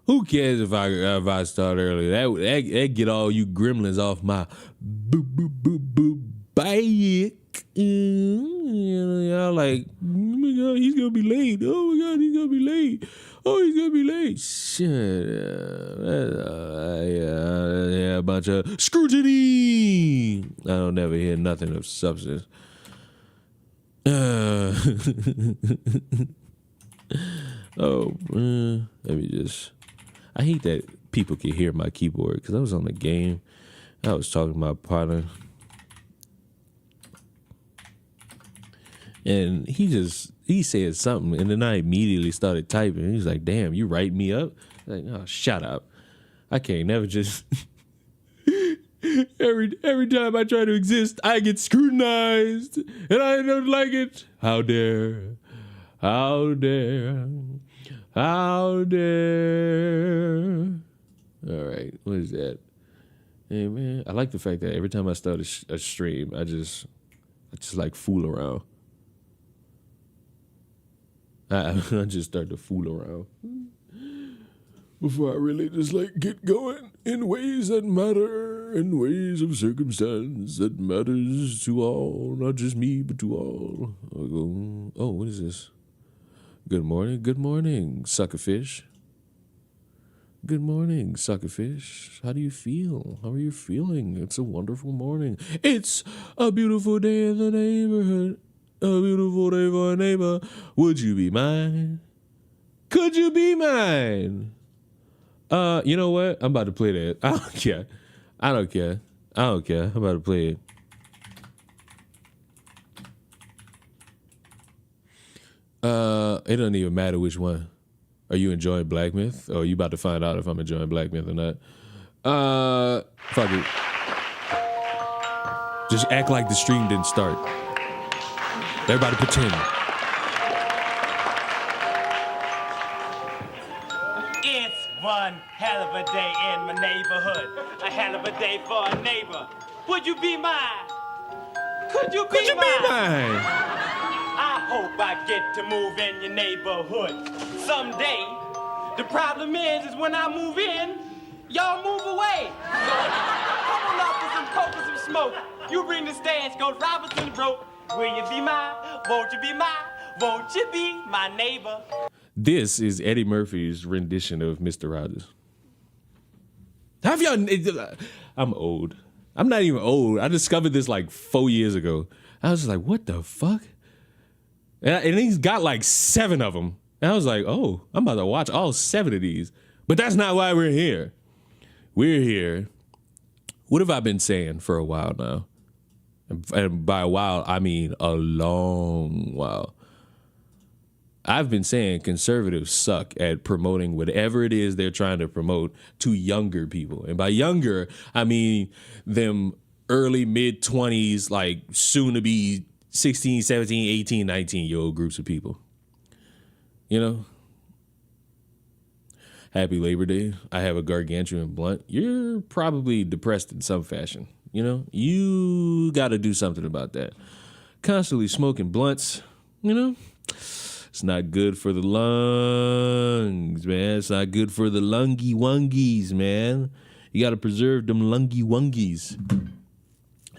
Who cares if I start early? That get all you gremlins off my bike. Y'all like, oh my God, he's gonna be late. Oh my God, he's gonna be late. Oh, he's gonna be late. Shut up. Yeah, a bunch of scrutiny. I don't never hear nothing of substance. Let me just. I hate that people can hear my keyboard because I was on the game. I was talking to my partner. And he said something, and then I immediately started typing. He's like, damn, you write me up? Like, oh, shut up. I can't never just... every time I try to exist, I get scrutinized, and I don't like it. How dare. How dare. How dare. All right, what is that? Hey, man, I like the fact that every time I start a stream, I just like fool around. I just start to fool around before I really just like get going in ways that matter, in ways of circumstance that matters to all, not just me, but to all. I go, oh, what is this? Good morning, suckerfish. Good morning, suckerfish. How do you feel? How are you feeling? It's a wonderful morning. It's a beautiful day in the neighborhood. A beautiful day for a neighbor. Would you be mine? Could you be mine? You know what? I'm about to play that. I don't care. I'm about to play it. It doesn't even matter which one. Are you enjoying Black Myth? Or are you about to find out if I'm enjoying Black Myth or not? Fuck it. Just act like the stream didn't start. Everybody pretend. It's one hell of a day in my neighborhood. A hell of a day for a neighbor. Would you be mine? Could you be mine? I hope I get to move in your neighborhood someday. The problem is when I move in, y'all move away. So come on up with some coke and some smoke. You bring the stands, go Robinson broke. Will you be mine? Won't you be mine? Won't you be my neighbor? This is Eddie Murphy's rendition of Mr. Rogers. Have y'all... I'm old. I'm not even old. I discovered this like 4 years ago. I was just like, what the fuck? And he's got like 7 of them. And I was like, oh, I'm about to watch all 7 of these. But that's not why we're here. We're here. What have I been saying for a while now? And by a while, I mean a long while. I've been saying conservatives suck at promoting whatever it is they're trying to promote to younger people. And by younger, I mean them early, mid-20s, like soon to be 16, 17, 18, 19-year-old groups of people. You know? Happy Labor Day. I have a gargantuan blunt. You're probably depressed in some fashion. You know? You got to do something about that. Constantly smoking blunts, you know? It's not good for the lungs, man. It's not good for the lungy-wungies, man. You got to preserve them lungy-wungies.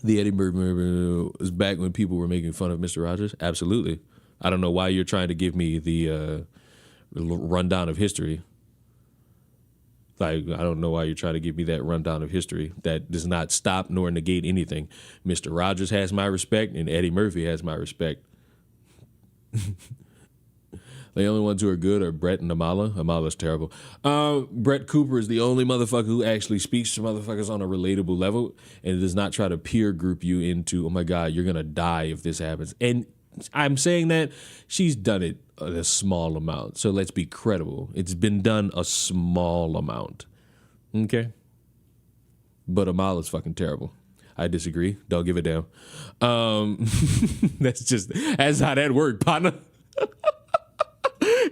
The Eddie Murphy was back when people were making fun of Mr. Rogers. Absolutely. I don't know why you're trying to give me the rundown of history. Like, I don't know why you're trying to give me that rundown of history. That does not stop nor negate anything. Mr. Rogers has my respect, and Eddie Murphy has my respect. The only ones who are good are Brett and Amala. Amala's terrible. Brett Cooper is the only motherfucker who actually speaks to motherfuckers on a relatable level and does not try to peer group you into, oh my God, you're going to die if this happens. And I'm saying that she's done it a small amount. So let's be credible. It's been done a small amount. Okay? But Amala's fucking terrible. I disagree. Don't give a damn. That's how that worked, partner.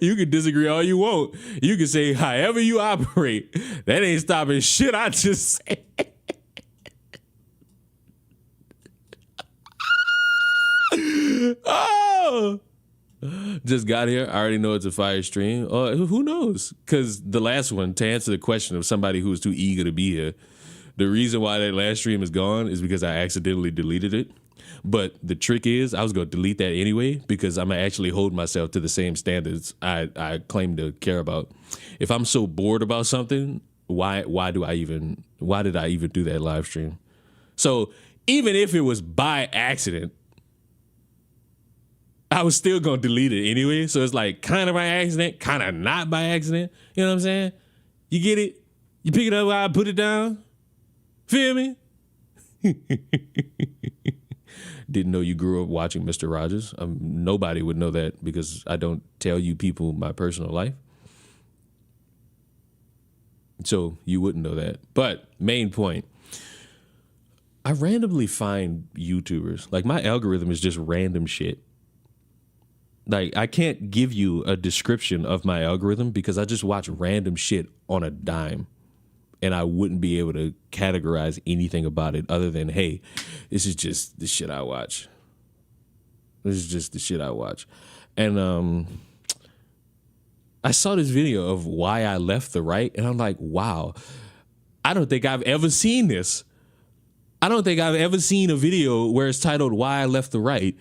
You can disagree all you want. You can say however you operate. That ain't stopping shit I just said. Oh, Just got here. I already know it's a fire stream. Who knows? Because the last one, to answer the question of somebody who was too eager to be here, the reason why that last stream is gone is because I accidentally deleted it. But the trick is I was going to delete that anyway because I'm going to actually hold myself to the same standards I claim to care about. If I'm so bored about something, why did I even do that live stream? So even if it was by accident, I was still going to delete it anyway. So it's like kind of by accident, kind of not by accident. You know what I'm saying? You get it? You pick it up while I put it down? Feel me? Didn't know you grew up watching Mr. Rogers. Nobody would know that because I don't tell you people my personal life. So you wouldn't know that. But main point, I randomly find YouTubers. Like my algorithm is just random shit. Like I can't give you a description of my algorithm because I just watch random shit on a dime. And I wouldn't be able to categorize anything about it other than, hey, this is just the shit I watch. This is just the shit I watch. And I saw this video of why I left the right, and I'm like, wow, I don't think I've ever seen this. I don't think I've ever seen a video where it's titled Why I Left the Right,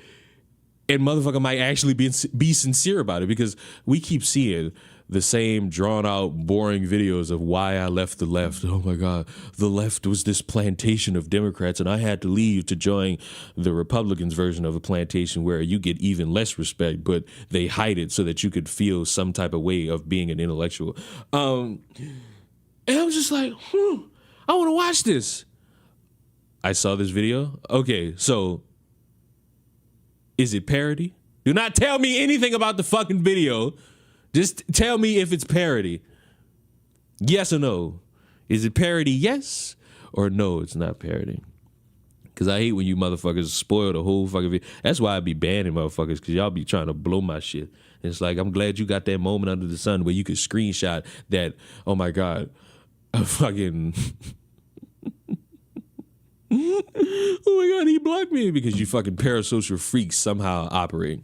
and motherfucker might actually be sincere about it because we keep seeing the same drawn out, boring videos of why I left the left. Oh my God, the left was this plantation of Democrats and I had to leave to join the Republicans' version of a plantation where you get even less respect, but they hide it so that you could feel some type of way of being an intellectual. And I was just like, I want to watch this. I saw this video. Okay, so is it parody? Do not tell me anything about the fucking video. Just tell me if it's parody. Yes or no? Is it parody? Yes or no? It's not parody. Because I hate when you motherfuckers spoil the whole fucking video. That's why I be banning motherfuckers because y'all be trying to blow my shit. And it's like, I'm glad you got that moment under the sun where you could screenshot that, oh my God, a fucking... oh my God, he blocked me because you fucking parasocial freaks somehow operate.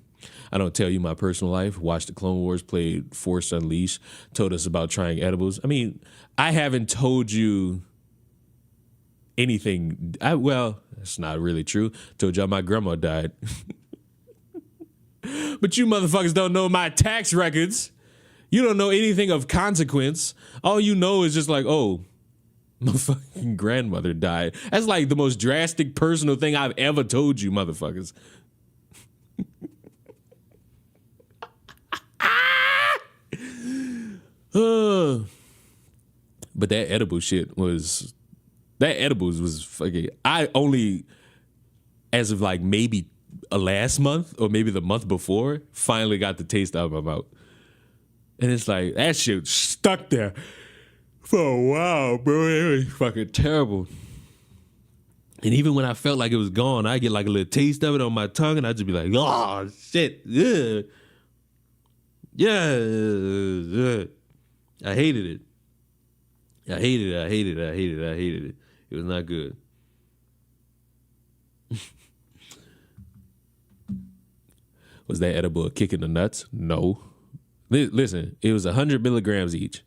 I don't tell you my personal life. Watched the Clone Wars, played Force Unleashed, told us about trying edibles. I mean, I haven't told you anything. Well, that's not really true. Told y'all my grandma died. But you motherfuckers don't know my tax records. You don't know anything of consequence. All you know is just like, oh, my fucking grandmother died. That's like the most drastic personal thing I've ever told you, motherfuckers. But that edible shit was, that edibles was fucking, I only, as of like maybe last month or maybe the month before, finally got the taste out of my mouth. And it's like, that shit stuck there for a while, bro. It was fucking terrible. And even when I felt like it was gone, I get like a little taste of it on my tongue and I'd just be like, oh, shit. Yeah. Yeah. I hated it. I hated it. It was not good. Was that edible a kick in the nuts? No. Listen, it was 100 milligrams each.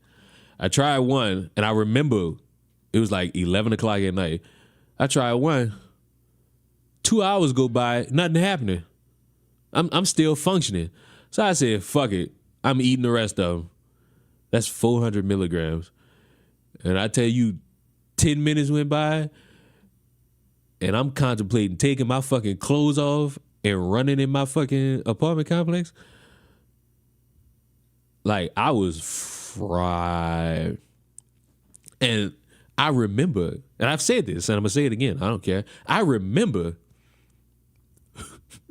I tried one, and I remember it was like 11 o'clock at night. I tried one. 2 hours go by, nothing happening. I'm still functioning. So I said, fuck it. I'm eating the rest of them. That's 400 milligrams. And I tell you, 10 minutes went by, and I'm contemplating taking my fucking clothes off and running in my fucking apartment complex. Like, I was fried. And I remember, and I've said this, and I'm going to say it again. I don't care. I remember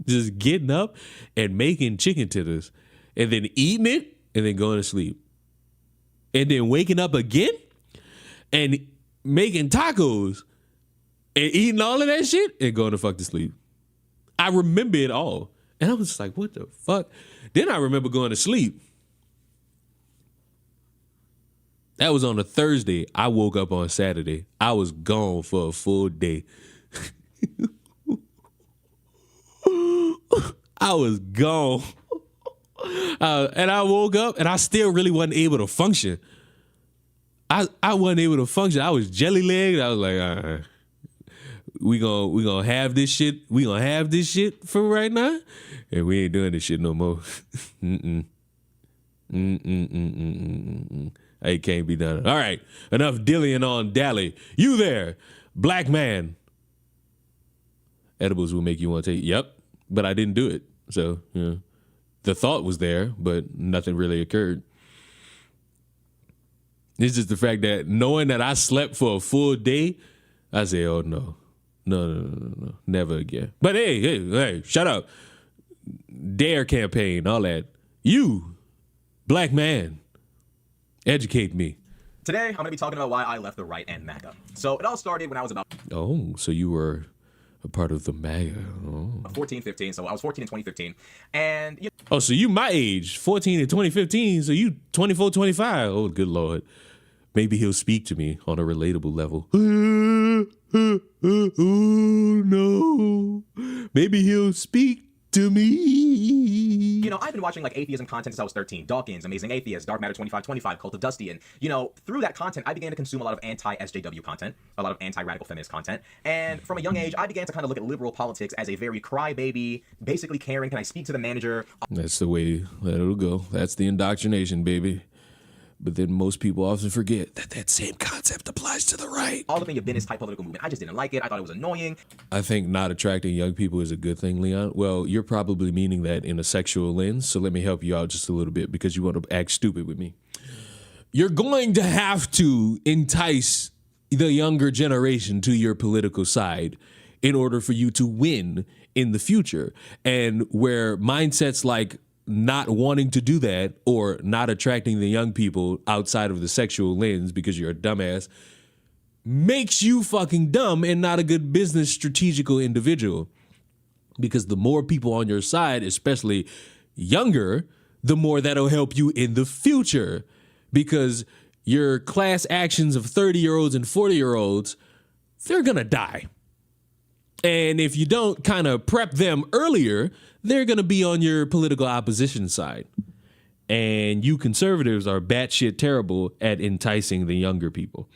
just getting up and making chicken tenders and then eating it and then going to sleep. And then waking up again and making tacos and eating all of that shit and going to fuck to sleep. I remember it all. And I was just like, what the fuck? Then I remember going to sleep. That was on a Thursday. I woke up on Saturday. I was gone for a full day. I was gone. And I woke up and I still really wasn't able to function. I wasn't able to function. I was jelly legged. I was like, all right, we gonna have this shit. We gonna have this shit for right now, and we ain't doing this shit no more. It can't be done. All right, enough dillying on dally. You there, black man. Edibles will make you want to take. Yep, but I didn't do it. So the thought was there, but nothing really occurred. It's just the fact that knowing that I slept for a full day, I say, oh no, never again. But hey, shut up. Dare campaign, all that. You, black man, educate me. Today, I'm going to be talking about why I left the right and MAGA. So it all started when I was about... Oh, so you were a part of the MAGA. Oh. 14, 15. So I was 14 in 2015. And... Oh, so you my age, 14 in 2015. So you 24, 25. Oh, good Lord. Maybe he'll speak to me on a relatable level. Oh, no. Maybe he'll speak to me. I've been watching like atheism content since I was 13. Dawkins, Amazing Atheist, Dark Matter 2525, Cult of Dusty. And, through that content, I began to consume a lot of anti-SJW content, a lot of anti-radical feminist content. And from a young age, I began to kind of look at liberal politics as a very crybaby, basically caring, can I speak to the manager? That's the way that it'll go. That's the indoctrination, baby. But then most people often forget that same concept applies to the right. All the thing of business type political movement. I just didn't like it. I thought it was annoying. I think not attracting young people is a good thing, Leon. Well, you're probably meaning that in a sexual lens, so let me help you out just a little bit because you want to act stupid with me. You're going to have to entice the younger generation to your political side in order for you to win in the future. And where mindsets like not wanting to do that or not attracting the young people outside of the sexual lens because you're a dumbass makes you fucking dumb and not a good business strategical individual. Because the more people on your side, especially younger, the more that'll help you in the future. Because your class actions of 30-year-olds and 40-year-olds, they're gonna die. And if you don't kind of prep them earlier, they're going to be on your political opposition side. And you conservatives are batshit terrible at enticing the younger people.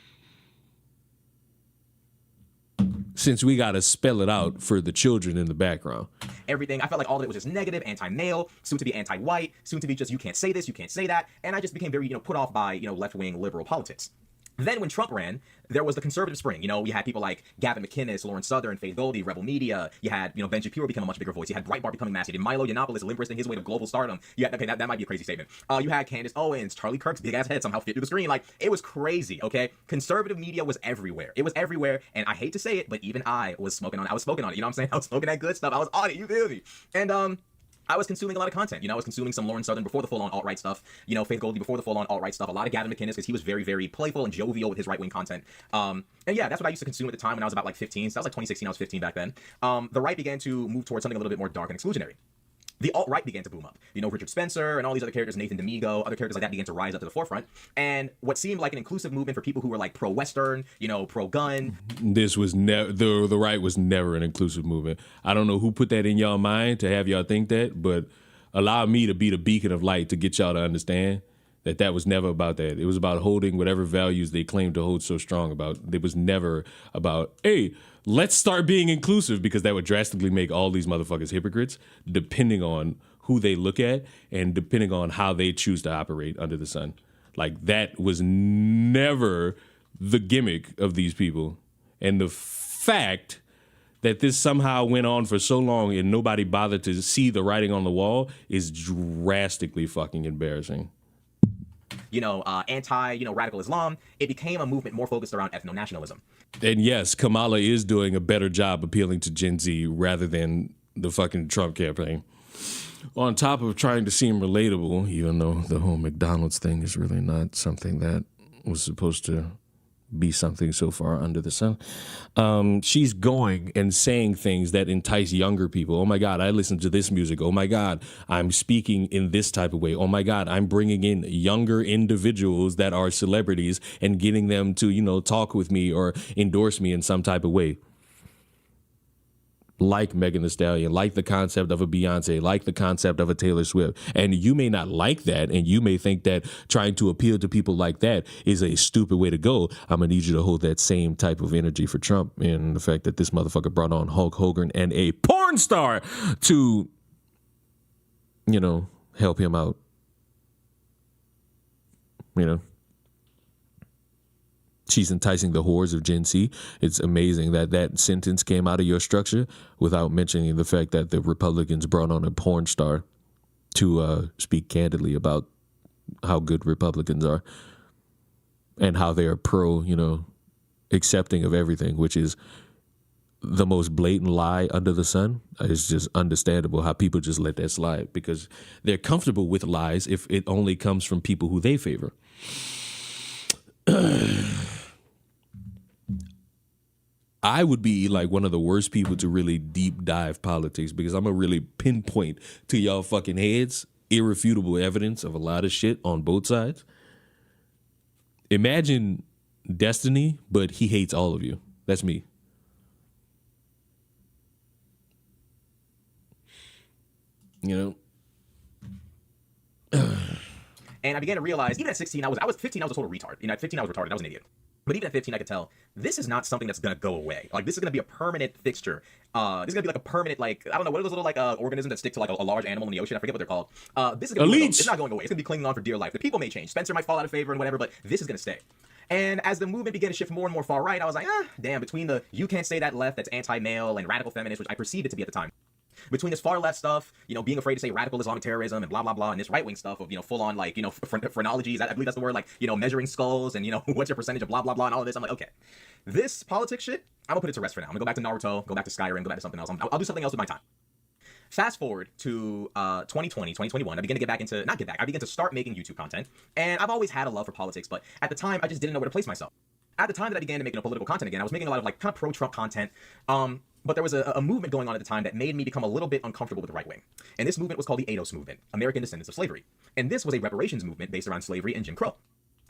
Since we got to spell it out for the children in the background. Everything. I felt like all of it was just negative, anti-male, soon to be anti-white, soon to be just you can't say this, you can't say that. And I just became very, put off by, left-wing liberal politics. Then when Trump ran, there was the conservative spring. You had people like Gavin McInnes, Lawrence Southern, Faith Goldie, Rebel Media. You had, Ben Shapiro become a much bigger voice. You had Breitbart becoming massive. You had Milo Yiannopoulos limberisting his way to global stardom. Okay, that might be a crazy statement. You had Candace Owens, Charlie Kirk's big ass head somehow fit through the screen. Like, it was crazy, okay? Conservative media was everywhere. It was everywhere, and I hate to say it, but even I was smoking on it. You know what I'm saying? I was smoking that good stuff. I was on it, you feel me? And, I was consuming a lot of content. I was consuming some Lawrence Southern before the full-on alt-right stuff. Faith Goldie before the full-on alt-right stuff. A lot of Gavin McInnes because he was very, very playful and jovial with his right-wing content. And yeah, that's what I used to consume at the time when I was about like 15. So that was like 2016. I was 15 back then. The right began to move towards something a little bit more dark and exclusionary. The alt-right began to boom up. Richard Spencer and all these other characters, Nathan D'Amigo, other characters like that began to rise up to the forefront. And what seemed like an inclusive movement for people who were like pro-Western, pro-gun. This was never, the right was never an inclusive movement. I don't know who put that in y'all mind to have y'all think that, but allow me to be the beacon of light to get y'all to understand that was never about that. It was about holding whatever values they claimed to hold so strong about. It was never about, hey, let's start being inclusive, because that would drastically make all these motherfuckers hypocrites, depending on who they look at and depending on how they choose to operate under the sun. Like, that was never the gimmick of these people. And the fact that this somehow went on for so long and nobody bothered to see the writing on the wall is drastically fucking embarrassing. Radical Islam, it became a movement more focused around ethno-nationalism. And yes, Kamala is doing a better job appealing to Gen Z rather than the fucking Trump campaign. On top of trying to seem relatable, even though the whole McDonald's thing is really not something that was supposed to be something so far under the sun. She's going and saying things that entice younger people. Oh my God, I listen to this music. Oh my God, I'm speaking in this type of way. Oh my God, I'm bringing in younger individuals that are celebrities and getting them to, talk with me or endorse me in some type of way. like Megan Thee Stallion, like the concept of a Beyonce, like the concept of a Taylor Swift. And you may not like that, and you may think that trying to appeal to people like that is a stupid way to go. I'm going to need you to hold that same type of energy for Trump and the fact that this motherfucker brought on Hulk Hogan and a porn star to, you know, help him out. You know? She's enticing the whores of Gen Z. It's amazing that that sentence came out of your structure without mentioning the fact that the Republicans brought on a porn star to speak candidly about how good Republicans are and how they are pro, you know, accepting of everything, which is the most blatant lie under the sun. It's just understandable how people just let that slide because they're comfortable with lies if it only comes from people who they favor. I would be like one of the worst people to really deep dive politics because I'm gonna really pinpoint to y'all fucking heads irrefutable evidence of a lot of shit on both sides. Imagine Destiny, but he hates all of you. That's me. You know? And I began to realize, even at 16, I was 15, I was a total retard. You know, at 15, I was retarded. I was an idiot. But even at 15, I could tell this is not something that's going to go away. Like, this is going to be a permanent fixture. This is going to be like a permanent, like, I don't know, what are those little, like, organisms that stick to, like, a large animal in the ocean? I forget what they're called. This is going to be, it's not going away. It's going to be clinging on for dear life. The people may change. Spencer might fall out of favor and whatever, but this is going to stay. And as the movement began to shift more and more far right, I was like, damn, between the you can't say that left that's anti-male and radical feminist, which I perceived it to be at the time. Between this far left stuff, you know, being afraid to say radical Islamic terrorism and blah, blah, blah, and this right-wing stuff of, you know, full-on, like, you know, phrenology, I believe that's the word, like, you know, measuring skulls and, you know, what's your percentage of blah, blah, blah, and all of this. I'm like, okay, this politics shit, I'm gonna put it to rest for now. I'm gonna go back to Naruto, go back to Skyrim, go back to something else. I'll do something else with my time. Fast forward to 2020, 2021, I began to start making YouTube content, and I've always had a love for politics, but at the time, I just didn't know where to place myself. At the time that I began to make political content again, I was making a lot of, like, kind of pro-Trump content, but there was a movement going on at the time that made me become a little bit uncomfortable with the right wing. And this movement was called the ADOS movement, American Descendants of Slavery. And this was a reparations movement based around slavery and Jim Crow.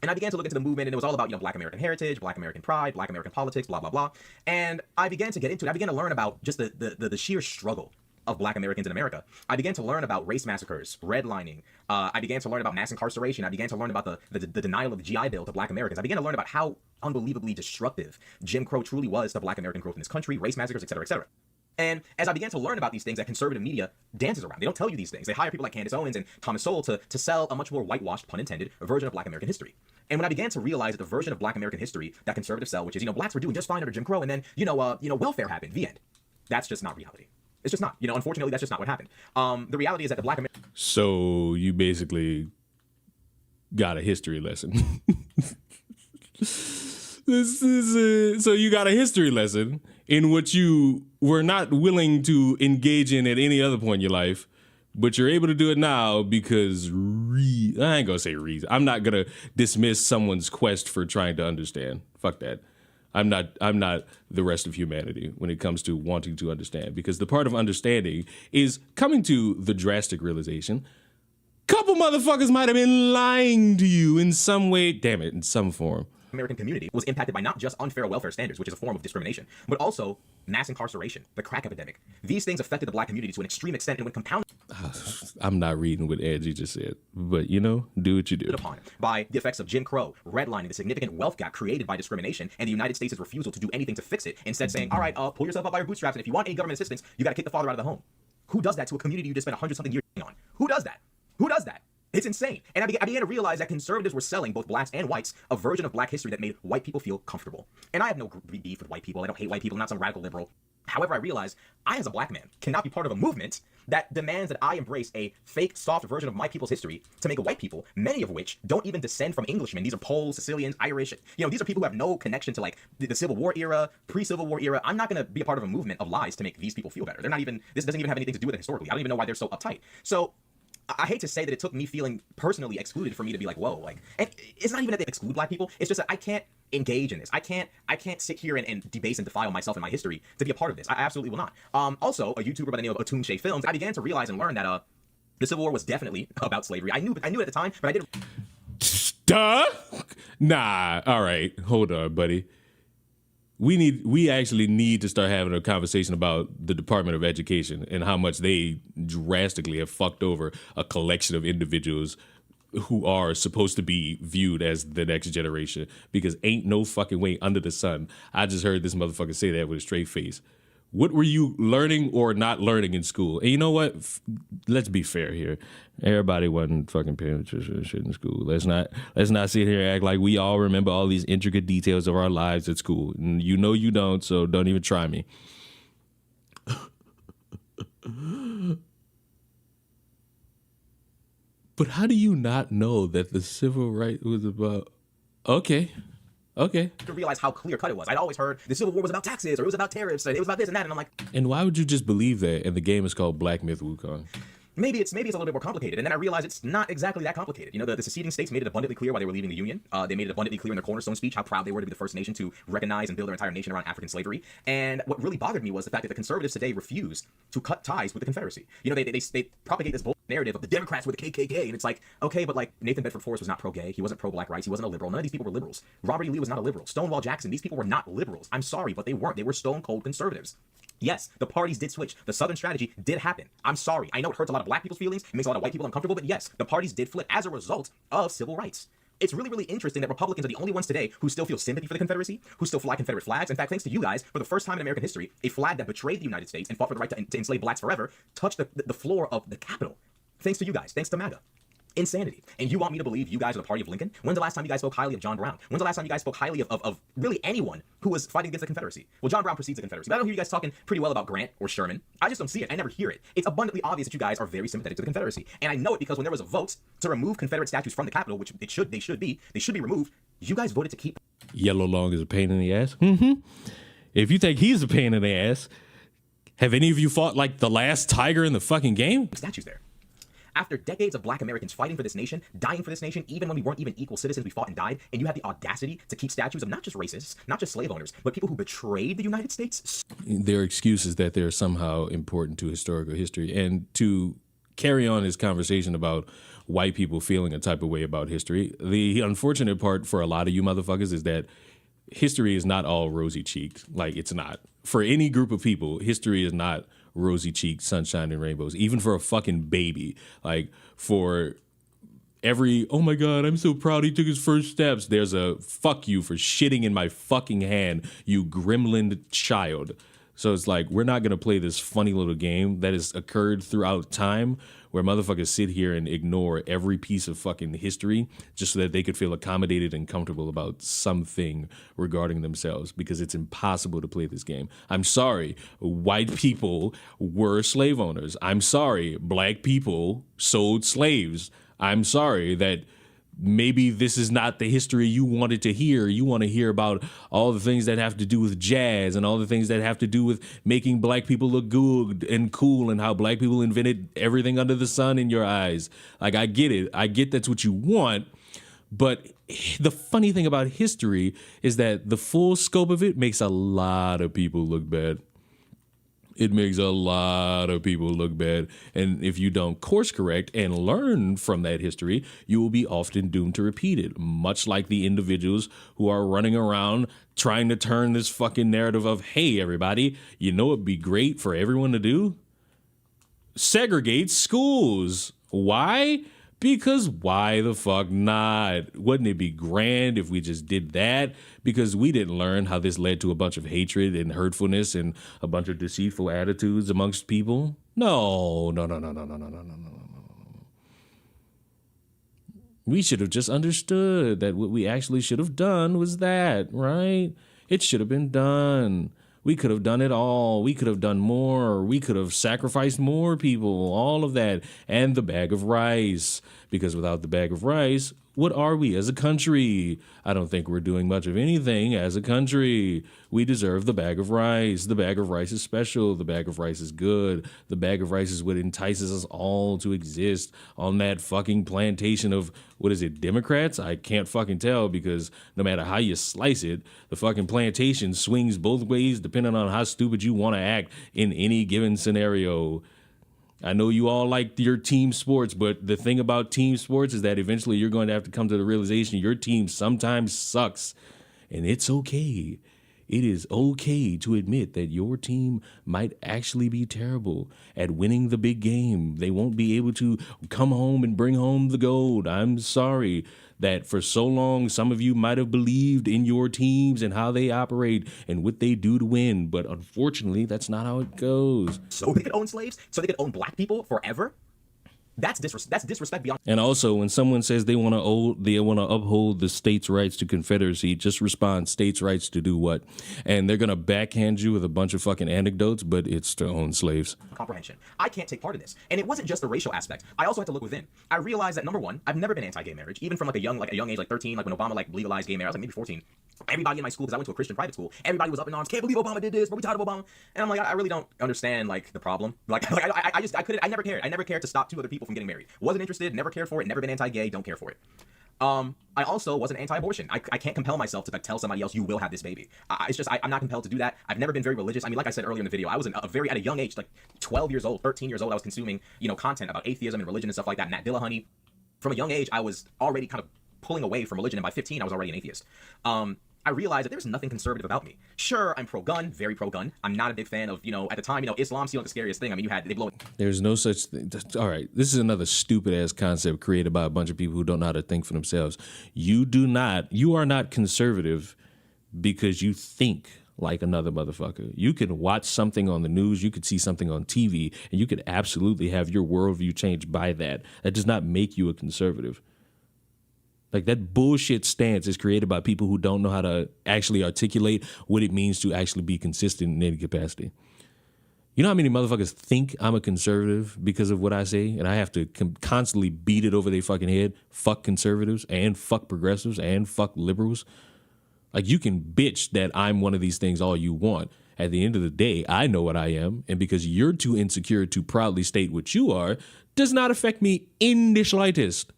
And I began to look into the movement, and it was all about, you know, Black American heritage, Black American pride, Black American politics, blah, blah, blah. And I began to get into it. I began to learn about just the sheer struggle of Black Americans in America. I began to learn about race massacres, redlining. I began to learn about mass incarceration. I began to learn about the denial of the GI Bill to Black Americans. I began to learn about how unbelievably destructive Jim Crow truly was to Black American growth in this country, race massacres, et cetera, et cetera. And as I began to learn about these things that conservative media dances around, they don't tell you these things. They hire people like Candace Owens and Thomas Sowell to sell a much more whitewashed, pun intended, version of Black American history. And when I began to realize that the version of Black American history that conservatives sell, which is, you know, blacks were doing just fine under Jim Crow, and then, welfare happened, the end. That's just not reality. It's just not. You know, unfortunately, that's just not what happened. The reality is that the Black American... So you basically got a history lesson. So you got a history lesson in which you were not willing to engage in at any other point in your life, but you're able to do it now because I ain't gonna say reason. I'm not gonna dismiss someone's quest for trying to understand. Fuck that. I'm not the rest of humanity when it comes to wanting to understand, because the part of understanding is coming to the drastic realization. Couple motherfuckers might have been lying to you in some way, damn it, in some form. American community was impacted by not just unfair welfare standards, which is a form of discrimination, but also mass incarceration, the crack epidemic. These things affected the Black community to an extreme extent, and when compounded... I'm not reading what Angie just said, but, you know, do what you do. ...upon by the effects of Jim Crow, redlining, the significant wealth gap created by discrimination, and the United States' refusal to do anything to fix it, instead saying, all right, pull yourself up by your bootstraps, and if you want any government assistance, you got to kick the father out of the home. Who does that to a community you just spent 100-something years on? Who does that? Who does that? It's insane. And I began to realize that conservatives were selling, both blacks and whites, a version of Black history that made white people feel comfortable. And I have no beef with white people. I don't hate white people. I'm not some radical liberal. However, I realize I, as a Black man, cannot be part of a movement that demands that I embrace a fake, soft version of my people's history to make white people, many of which don't even descend from Englishmen. These are Poles, Sicilians, Irish. You know, these are people who have no connection to, like, the Civil War era, pre-Civil War era. I'm not going to be a part of a movement of lies to make these people feel better. They're not even, this doesn't even have anything to do with it historically. I don't even know why they're so uptight. So I hate to say that it took me feeling personally excluded for me to be like, whoa, like, and it's not even that they exclude Black people. It's just that I can't engage in this. I can't sit here and debase and defile myself and my history to be a part of this. I absolutely will not. Also, a YouTuber by the name of Atum Shea Films, I began to realize and learn that the Civil War was definitely about slavery. I knew it at the time, but I didn't. Duh? Nah. All right. Hold on, buddy. we actually need to start having a conversation about the Department of Education and how much they drastically have fucked over a collection of individuals who are supposed to be viewed as the next generation, because ain't no fucking way under the sun. I just heard this motherfucker say that with a straight face. What were you learning or not learning in school? And you know what? Let's be fair here. Everybody wasn't fucking paying attention to shit in school. Let's not sit here and act like we all remember all these intricate details of our lives at school. And you know you don't, so don't even try me. But how do you not know that the civil rights was about... Okay. To realize how clear cut it was. I'd always heard the Civil War was about taxes, or it was about tariffs, and it was about this and that, and I'm like... And why would you just believe that? And the game is called Black Myth Wukong. Maybe it's a little bit more complicated, and then I realized it's not exactly that complicated. You know, the seceding states made it abundantly clear why they were leaving the Union. They made it abundantly clear in their cornerstone speech how proud they were to be the first nation to recognize and build their entire nation around African slavery. And what really bothered me was the fact that the conservatives today refuse to cut ties with the Confederacy. You know, they propagate this bullshit narrative of the Democrats were the KKK, and it's like, okay, but like Nathan Bedford Forrest was not pro-gay, he wasn't pro-black rights, he wasn't a liberal. None of these people were liberals. Robert E. Lee was not a liberal. Stonewall Jackson, these people were not liberals. I'm sorry, but they weren't. They were stone cold conservatives. Yes, the parties did switch. The Southern strategy did happen. I'm sorry. I know it hurts a lot of black people's feelings. It makes a lot of white people uncomfortable. But yes, the parties did flip as a result of civil rights. It's really, really interesting that Republicans are the only ones today who still feel sympathy for the Confederacy, who still fly Confederate flags. In fact, thanks to you guys, for the first time in American history, a flag that betrayed the United States and fought for the right to enslave blacks forever touched the floor of the Capitol. Thanks to you guys. Thanks to MAGA. Insanity. And you want me to believe you guys are the party of Lincoln? When's the last time you guys spoke highly of John Brown? When's the last time you guys spoke highly of really anyone who was fighting against the Confederacy? Well, John Brown precedes the Confederacy, but I don't hear you guys talking pretty well about Grant or Sherman. I just don't see it. I never hear it. It's abundantly obvious that you guys are very sympathetic to the Confederacy. And I know it because when there was a vote to remove Confederate statues from the Capitol, which they should be removed, you guys voted to keep. Yellow Long is a pain in the ass. If you think he's a pain in the ass, have any of you fought like the last tiger in the fucking game? Statues there. After decades of black Americans fighting for this nation, dying for this nation, even when we weren't even equal citizens, we fought and died, and you had the audacity to keep statues of not just racists, not just slave owners, but people who betrayed the United States? Their excuse is that they're somehow important to historical history. And to carry on this conversation about white people feeling a type of way about history, the unfortunate part for a lot of you motherfuckers is that history is not all rosy-cheeked. Like, it's not. For any group of people, history is not rosy cheeked, sunshine and rainbows, even for a fucking baby. Like, for every, oh my God, I'm so proud he took his first steps, there's a fuck you for shitting in my fucking hand, you gremlin child. So it's like, we're not going to play this funny little game that has occurred throughout time where motherfuckers sit here and ignore every piece of fucking history just so that they could feel accommodated and comfortable about something regarding themselves, because it's impossible to play this game. I'm sorry, white people were slave owners. I'm sorry, black people sold slaves. I'm sorry that maybe this is not the history you wanted to hear. You want to hear about all the things that have to do with jazz and all the things that have to do with making black people look good and cool and how black people invented everything under the sun in your eyes. Like, I get it. I get that's what you want. But the funny thing about history is that the full scope of it makes a lot of people look bad. It makes a lot of people look bad. And if you don't course correct and learn from that history, you will be often doomed to repeat it. Much like the individuals who are running around trying to turn this fucking narrative of, hey, everybody, you know what'd be great for everyone to do? Segregate schools. Why? Because why the fuck not? Wouldn't it be grand if we just did that? Because we didn't learn how this led to a bunch of hatred and hurtfulness and a bunch of deceitful attitudes amongst people? No. We should have just understood that what we actually should have done was that, right? It should have been done. We could have done it all. We could have done more. We could have sacrificed more people, all of that. And the bag of rice. Because without the bag of rice, what are we as a country? I don't think we're doing much of anything as a country. We deserve the bag of rice. The bag of rice is special. The bag of rice is good. The bag of rice is what entices us all to exist on that fucking plantation of, what is it, Democrats? I can't fucking tell, because no matter how you slice it, the fucking plantation swings both ways depending on how stupid you want to act in any given scenario. I know you all like your team sports, but the thing about team sports is that eventually you're going to have to come to the realization your team sometimes sucks, and it's okay. it is okay to admit that your team might actually be terrible at winning the big game. They won't be able to come home and bring home the gold. I'm sorry that for so long, some of you might have believed in your teams and how they operate and what they do to win. But unfortunately, that's not how it goes. So they could own slaves? So they could own black people forever? That's disrespect beyond. And also, when someone says they want to uphold the states' rights to Confederacy, just respond, states' rights to do what? And they're gonna backhand you with a bunch of fucking anecdotes, but it's to own slaves. Comprehension. I can't take part in this, and it wasn't just the racial aspect. I also had to look within. I realized that number one, I've never been anti-gay marriage, even from like a young age, like 13, like when Obama like legalized gay marriage. I was like maybe 14. Everybody in my school, because I went to a Christian private school, everybody was up in arms. Can't believe Obama did this. But we tired of Obama. And I'm like, I really don't understand like the problem. I never cared. I never cared to stop two other people from getting married. Wasn't interested. Never cared for it. Never been anti-gay. Don't care for it. I also wasn't anti-abortion. I can't compel myself to like, tell somebody else you will have this baby. I'm not compelled to do that. I've never been very religious. I mean, like I said earlier in the video, I was at a young age, like 12 years old, 13 years old. I was consuming, content about atheism and religion and stuff like that. Matt Dillahunty. From a young age, I was already kind of pulling away from religion, and by 15, I was already an atheist. I realized that there's nothing conservative about me. Sure, I'm pro-gun, very pro-gun. I'm not a big fan of, at the time, Islam seemed like the scariest thing. I mean, they blow it. There's no such thing. All right, this is another stupid-ass concept created by a bunch of people who don't know how to think for themselves. You are not conservative because you think like another motherfucker. You can watch something on the news, you could see something on TV, and you could absolutely have your worldview changed by that. That does not make you a conservative. Like, that bullshit stance is created by people who don't know how to actually articulate what it means to actually be consistent in any capacity. You know how many motherfuckers think I'm a conservative because of what I say, and I have to constantly beat it over their fucking head? Fuck conservatives and fuck progressives and fuck liberals. Like, you can bitch that I'm one of these things all you want. At the end of the day, I know what I am, and because you're too insecure to proudly state what you are, does not affect me in the slightest.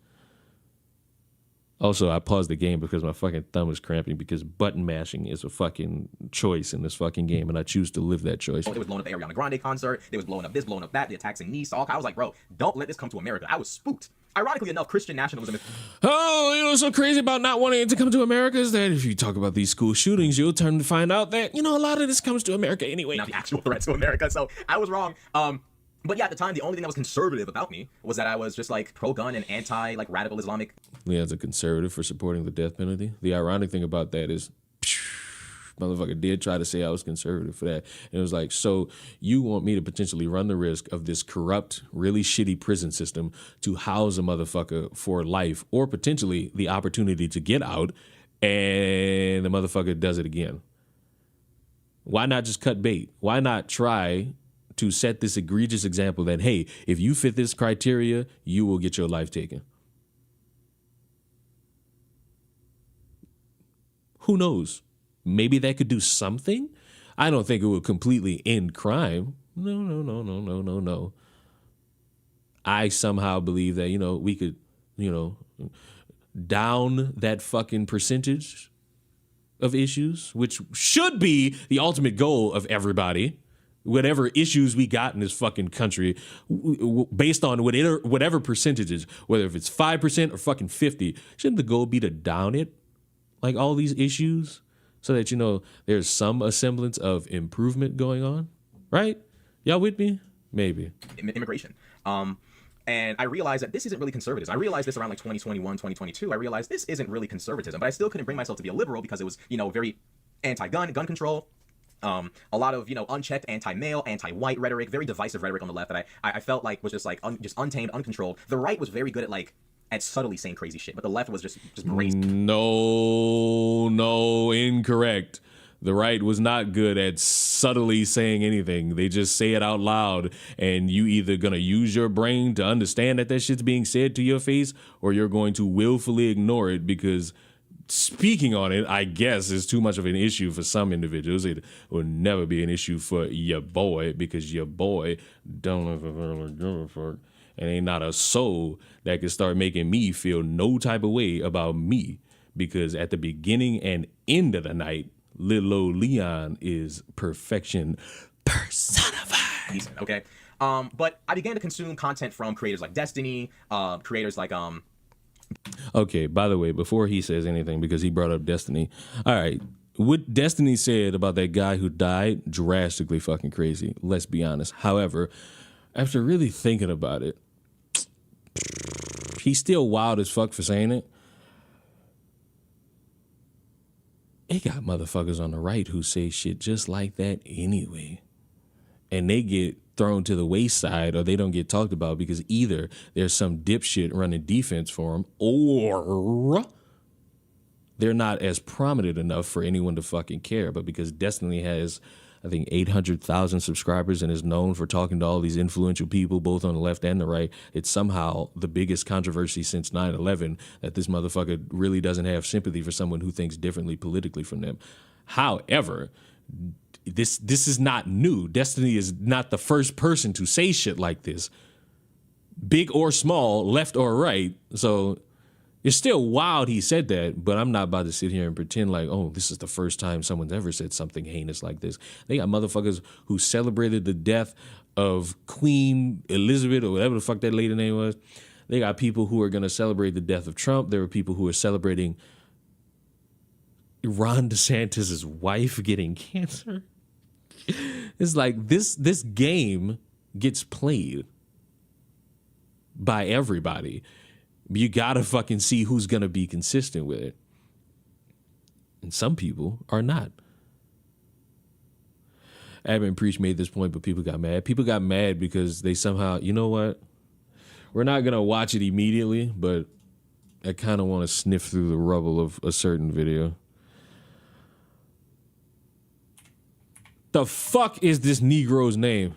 Also, I paused the game because my fucking thumb was cramping because button mashing is a fucking choice in this fucking game, and I choose to live that choice. It was blowing up the Ariana Grande concert. They was blowing up this, blowing up that. The attacks in Nice. I was like, bro, don't let this come to America. I was spooked. Ironically enough, Christian nationalism is... Oh, what's so crazy about not wanting it to come to America is that if you talk about these school shootings, you'll turn to find out that, a lot of this comes to America anyway. Not the actual threat to America, so I was wrong. But yeah, at the time, the only thing that was conservative about me was that I was just like pro-gun and anti like radical Islamic. Leon's a conservative for supporting the death penalty. The ironic thing about that is, motherfucker did try to say I was conservative for that. And it was like, so you want me to potentially run the risk of this corrupt, really shitty prison system to house a motherfucker for life, or potentially the opportunity to get out, and the motherfucker does it again. Why not just cut bait? Why not try to set this egregious example that, hey, if you fit this criteria, you will get your life taken? Who knows? Maybe that could do something. I don't think it would completely end crime. No. I somehow believe that, we could, down that fucking percentage of issues, which should be the ultimate goal of everybody. Whatever issues we got in this fucking country, based on whatever percentages, whether if it's 5% or fucking 50, shouldn't the goal be to down it? Like all these issues, so that, there's some semblance of improvement going on, right? Y'all with me? Maybe. Immigration. And I realized that this isn't really conservatism. I realized this around like 2021, 2022. I realized this isn't really conservatism, but I still couldn't bring myself to be a liberal because it was, very anti-gun, gun control. A lot of, unchecked anti-male, anti-white rhetoric, very divisive rhetoric on the left that I felt like was just like just untamed, uncontrolled. The right was very good at subtly saying crazy shit, but the left was just crazy. No, incorrect. The right was not good at subtly saying anything. They just say it out loud, and you either gonna use your brain to understand that shit's being said to your face, or you're going to willfully ignore it because speaking on it, I guess, is too much of an issue for some individuals. It will never be an issue for your boy because your boy don't necessarily give a fuck. And ain't not a soul that can start making me feel no type of way about me, because at the beginning and end of the night, little old Leon is perfection personified. Okay. But I began to consume content from creators like Destiny, creators like Okay, by the way, before he says anything, because he brought up Destiny, all right, what Destiny said about that guy who died, drastically fucking crazy. Let's be honest. However, after really thinking about it, he's still wild as fuck for saying it. It got motherfuckers on the right who say shit just like that anyway. And they get thrown to the wayside or they don't get talked about because either there's some dipshit running defense for them or they're not as prominent enough for anyone to fucking care. But because Destiny has, I think, 800,000 subscribers and is known for talking to all these influential people, both on the left and the right, it's somehow the biggest controversy since 9/11 that this motherfucker really doesn't have sympathy for someone who thinks differently politically from them. However, this is not new. Destiny is not the first person to say shit like this, big or small, left or right. So it's still wild he said that, but I'm not about to sit here and pretend like, oh, this is the first time someone's ever said something heinous like this. They got motherfuckers who celebrated the death of Queen Elizabeth or whatever the fuck that lady name was. They got people who are going to celebrate the death of Trump. There are people who are celebrating Ron DeSantis' wife getting cancer. It's like this game gets played by everybody. You gotta fucking see who's gonna be consistent with it. And some people are not. Admin Preach made this point, but people got mad. People got mad because they somehow, you know what? We're not gonna watch it immediately, but I kind of want to sniff through the rubble of a certain video. The fuck is this Negro's name?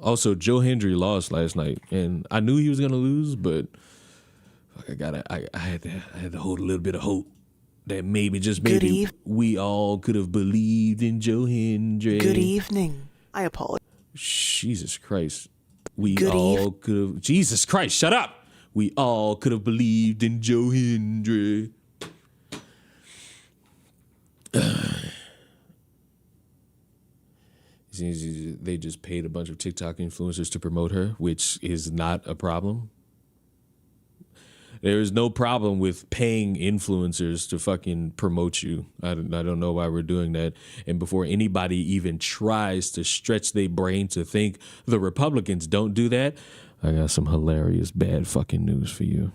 Also, Joe Hendry lost last night, and I knew he was gonna lose, but fuck, I had to hold a little bit of hope that maybe, just maybe, we all could have believed in Joe Hendry. Good evening. I apologize. Jesus Christ, we all could have. Jesus Christ, shut up. We all could have believed in Joe Hendry. They just paid a bunch of TikTok influencers to promote her, which is not a problem. There is no problem with paying influencers to fucking promote you. I don't know why we're doing that. And before anybody even tries to stretch their brain to think the Republicans don't do that, I got some hilarious bad fucking news for you.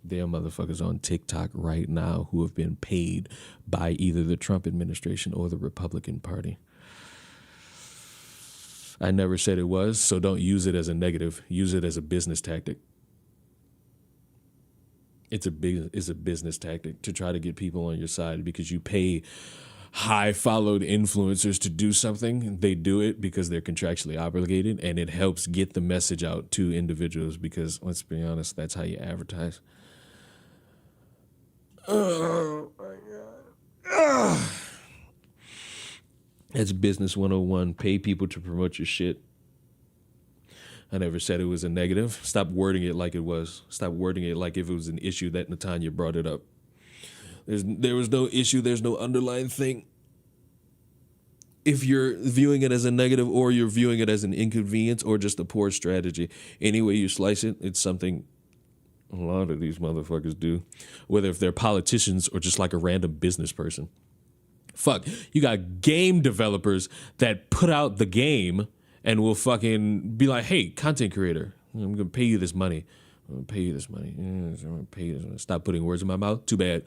There are motherfuckers on TikTok right now who have been paid by either the Trump administration or the Republican Party. I never said it was, so don't use it as a negative. Use it as a business tactic. It's a business tactic to try to get people on your side because you pay high followed influencers to do something. They do it because they're contractually obligated, and it helps get the message out to individuals because, let's be honest, that's how you advertise. Oh my God. That's business 101. Pay people to promote your shit. I never said it was a negative. Stop wording it like it was. Stop wording it like if it was an issue that Natanya brought it up. There was no issue. There's no underlying thing. If you're viewing it as a negative or you're viewing it as an inconvenience or just a poor strategy, any way you slice it, it's something a lot of these motherfuckers do. Whether if they're politicians or just like a random business person. Fuck, you got game developers that put out the game and will fucking be like, hey, content creator, I'm going to pay you this money. I'm going to pay you this money. I'm going to pay you this money. Stop putting words in my mouth. Too bad.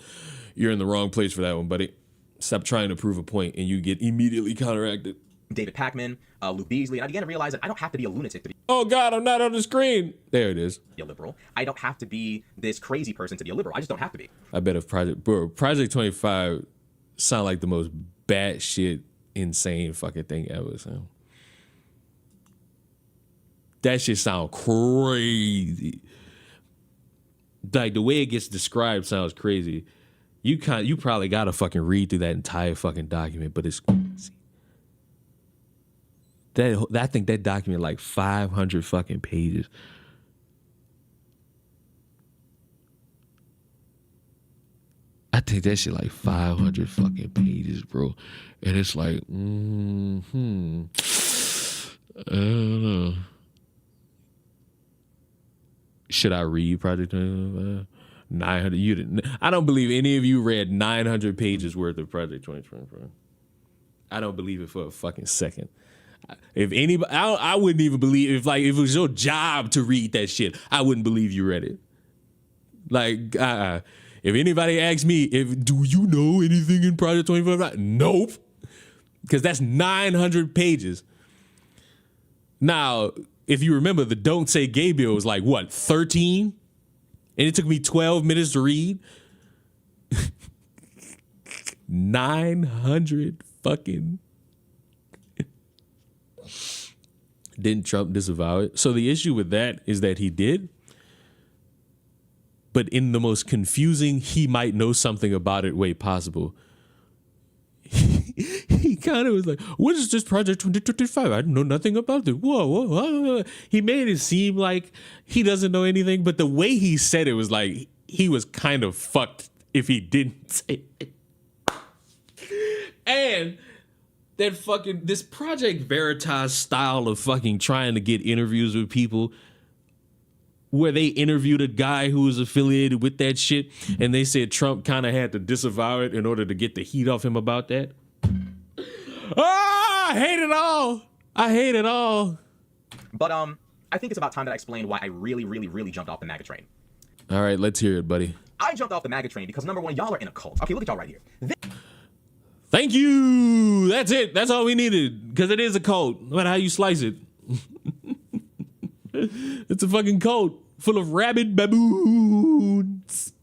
You're in the wrong place for that one, buddy. Stop trying to prove a point and you get immediately counteracted. David Pakman, Luke Beasley, and I began to realize that I don't have to be a lunatic to be Oh God, I'm not on the screen. There it is. a liberal. I don't have to be this crazy person to be a liberal. I just don't have to be. I bet if Project 25 sound like the most batshit insane fucking thing ever. So. That shit sound crazy. Like the way it gets described sounds crazy. You probably gotta fucking read through that entire fucking document, but it's crazy. I think that document like 500 fucking pages. I think that shit like 500 fucking pages, bro. And it's like, I don't know. should I read Project 900? You didn't. I don't believe any of you read 900 pages worth of Project 2024. I don't believe it for a fucking second. If anybody, I wouldn't even believe if it was your job to read that shit. I wouldn't believe you read it. Like, if anybody asks me, do you know anything in Project 2025? Nope, because that's 900 pages. Now, if you remember, the Don't Say Gay bill was like what, 13, and it took me 12 minutes to read. 900 fucking. Didn't Trump disavow it? So the issue with that is that he did, but in the most confusing, he might know something about it way possible. He kind of was like, what is this Project 2025? I know nothing about it. Whoa. He made it seem like he doesn't know anything, but the way he said it was like he was kind of fucked if he didn't say it. And that fucking, this Project Veritas style of fucking trying to get interviews with people where they interviewed a guy who was affiliated with that shit and they said Trump kind of had to disavow it in order to get the heat off him about that. I hate it all. I hate it all. But I think it's about time that I explain why I really jumped off the MAGA train. All right, let's hear it, buddy. I jumped off the MAGA train because, number one, y'all are in a cult. Okay, look at y'all right here. Thank you. That's it. That's all we needed. Because it is a cult, no matter how you slice it. It's a fucking cult full of rabid baboons.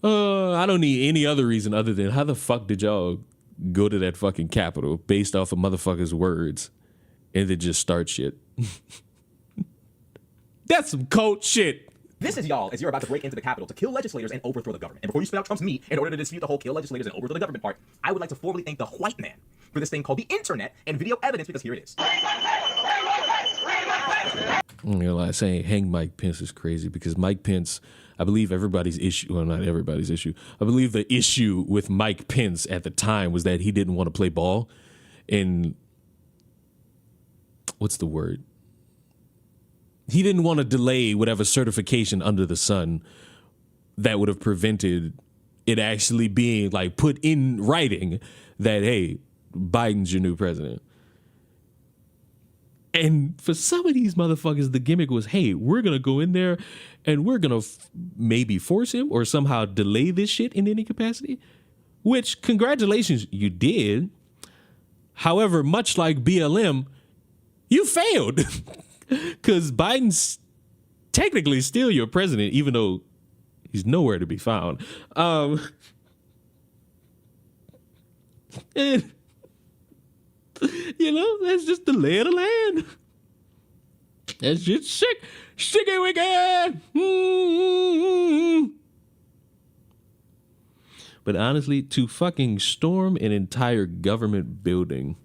I don't need any other reason other than how the fuck did y'all go to that fucking Capitol based off of motherfuckers' words and then just start shit? That's some cult shit. This is y'all as you're about to break into the Capitol to kill legislators and overthrow the government. And before you spit out Trump's meat in order to dispute the whole kill legislators and overthrow the government part, I would like to formally thank the white man for this thing called the internet and video evidence, because here it is. I'm gonna lie, saying hang Mike Pence is crazy because Mike Pence, I believe everybody's issue, well, not everybody's issue. I believe the issue with Mike Pence at the time was that he didn't want to play ball. And what's the word? He didn't want to delay whatever certification under the sun that would have prevented it actually being like put in writing that, hey, Biden's your new president. And for some of these motherfuckers, the gimmick was, hey, we're going to go in there and we're going to maybe force him or somehow delay this shit in any capacity, which congratulations, you did. However, much like BLM, you failed because Biden's technically still your president, even though he's nowhere to be found. And you know, that's just the lay of the land. That's just sick, sticky wicked. But honestly, to fucking storm an entire government building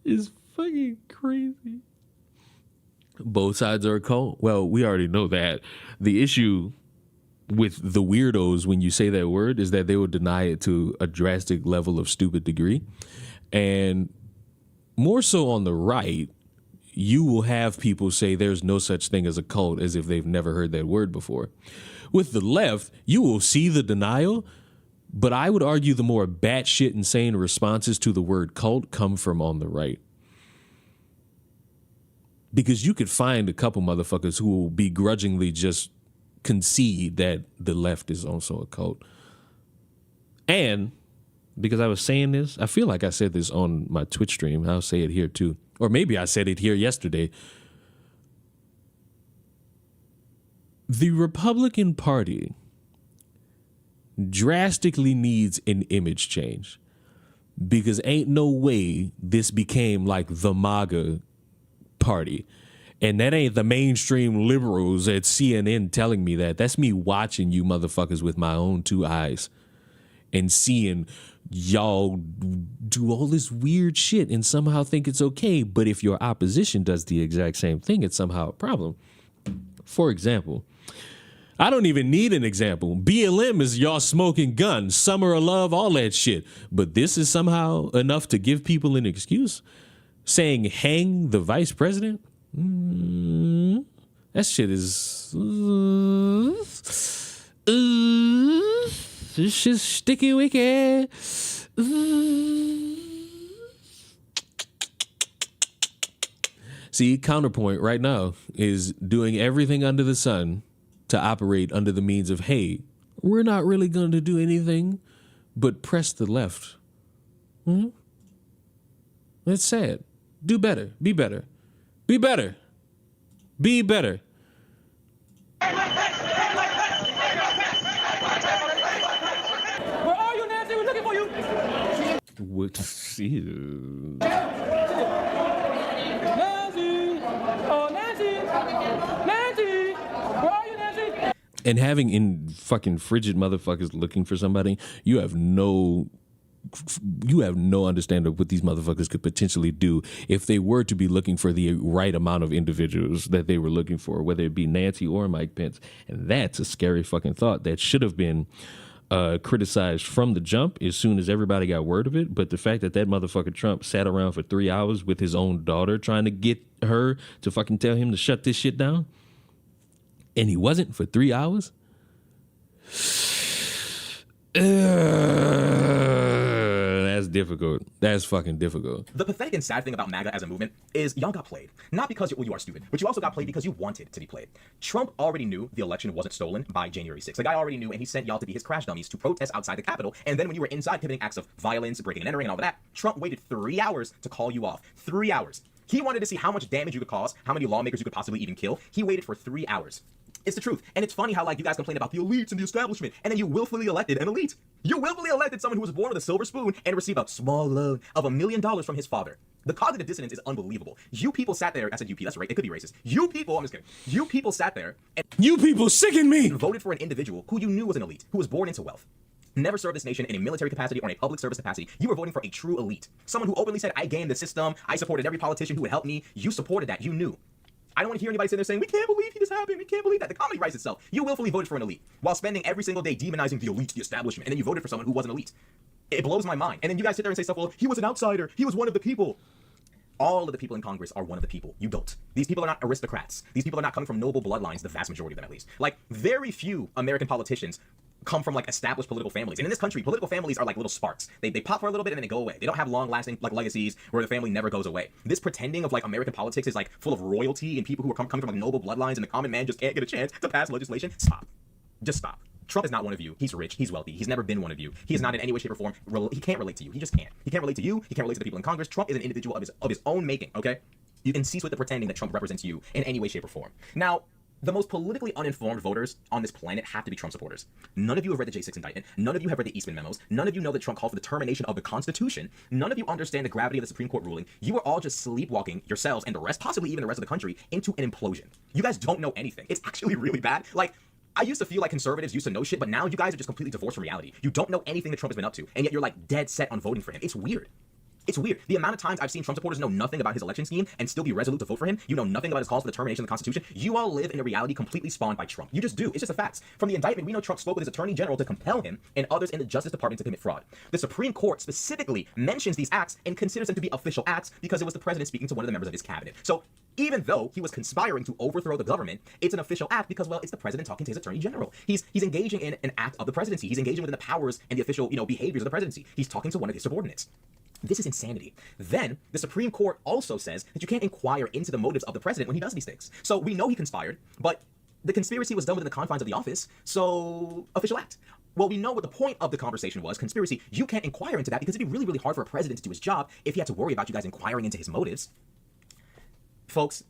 is fucking crazy. Both sides are a cult. Well, we already know that. The issue with the weirdos when you say that word is that they will deny it to a drastic level of stupid degree. And more so on the right, you will have people say there's no such thing as a cult as if they've never heard that word before. With the left, you will see the denial, but I would argue the more batshit insane responses to the word cult come from on the right. Because you could find a couple motherfuckers who will begrudgingly just concede that the left is also a cult. And because I was saying this, I feel like I said this on my Twitch stream. I'll say it here too. Or maybe I said it here yesterday. The Republican Party drastically needs an image change because ain't no way this became like the MAGA party. And that ain't the mainstream liberals at CNN telling me that. That's me watching you motherfuckers with my own two eyes and seeing y'all do all this weird shit and somehow think it's okay. But if your opposition does the exact same thing, it's somehow a problem. For example, I don't even need an example. BLM is y'all smoking guns, summer of love, all that shit. But this is somehow enough to give people an excuse. saying hang the vice president? That shit is... this shit's sticky wicked. See, Counterpoint right now is doing everything under the sun to operate under the means of, hey, we're not really going to do anything but press the left. That's sad. Do better. Be better. Be better. Be better. Where are you, Nancy? We're looking for you. What? Ew. Nancy! Oh, Nancy! Nancy! Where are you, Nancy? And having in fucking frigid motherfuckers looking for somebody, you have no understanding of what these motherfuckers could potentially do if they were to be looking for the right amount of individuals that they were looking for, whether it be Nancy or Mike Pence. And that's a scary fucking thought that should have been criticized from the jump as soon as everybody got word of it. But the fact that motherfucker Trump sat around for 3 hours with his own daughter trying to get her to fucking tell him to shut this shit down, and he wasn't for 3 hours. That's difficult. That's fucking difficult. The pathetic and sad thing about MAGA as a movement is y'all got played. Not because you are stupid, but you also got played because you wanted to be played. Trump already knew the election wasn't stolen by January 6th. The guy already knew, and he sent y'all to be his crash dummies to protest outside the Capitol. And then when you were inside committing acts of violence, breaking and entering and all of that, Trump waited 3 hours to call you off. 3 hours. He wanted to see how much damage you could cause, how many lawmakers you could possibly even kill. He waited for 3 hours. It's the truth. And it's funny how, like, you guys complain about the elites and the establishment, and then you willfully elected an elite. You willfully elected someone who was born with a silver spoon and received a small loan of $1 million from his father. The cognitive dissonance is unbelievable. You people sat there, I said UP, that's right, it could be racist. You people, I'm just kidding. You people sat there and You people sicken me. voted for an individual who you knew was an elite, who was born into wealth. Never served this nation in a military capacity or in a public service capacity. You were voting for a true elite. Someone who openly said, I gamed the system, I supported every politician who would help me. You supported that, you knew. I don't want to hear anybody sitting there saying, we can't believe this happened, we can't believe that. The comedy writes itself. You willfully voted for an elite, while spending every single day demonizing the elite, the establishment, and then you voted for someone who was an elite. It blows my mind. And then you guys sit there and say stuff, well, he was an outsider, he was one of the people. All of the people in Congress are one of the people. You don't. These people are not aristocrats. These people are not coming from noble bloodlines, the vast majority of them at least. Like, very few American politicians come from like established political families. And in this country, political families are like little sparks. They pop for a little bit and then they go away. They don't have long lasting like legacies where the family never goes away. This pretending of like American politics is like full of royalty and people who are coming from like noble bloodlines and the common man just can't get a chance to pass legislation. Stop. Just stop. Trump is not one of you. He's rich. He's wealthy. He's never been one of you. He is not in any way, shape, or form. He can't relate to you. He just can't. He can't relate to you. He can't relate to the people in Congress. Trump is an individual of his own making, okay? You can cease with the pretending that Trump represents you in any way, shape, or form. Now, the most politically uninformed voters on this planet have to be Trump supporters. None of you have read the J6 indictment. None of you have read the Eastman memos. None of you know that Trump called for the termination of the Constitution. None of you understand the gravity of the Supreme Court ruling. You are all just sleepwalking yourselves and the rest, possibly even the rest of the country, into an implosion. You guys don't know anything. It's actually really bad. Like, I used to feel like conservatives used to know shit, but now you guys are just completely divorced from reality. You don't know anything that Trump has been up to, and yet you're like dead set on voting for him. It's weird. It's weird. The amount of times I've seen Trump supporters know nothing about his election scheme and still be resolute to vote for him. You know nothing about his calls for the termination of the Constitution. You all live in a reality completely spawned by Trump. You just do. It's just a fact. From the indictment, we know Trump spoke with his attorney general to compel him and others in the Justice Department to commit fraud. The Supreme Court specifically mentions these acts and considers them to be official acts because it was the president speaking to one of the members of his cabinet. So even though he was conspiring to overthrow the government, it's an official act because, well, it's the president talking to his attorney general. He's engaging in an act of the presidency. He's engaging within the powers and the official, behaviors of the presidency. He's talking to one of his subordinates. This is insanity. Then, the Supreme Court also says that you can't inquire into the motives of the president when he does these things. So we know he conspired, but the conspiracy was done within the confines of the office, so official act. Well, we know what the point of the conversation was, conspiracy. You can't inquire into that because it'd be really, really hard for a president to do his job if he had to worry about you guys inquiring into his motives. Folks,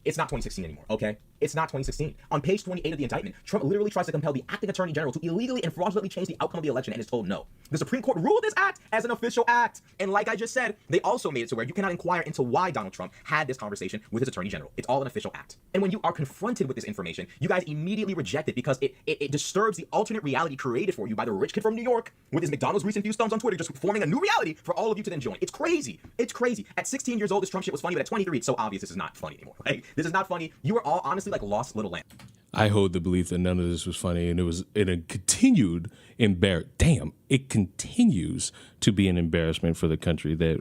it's not 2016 anymore, okay? It's not 2016. On page 28 of the indictment, Trump literally tries to compel the acting attorney general to illegally and fraudulently change the outcome of the election and is told no. The Supreme Court ruled this act as an official act. And like I just said, they also made it to where you cannot inquire into why Donald Trump had this conversation with his attorney general. It's all an official act. And when you are confronted with this information, you guys immediately reject it because it disturbs the alternate reality created for you by the rich kid from New York with his McDonald's recent few thumbs on Twitter, just forming a new reality for all of you to then join. It's crazy. It's crazy. At 16 years old, this Trump shit was funny, but at 23, it's so obvious this is not funny anymore. Like, this is not funny. You are all honestly like lost little lambs. I hold the belief that none of this was funny, and it continued it continues to be an embarrassment for the country that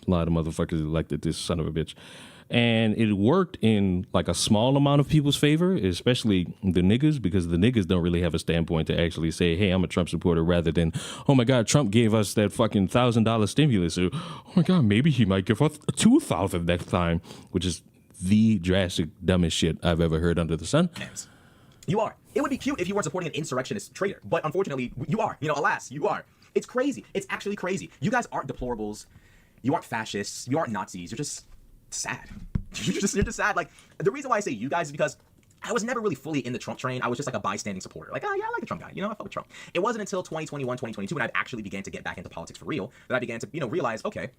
A lot of motherfuckers elected this son of a bitch. And it worked in like a small amount of people's favor, especially the niggas, because the niggas don't really have a standpoint to actually say, hey, I'm a Trump supporter, rather than, oh my God, Trump gave us that fucking $1,000 stimulus. Or, oh my God, maybe he might give us $2,000 next time, which is the drastic dumbest shit I've ever heard under the sun. You are. It would be cute if you weren't supporting an insurrectionist traitor, but unfortunately, you are. You know, alas, you are. It's crazy. It's actually crazy. You guys aren't deplorables. You aren't fascists. You aren't Nazis. You're just sad. You're just sad. Like, the reason why I say you guys is because I was never really fully in the Trump train. I was just like a bystanding supporter. Like, oh yeah, I like the Trump guy. You know, I fuck with Trump. It wasn't until 2021, 2022 when I actually began to get back into politics for real that I began to, realize, okay,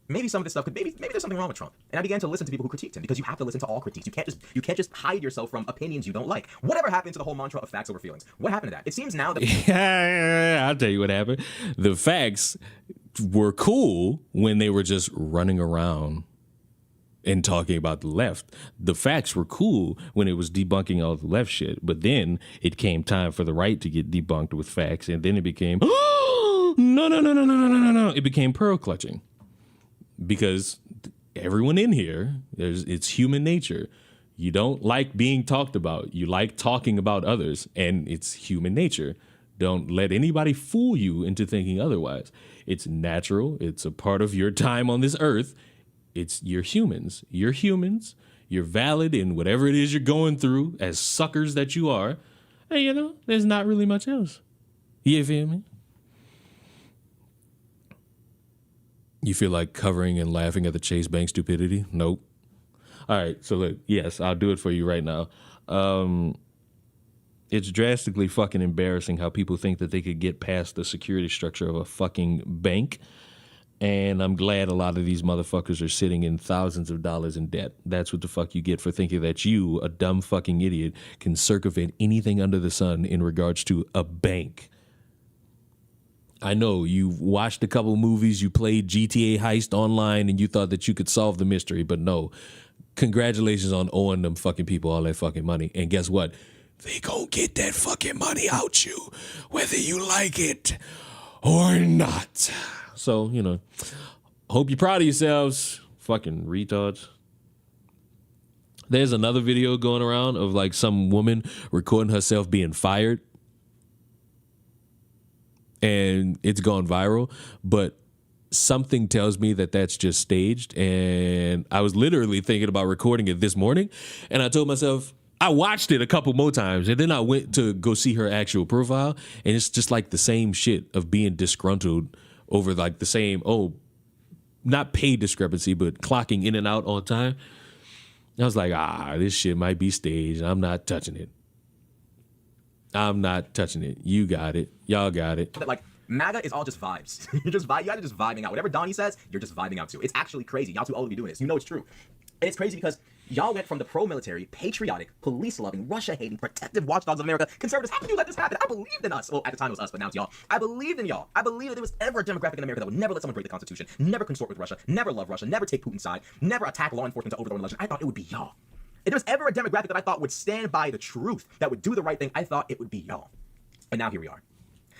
maybe some of this stuff maybe there's something wrong with Trump. And I began to listen to people who critiqued him, because you have to listen to all critiques. You can't just hide yourself from opinions you don't like. Whatever happened to the whole mantra of facts over feelings? What happened to that? It seems now that Yeah, I'll tell you what happened. The facts were cool when they were just running around and talking about the left. The facts were cool when it was debunking all the left shit. But then it came time for the right to get debunked with facts, and then it became, oh, no. It became pearl clutching. Because everyone in here, it's human nature. You don't like being talked about. You like talking about others, and it's human nature. Don't let anybody fool you into thinking otherwise. It's natural. It's a part of your time on this earth. You're humans. You're humans. You're valid in whatever it is you're going through, as suckers that you are. And, there's not really much else. You feel me? You feel like covering and laughing at the Chase Bank stupidity? Nope. All right, so look, yes, I'll do it for you right now. It's drastically fucking embarrassing how people think that they could get past the security structure of a fucking bank. And I'm glad a lot of these motherfuckers are sitting in thousands of dollars in debt. That's what the fuck you get for thinking that you, a dumb fucking idiot, can circumvent anything under the sun in regards to a bank. I know you've watched a couple movies, you played GTA Heist online, and you thought that you could solve the mystery, but no. Congratulations on owing them fucking people all that fucking money. And guess what? They gon' get that fucking money out you, whether you like it or not. So, hope you're proud of yourselves, fucking retards. There's another video going around of like some woman recording herself being fired. And it's gone viral, but something tells me that that's just staged. And I was literally thinking about recording it this morning. And I told myself, I watched it a couple more times. And then I went to go see her actual profile. And it's just like the same shit of being disgruntled over like the same, not pay discrepancy, but clocking in and out on time. I was like, this shit might be staged. I'm not touching it. I'm not touching it. You got it. Y'all got it. like MAGA is all just vibes. You guys are just vibing out. Whatever Donnie says, you're just vibing out too. It's actually crazy. Y'all too old to be doing this. You know it's true. And it's crazy because y'all went from the pro-military, patriotic, police-loving, Russia-hating, protective watchdogs of America, conservatives. How can you let this happen? I believed in us. Well, at the time it was us, but now it's y'all. I believed in y'all. I believed that there was ever a demographic in America that would never let someone break the Constitution, never consort with Russia, never love Russia, never take Putin's side, never attack law enforcement to overthrow an election. I thought it would be y'all. If there was ever a demographic that I thought would stand by the truth, that would do the right thing, I thought it would be y'all. And now here we are.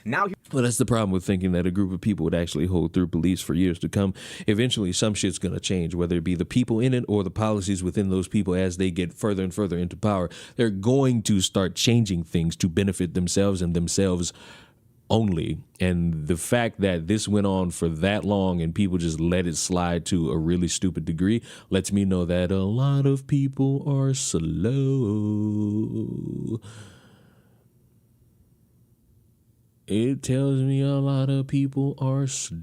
Well, that's the problem with thinking that a group of people would actually hold through beliefs for years to come. Eventually, some shit's going to change, whether it be the people in it or the policies within those people as they get further and further into power. They're going to start changing things to benefit themselves and themselves only. And the fact that this went on for that long and people just let it slide to a really stupid degree lets me know that a lot of people are slow. It tells me a lot of people are slow.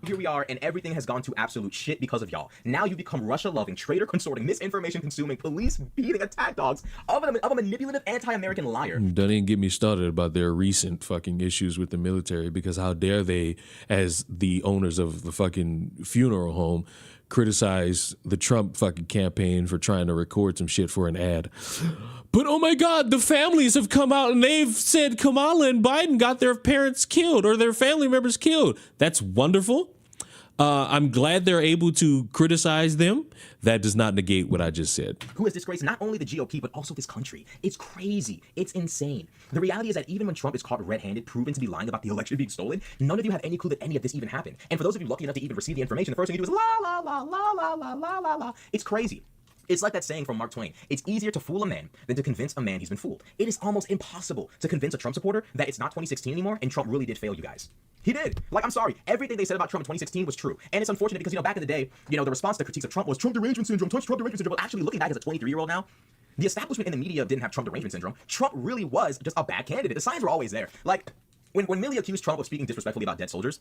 Here we are, and everything has gone to absolute shit because of y'all. Now you become Russia-loving, traitor-consorting, misinformation-consuming, police-beating attack dogs of a manipulative anti-American liar. Don't even get me started about their recent fucking issues with the military, because how dare they, as the owners of the fucking funeral home, criticize the Trump fucking campaign for trying to record some shit for an ad. But oh my God, the families have come out and they've said Kamala and Biden got their parents killed or their family members killed. That's wonderful. I'm glad they're able to criticize them. That does not negate what I just said. Who has disgraced not only the GOP, but also this country. It's crazy. It's insane. The reality is that even when Trump is caught red-handed, proven to be lying about the election being stolen, none of you have any clue that any of this even happened. And for those of you lucky enough to even receive the information, the first thing you do is la, la, la, la, la, la, la, la, la. It's crazy. It's like that saying from Mark Twain. It's easier to fool a man than to convince a man he's been fooled. It is almost impossible to convince a Trump supporter that it's not 2016 anymore and Trump really did fail you guys. He did. Like, I'm sorry. Everything they said about Trump in 2016 was true. And it's unfortunate because, back in the day, the response to critiques of Trump was Trump derangement syndrome, Trump derangement syndrome. But actually, looking back as a 23-year-old now, the establishment in the media didn't have Trump derangement syndrome. Trump really was just a bad candidate. The signs were always there. Like, when Millie accused Trump of speaking disrespectfully about dead soldiers,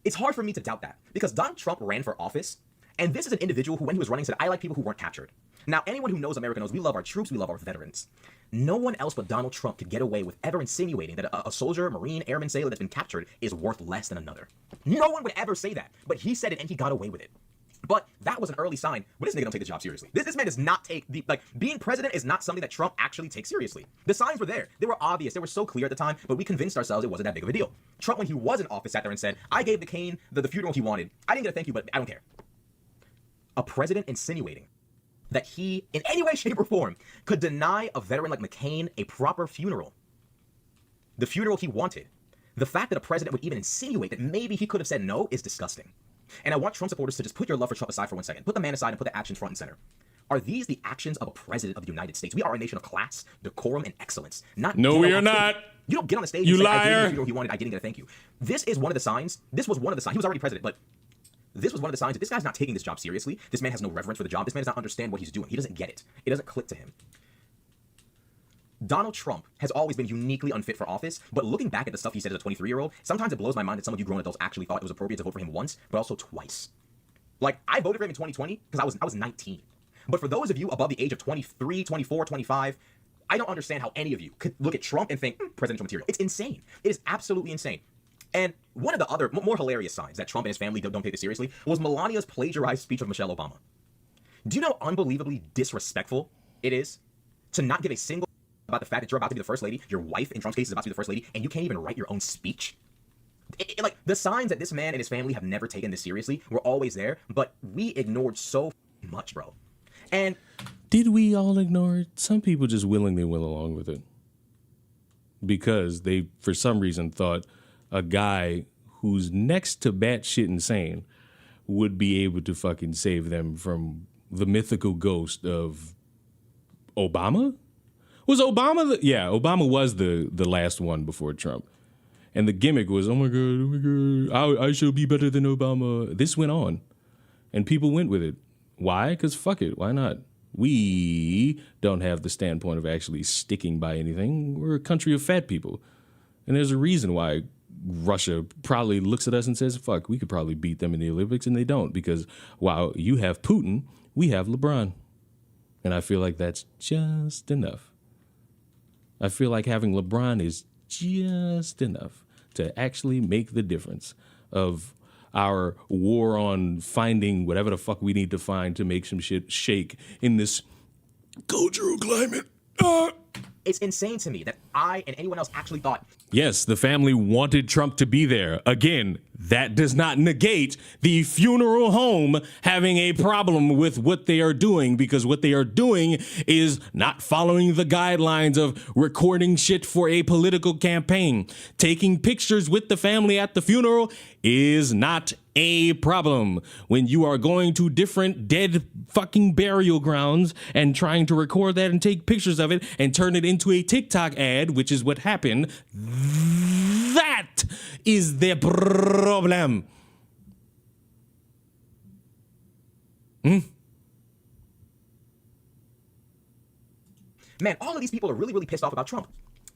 it's hard for me to doubt that. Because Donald Trump ran for office, and this is an individual who, when he was running, said, I like people who weren't captured. Now, anyone who knows America knows we love our troops, we love our veterans. No one else but Donald Trump could get away with ever insinuating that a soldier, Marine, airman, sailor that's been captured is worth less than another. No one would ever say that, but he said it and he got away with it. But that was an early sign. But this nigga don't take the job seriously. This man does not take being president is not something that Trump actually takes seriously. The signs were there. They were obvious. They were so clear at the time, but we convinced ourselves it wasn't that big of a deal. Trump, when he was in office, sat there and said, I gave the cane the funeral he wanted. I didn't get a thank you, but I don't care. A president insinuating that he, in any way, shape, or form, could deny a veteran like McCain a proper funeral. The funeral he wanted. The fact that a president would even insinuate that maybe he could have said no is disgusting. And I want Trump supporters to just put your love for Trump aside for 1 second. Put the man aside and put the actions front and center. Are these the actions of a president of the United States? We are a nation of class, decorum, and excellence. No, we are not. You don't get on the stage you and say, liar. I gave him the funeral he wanted, I didn't get a thank you. This is one of the signs. This was one of the signs. He was already president, but this was one of the signs that this guy's not taking this job seriously. This man has no reverence for the job. This man does not understand what he's doing. He doesn't get it. It doesn't click to him. Donald Trump has always been uniquely unfit for office, but looking back at the stuff he said as a 23-year-old, sometimes it blows my mind that some of you grown adults actually thought it was appropriate to vote for him once, but also twice. Like, I voted for him in 2020 because I was 19. But for those of you above the age of 23, 24, 25, I don't understand how any of you could look at Trump and think, presidential material. It's insane. It is absolutely insane. And one of the other, more hilarious signs that Trump and his family don't take this seriously was Melania's plagiarized speech of Michelle Obama. Do you know how unbelievably disrespectful it is to not give a single about the fact that you're about to be the first lady, your wife in Trump's case is about to be the first lady, and you can't even write your own speech? Like, the signs that this man and his family have never taken this seriously were always there, but we ignored so much, bro. And did we all ignore it? Some people just willingly went along with it because they, for some reason, thought a guy who's next to batshit insane would be able to fucking save them from the mythical ghost of Obama? Was Obama yeah, Obama was the last one before Trump. And the gimmick was, oh my God, I shall be better than Obama. This went on. And people went with it. Why? Because fuck it. Why not? We don't have the standpoint of actually sticking by anything. We're a country of fat people. And there's a reason why Russia probably looks at us and says, fuck, we could probably beat them in the Olympics, and they don't, because while you have Putin, we have LeBron. And I feel like that's just enough. I feel like having LeBron is just enough to actually make the difference of our war on finding whatever the fuck we need to find to make some shit shake in this cultural climate. It's insane to me that I and anyone else actually thought. Yes, the family wanted Trump to be there. Again, that does not negate the funeral home having a problem with what they are doing, because what they are doing is not following the guidelines of recording shit for a political campaign. Taking pictures with the family at the funeral is not a problem. When you are going to different dead fucking burial grounds and trying to record that and take pictures of it and turn it into a TikTok ad, which is what happened, that is the problem. Man, all of these people are really, really pissed off about Trump.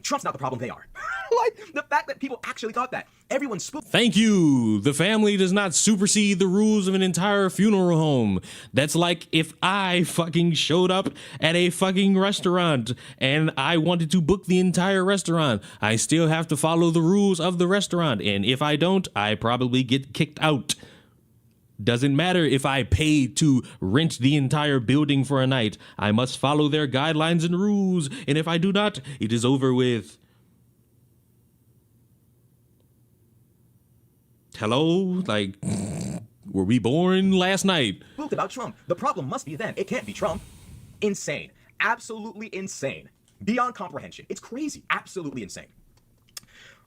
Trump's not the problem, they are. Like, the fact that people actually thought that. Everyone's spooked. Thank you. The family does not supersede the rules of an entire funeral home. That's like if I fucking showed up at a fucking restaurant and I wanted to book the entire restaurant. I still have to follow the rules of the restaurant. And if I don't, I probably get kicked out. Doesn't matter if I pay to rent the entire building for a night. I must follow their guidelines and rules. And if I do not, it is over with. Hello? Like, Were we born last night? Spooked about Trump. The problem must be them. It can't be Trump. Insane. Absolutely insane. Beyond comprehension. It's crazy. Absolutely insane.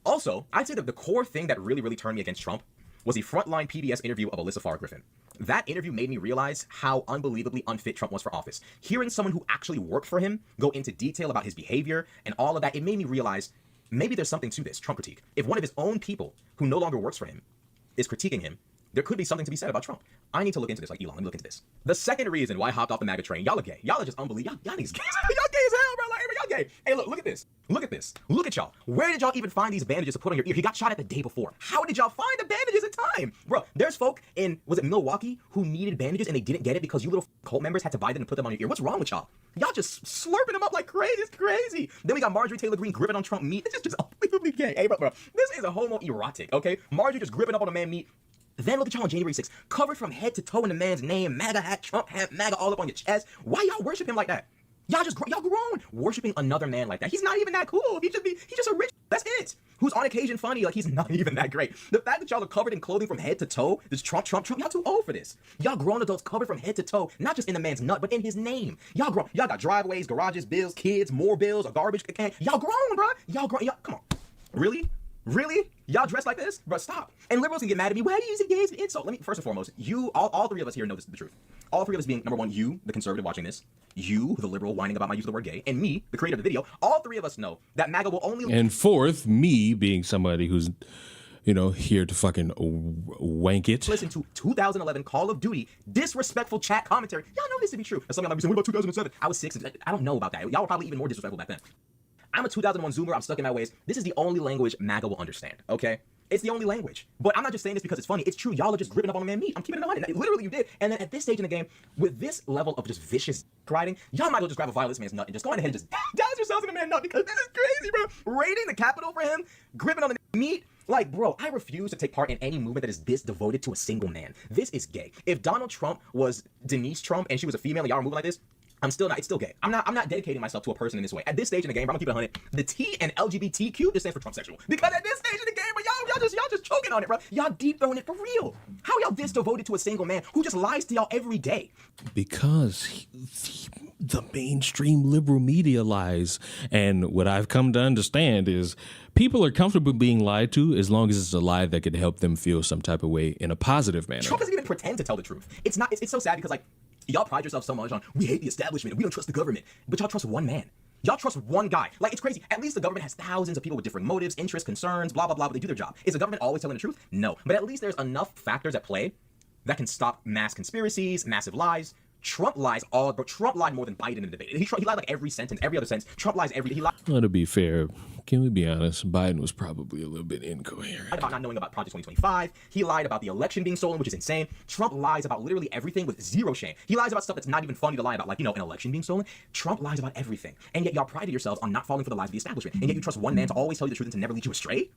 Also, I'd say that the core thing that really turned me against Trump was the Frontline PBS interview of Alyssa Farr Griffin. That interview made me realize how unbelievably unfit Trump was for office. Hearing someone who actually worked for him go into detail about his behavior and all of that, it made me realize maybe there's something to this Trump critique. If one of his own people who no longer works for him is critiquing him, there could be something to be said about Trump. I need to look into this, like Elon. Let me look into this. The second reason why I hopped off the MAGA train, y'all are gay. Y'all are just unbelievable. Y'all niggas gay. Y'all gay as hell, bro. Like, y'all gay. Hey, look at this. Look at this. Look at y'all. Where did y'all even find these bandages to put on your ear? He got shot at the day before. How did y'all find the bandages in time? Bro, there's folk in, was it Milwaukee, who needed bandages and they didn't get it because you little cult members had to buy them and put them on your ear. What's wrong with y'all? Y'all just slurping them up like crazy. It's crazy. Then we got Marjorie Taylor Greene gripping on Trump meat. This is just unbelievably gay. Hey, bro. This is a homoerotic, okay? Marjorie just gripping up on a man meat. Then look at y'all on January 6th, covered from head to toe in the man's name, MAGA hat, Trump hat, MAGA all up on your chest. Why y'all worship him like that? Y'all grown worshiping another man like that. He's not even that cool. He's just a rich, that's it. Who's on occasion funny, like he's not even that great. The fact that y'all are covered in clothing from head to toe, this Trump, y'all too old for this. Y'all grown adults covered from head to toe, not just in the man's nut, but in his name. Y'all got driveways, garages, bills, kids, more bills, a garbage can. Y'all grown, bro. Y'all, come on. Really? Y'all dress like this? Bro, stop. And liberals can get mad at me. Why are you using gays as an insult? Let me, first and foremost, all three of us here know this is the truth. All three of us being, number one, you, the conservative watching this, you, the liberal whining about my use of the word gay, and me, the creator of the video, all three of us know that MAGA will only... And fourth, me being somebody who's, here to fucking wank it. Listen to 2011 Call of Duty disrespectful chat commentary. Y'all know this to be true. And some of y'all might be saying, what about 2007? I was 6. I don't know about that. Y'all were probably even more disrespectful back then. I'm a 2001 Zoomer. I'm stuck in my ways. This is the only language MAGA will understand, okay? It's the only language. But I'm not just saying this because it's funny. It's true. Y'all are just gripping up on a man meat. I'm keeping it 100. Literally, you did. And then at this stage in the game, with this level of just vicious riding, y'all might as well just grab a violent man's nut and just go ahead and just douse yourselves in a man nut because this is crazy, bro. Raiding the Capitol for him, gripping on the meat. Like, bro, I refuse to take part in any movement that is this devoted to a single man. This is gay. If Donald Trump was Denise Trump and she was a female and y'all were moving like this, it's still gay. I'm not dedicating myself to a person in this way. At this stage in the game, I'm gonna keep it 100. The T and LGBTQ just stands for transsexual. Because at this stage in the game, bro, y'all just choking on it, bro. Y'all deep throwing it for real. How y'all this devoted to a single man who just lies to y'all every day? Because the mainstream liberal media lies. And what I've come to understand is people are comfortable being lied to as long as it's a lie that could help them feel some type of way in a positive manner. Trump doesn't even pretend to tell the truth. It's so sad because, like, y'all pride yourself so much on, we hate the establishment, we don't trust the government, but y'all trust one man. Y'all trust one guy. Like, it's crazy. At least the government has thousands of people with different motives, interests, concerns, blah, blah, blah, but they do their job. Is the government always telling the truth? No. But at least there's enough factors at play that can stop mass conspiracies, massive lies. Trump lies but Trump lied more than Biden in the debate. He lied like every sentence, every other sentence. Trump lies he lied. Well, to be fair, can we be honest? Biden was probably a little bit incoherent. About not knowing about Project 2025. He lied about the election being stolen, which is insane. Trump lies about literally everything with zero shame. He lies about stuff that's not even funny to lie about, like, an election being stolen. Trump lies about everything. And yet y'all prided yourselves on not falling for the lies of the establishment. And yet you trust one man to always tell you the truth and to never lead you astray.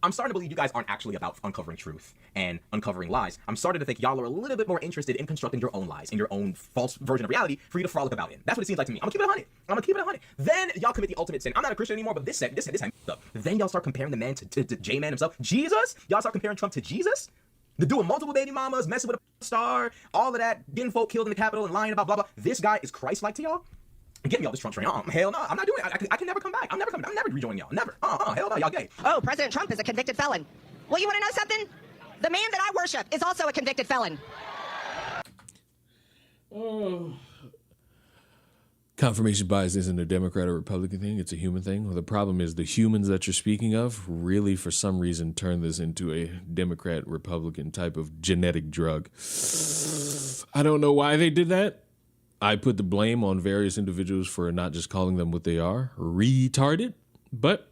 I'm starting to believe you guys aren't actually about uncovering truth and uncovering lies. I'm starting to think y'all are a little bit more interested in constructing your own lies and your own false version of reality for you to frolic about in. That's what it seems like to me. I'm gonna keep it 100. Then y'all commit the ultimate sin. I'm not a Christian anymore, but this time up. Then y'all start comparing the man to J-Man himself. Jesus? Y'all start comparing Trump to Jesus? The doing multiple baby mamas, messing with a star, all of that, getting folk killed in the Capitol and lying about blah, blah. This guy is Christ-like to y'all? Get me off this Trump train. Hell no, I'm not doing it. I can never come back. I'm never rejoining y'all. Never. Hell no, y'all gay. Oh, President Trump is a convicted felon. Well, you want to know something? The man that I worship is also a convicted felon. Confirmation bias isn't a Democrat or Republican thing. It's a human thing. Well, the problem is the humans that you're speaking of really, for some reason, turn this into a Democrat-Republican type of genetic drug. I don't know why they did that. I put the blame on various individuals for not just calling them what they are, retarded. But,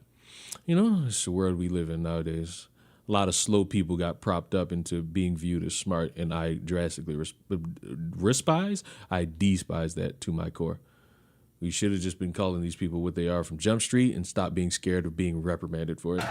it's the world we live in nowadays. A lot of slow people got propped up into being viewed as smart, and I drastically despise that to my core. We should have just been calling these people what they are from Jump Street and stop being scared of being reprimanded for it.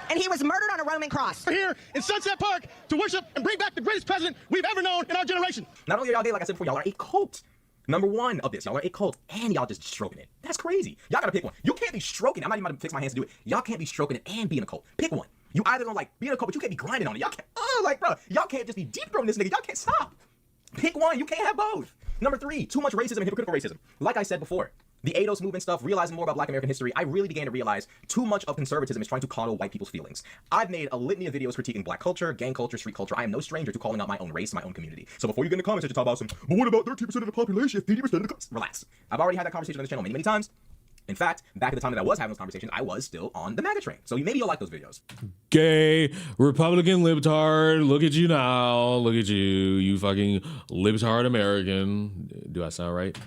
And he was murdered on a Roman cross. We're here in Sunset Park to worship and bring back the greatest president we've ever known in our generation. Not only are y'all gay, like I said before, y'all are a cult. Number one of this, y'all are a cult, and y'all just stroking it. That's crazy. Y'all gotta pick one. You can't be stroking. I'm not even about to fix my hands to do it. Y'all can't be stroking it and be in a cult. Pick one. You either gonna like be in a cult, but you can't be grinding on it. Y'all can't, bro, y'all can't just be deep throwing this nigga. Y'all can't stop. Pick one. You can't have both. Number 3, too much racism and hypocritical racism. Like I said before, the ADOS movement stuff, realizing more about Black American history, I really began to realize too much of conservatism is trying to coddle white people's feelings. I've made a litany of videos critiquing Black culture, gang culture, street culture. I am no stranger to calling out my own race, my own community. So before you get in the comments and talk about some, but what about 13% of the population, 50% of the relax. I've already had that conversation on this channel many, many times. In fact, back at the time that I was having those conversations, I was still on the MAGA train. So maybe you'll like those videos. Gay Republican libtard. Look at you now. Look at you. You fucking libtard American. Do I sound right?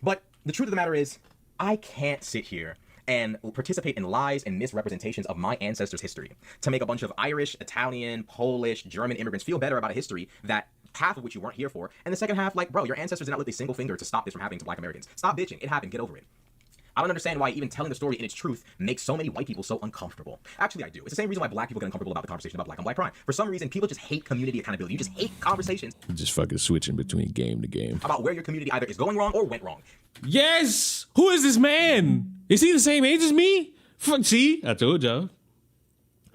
But the truth of the matter is, I can't sit here and participate in lies and misrepresentations of my ancestors' history to make a bunch of Irish, Italian, Polish, German immigrants feel better about a history that half of which you weren't here for, and the second half, like, bro, your ancestors did not lift a single finger to stop this from happening to Black Americans. Stop bitching. It happened. Get over it. I don't understand why even telling the story in its truth makes so many white people so uncomfortable. Actually, I do. It's the same reason why Black people get uncomfortable about the conversation about Black on Black crime. For some reason, people just hate community accountability. You just hate conversations. Just fucking switching between game to game. About where your community either is going wrong or went wrong. Yes! Who is this man? Is he the same age as me? Fuck, see? I told y'all.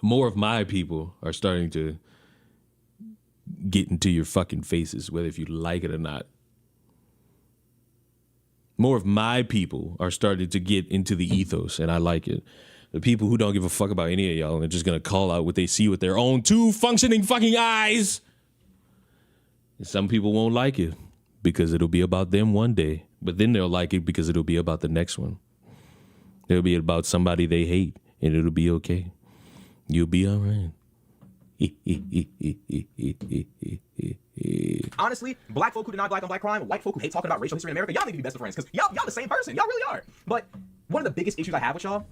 More of my people are starting to get into your fucking faces, whether if you like it or not. More of my people are starting to get into the ethos, and I like it. The people who don't give a fuck about any of y'all and are just gonna call out what they see with their own 2 functioning fucking eyes. And some people won't like it because it'll be about them one day, but then they'll like it because it'll be about the next one. It'll be about somebody they hate, and it'll be okay. You'll be all right. Honestly, Black folk who deny Black on Black crime, white folk who hate talking about racial history in America, y'all need to be best of friends because y'all the same person. Y'all really are. But one of the biggest issues I have with y'all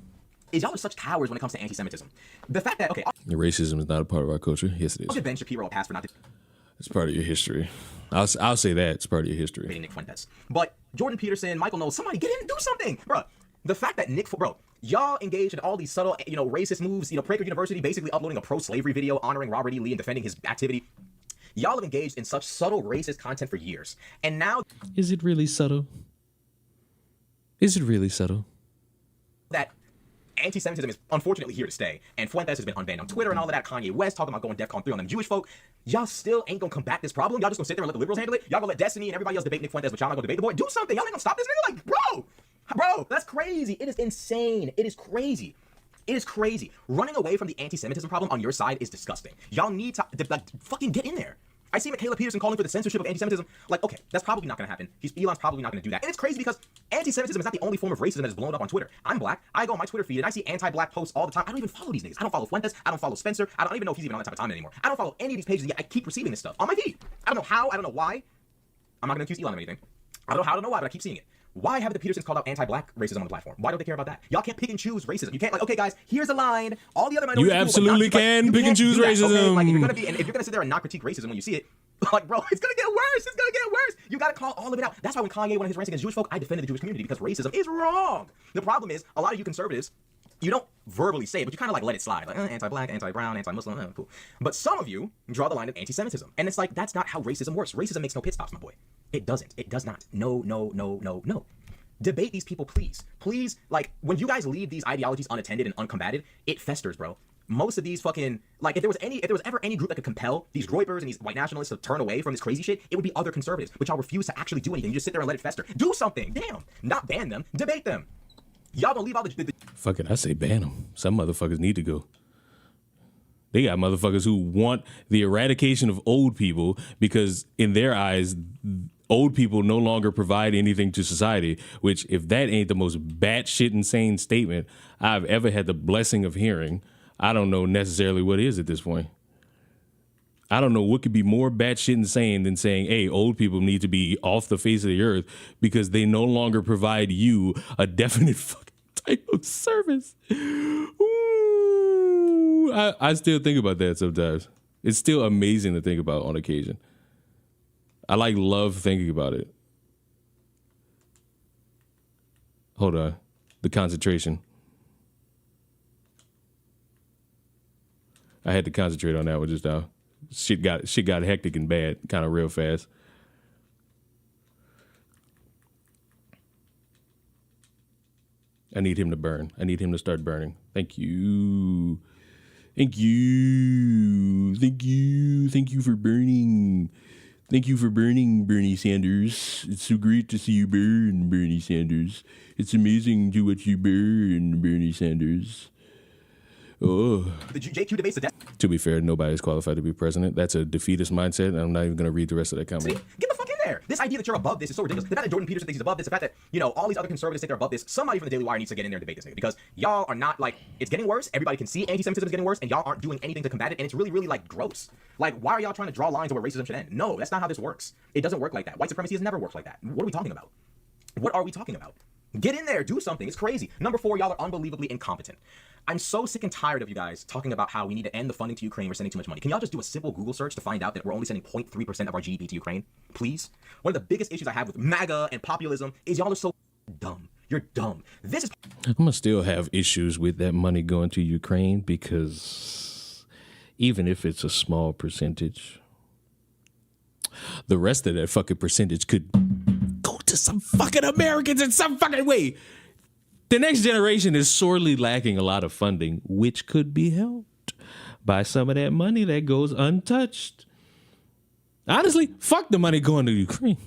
is y'all are such cowards when it comes to anti-Semitism. The fact that, okay, Racism is not a part of our culture. Yes, it I'll is. give Ben Shapiro a pass for not It's part of your history. I'll say that. It's part of your history. debating Nick Fuentes. But Jordan Peterson, Michael Knowles, somebody get in and do something. Bro, the fact that y'all engaged in all these subtle, racist moves, Prager University basically uploading a pro-slavery video honoring Robert E. Lee and defending his activity. Y'all have engaged in such subtle racist content for years. And now... Is it really subtle? Is it really subtle? That anti-Semitism is unfortunately here to stay, and Fuentes has been unbanned on Twitter and all of that, Kanye West talking about going DEFCON 3 on them Jewish folk, y'all still ain't gonna combat this problem? Y'all just gonna sit there and let the liberals handle it? Y'all gonna let Destiny and everybody else debate Nick Fuentes, but y'all not gonna debate the boy? Do something! Y'all ain't gonna stop this nigga? Like, bro, that's crazy. It is insane. It is crazy. It is crazy. Running away from the anti-Semitism problem on your side is disgusting. Y'all need to fucking get in there. I see Michaela Peterson calling for the censorship of anti-Semitism. Like, okay, that's probably not gonna happen. Elon's probably not gonna do that. And it's crazy because anti-Semitism is not the only form of racism that is blown up on Twitter. I'm Black. I go on my Twitter feed and I see anti-Black posts all the time. I don't even follow these niggas. I don't follow Fuentes. I don't follow Spencer. I don't even know if he's even on that type of time anymore. I don't follow any of these pages, yet I keep receiving this stuff on my feed. I don't know how. I don't know why. I'm not gonna accuse Elon of anything. I don't know how. I don't know why, but I keep seeing it. Why haven't the Petersons called out anti-Black racism on the platform? Why don't they care about that? Y'all can't pick and choose racism. You can't, like, okay, guys, here's a line. All the other minorities... You absolutely can pick and choose racism. Okay? Like, if you're gonna sit there and not critique racism when you see it, like, bro, it's gonna get worse. It's gonna get worse. You gotta call all of it out. That's why when Kanye went on his rants against Jewish folk, I defended the Jewish community because racism is wrong. The problem is, a lot of you conservatives, you don't verbally say it, but you kind of like let it slide. Like, anti-Black, anti-brown, anti-Muslim, cool. But some of you draw the line of anti-Semitism. And it's like, that's not how racism works. Racism makes no pit stops, my boy. It doesn't. It does not. No, no, no, no, no. Debate these people, please. Please, like, when you guys leave these ideologies unattended and uncombated, it festers, bro. Most of these fucking, like, if there was ever any group that could compel these groypers and these white nationalists to turn away from this crazy shit, it would be other conservatives, which y'all refuse to actually do anything. You just sit there and let it fester. Do something. Damn. Not ban them. Debate them. Y'all gonna leave all the Fuck it, I say ban them. Some motherfuckers need to go. They got motherfuckers who want the eradication of old people because in their eyes, old people no longer provide anything to society, which if that ain't the most batshit insane statement I've ever had the blessing of hearing, I don't know necessarily what is at this point. I don't know what could be more batshit insane than saying, hey, old people need to be off the face of the earth because they no longer provide you a definite fucking type of service. Ooh, I still think about that sometimes. It's still amazing to think about on occasion. I love thinking about it. Hold on. The concentration. I had to concentrate on that one just now. Shit got hectic and bad, kind of real fast. I need him to burn. I need him to start burning. Thank you. Thank you. Thank you. Thank you for burning. Thank you for burning, Bernie Sanders. It's so great to see you burn, Bernie Sanders. It's amazing to watch you burn, Bernie Sanders. Oh. The JQ debates the death. To be fair, nobody's qualified to be president. That's a defeatist mindset, and I'm not even going to read the rest of that comment. See? Get the fuck in there. This idea that you're above this is so ridiculous. The fact that Jordan Peterson thinks he's above this, the fact that, you know, all these other conservatives think they're above this, somebody from the Daily Wire needs to get in there and debate this nigga, because y'all are not, like, it's getting worse. Everybody can see anti-Semitism is getting worse, and y'all aren't doing anything to combat it, and it's really, really, like, gross. Like, why are y'all trying to draw lines of where racism should end? No, that's not how this works. It doesn't work like that. White supremacy has never worked like that. What are we talking about? What are we talking about? Get in there, do something. It's crazy. Number 4, y'all are unbelievably incompetent. I'm so sick and tired of you guys talking about how we need to end the funding to Ukraine. We're sending too much money. Can y'all just do a simple Google search to find out that we're only sending 0.3% of our GDP to Ukraine? Please? One of the biggest issues I have with MAGA and populism is y'all are so dumb. You're dumb. This is... I'm going to still have issues with that money going to Ukraine, because even if it's a small percentage, the rest of that fucking percentage could go to some fucking Americans in some fucking way. The next generation is sorely lacking a lot of funding, which could be helped by some of that money that goes untouched. Honestly, fuck the money going to Ukraine.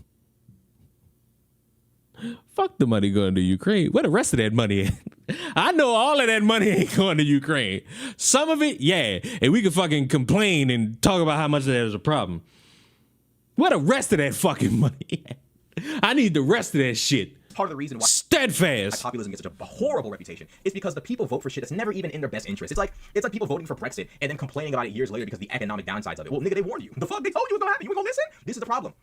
Fuck the money going to Ukraine. Where the rest of that money at? I know all of that money ain't going to Ukraine. Some of it, yeah. And we can fucking complain and talk about how much of that is a problem. Where the rest of that fucking money at? I need the rest of that shit. Part of the reason why steadfast populism gets such a horrible reputation is because the people vote for shit that's never even in their best interest. It's like people voting for Brexit and then complaining about it years later because the economic downsides of it. Well, nigga, they warned you. The fuck, they told you what's gonna happen. You ain't gonna listen? This is the problem.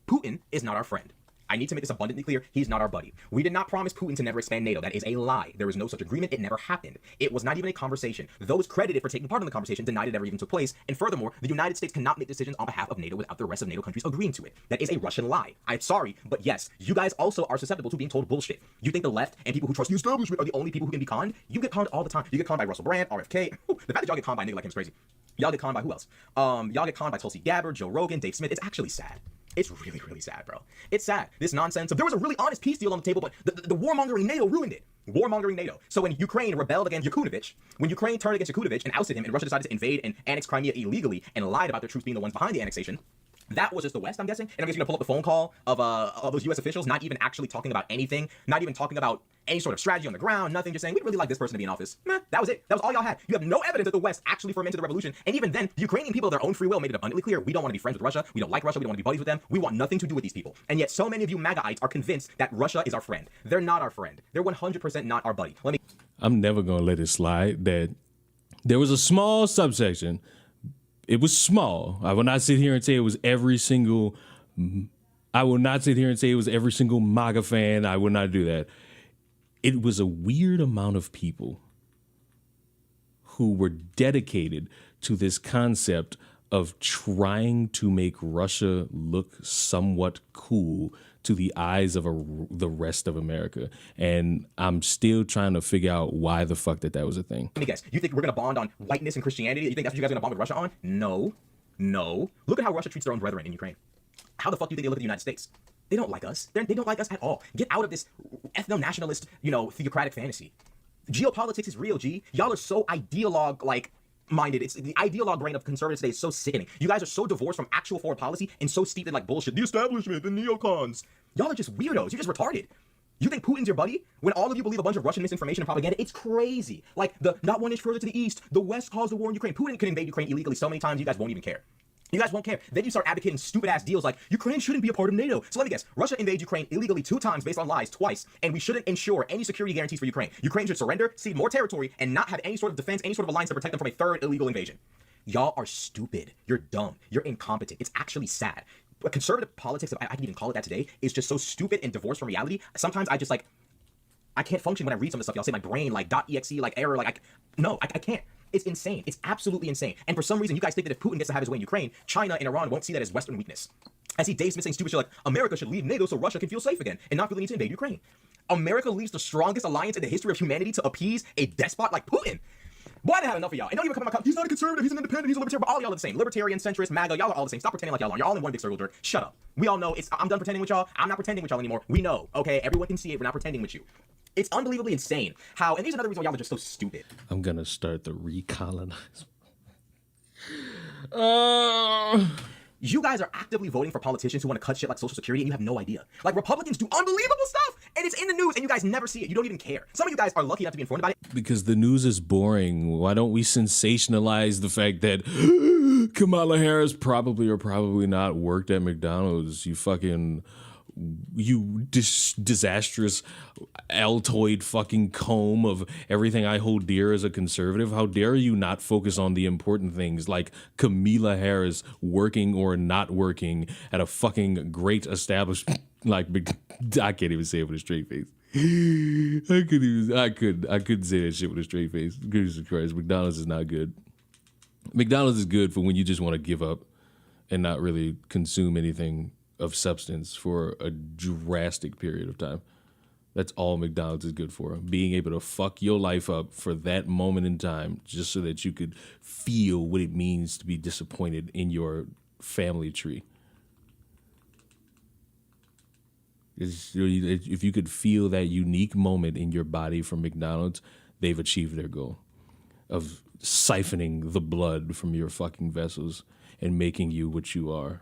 Putin is not our friend. I need to make this abundantly clear. He's not our buddy. We did not promise Putin to never expand NATO. That is a lie. There was no such agreement. It never happened. It was not even a conversation. Those credited for taking part in the conversation denied it ever even took place. And furthermore, the United States cannot make decisions on behalf of NATO without the rest of NATO countries agreeing to it. That is a Russian lie. I'm sorry, but yes, you guys also are susceptible to being told bullshit. You think the left and people who trust the establishment are the only people who can be conned? You get conned all the time. You get conned by Russell Brand, RFK. Ooh, the fact that y'all get conned by a nigga like him is crazy. Y'all get conned by who else? Y'all get conned by Tulsi Gabbard, Joe Rogan, Dave Smith. It's actually sad. It's really, really sad, bro. It's sad. This nonsense. There was a really honest peace deal on the table, but the warmongering NATO ruined it. Warmongering NATO. So when Ukraine rebelled against Yanukovych, when Ukraine turned against Yanukovych and ousted him, and Russia decided to invade and annex Crimea illegally and lied about their troops being the ones behind the annexation, that was just the West, I'm guessing. And I'm just gonna pull up the phone call of those U.S. officials, not even actually talking about anything, not even talking about any sort of strategy on the ground, nothing, just saying, we'd really like this person to be in office. Meh, that was it. That was all y'all had. You have no evidence that the West actually fermented the revolution. And even then, the Ukrainian people of their own free will made it abundantly clear, we don't want to be friends with Russia, we don't like Russia, we don't want to be buddies with them, we want nothing to do with these people. And yet so many of you MAGAites are convinced that Russia is our friend. They're not our friend. They're 100% not our buddy. I'm never going to let it slide that there was a small subsection. It was small. I will not sit here and say it was every single MAGA fan. I will not do that. It was a weird amount of people who were dedicated to this concept of trying to make Russia look somewhat cool to the eyes of the rest of America. And I'm still trying to figure out why the fuck that was a thing. Let me guess. You think we're going to bond on whiteness and Christianity? You think that's what you guys are going to bond with Russia on? No. No. Look at how Russia treats their own brethren in Ukraine. How the fuck do you think they look at the United States? They don't like us. They don't like us at all. Get out of this ethno-nationalist, theocratic fantasy. Geopolitics is real, G. Y'all are so minded. It's the ideologue brain of conservatives today is so sickening. You guys are so divorced from actual foreign policy and so steeped in like bullshit. The establishment, the neocons. Y'all are just weirdos. You're just retarded. You think Putin's your buddy? When all of you believe a bunch of Russian misinformation and propaganda, it's crazy. Like the not 1 inch further to the east, the West caused the war in Ukraine. Putin could invade Ukraine illegally so many times, you guys won't even care. You guys won't care. Then you start advocating stupid-ass deals like, Ukraine shouldn't be a part of NATO. So let me guess. Russia invades Ukraine illegally 2 times based on lies twice, and we shouldn't ensure any security guarantees for Ukraine. Ukraine should surrender, cede more territory, and not have any sort of defense, any sort of alliance to protect them from a third illegal invasion. Y'all are stupid. You're dumb. You're incompetent. It's actually sad. But conservative politics, if I can even call it that today, is just so stupid and divorced from reality. Sometimes I just I can't function when I read some of the stuff. Y'all say my brain, .exe, error, I can't. It's insane. It's absolutely insane. And for some reason, you guys think that if Putin gets to have his way in Ukraine, China and Iran won't see that as Western weakness. I see Dave Smith saying stupid shit like, America should leave NATO so Russia can feel safe again and not feel the need to invade Ukraine. America leaves the strongest alliance in the history of humanity to appease a despot like Putin. Boy, I have enough of y'all. And don't even come on my he's not a conservative, he's an independent, he's a libertarian, but all y'all are the same. Libertarian, centrist, MAGA, y'all are all the same. Stop pretending like y'all are. You're all in one big circle jerk. Shut up. We all know I'm done pretending with y'all. I'm not pretending with y'all anymore. We know, okay? Everyone can see it. We're not pretending with you. It's unbelievably insane how, and here's another reason why y'all are just so stupid. I'm gonna start the recolonize. You guys are actively voting for politicians who want to cut shit like Social Security, and you have no idea. Like, Republicans do unbelievable stuff, and it's in the news, and you guys never see it. You don't even care. Some of you guys are lucky enough to be informed about it. Because the news is boring. Why don't we sensationalize the fact that Kamala Harris probably or probably not worked at McDonald's? You disastrous Altoid fucking comb of everything I hold dear as a conservative. How dare you not focus on the important things like Kamala Harris working or not working at a fucking great establishment like I can't even say it with a straight face. I couldn't say that shit with a straight face. Jesus Christ, McDonald's is not good. McDonald's is good for when you just want to give up and not really consume anything of substance for a drastic period of time. That's all McDonald's is good for. Being able to fuck your life up for that moment in time just so that you could feel what it means to be disappointed in your family tree. If you could feel that unique moment in your body from McDonald's, they've achieved their goal of siphoning the blood from your fucking vessels and making you what you are.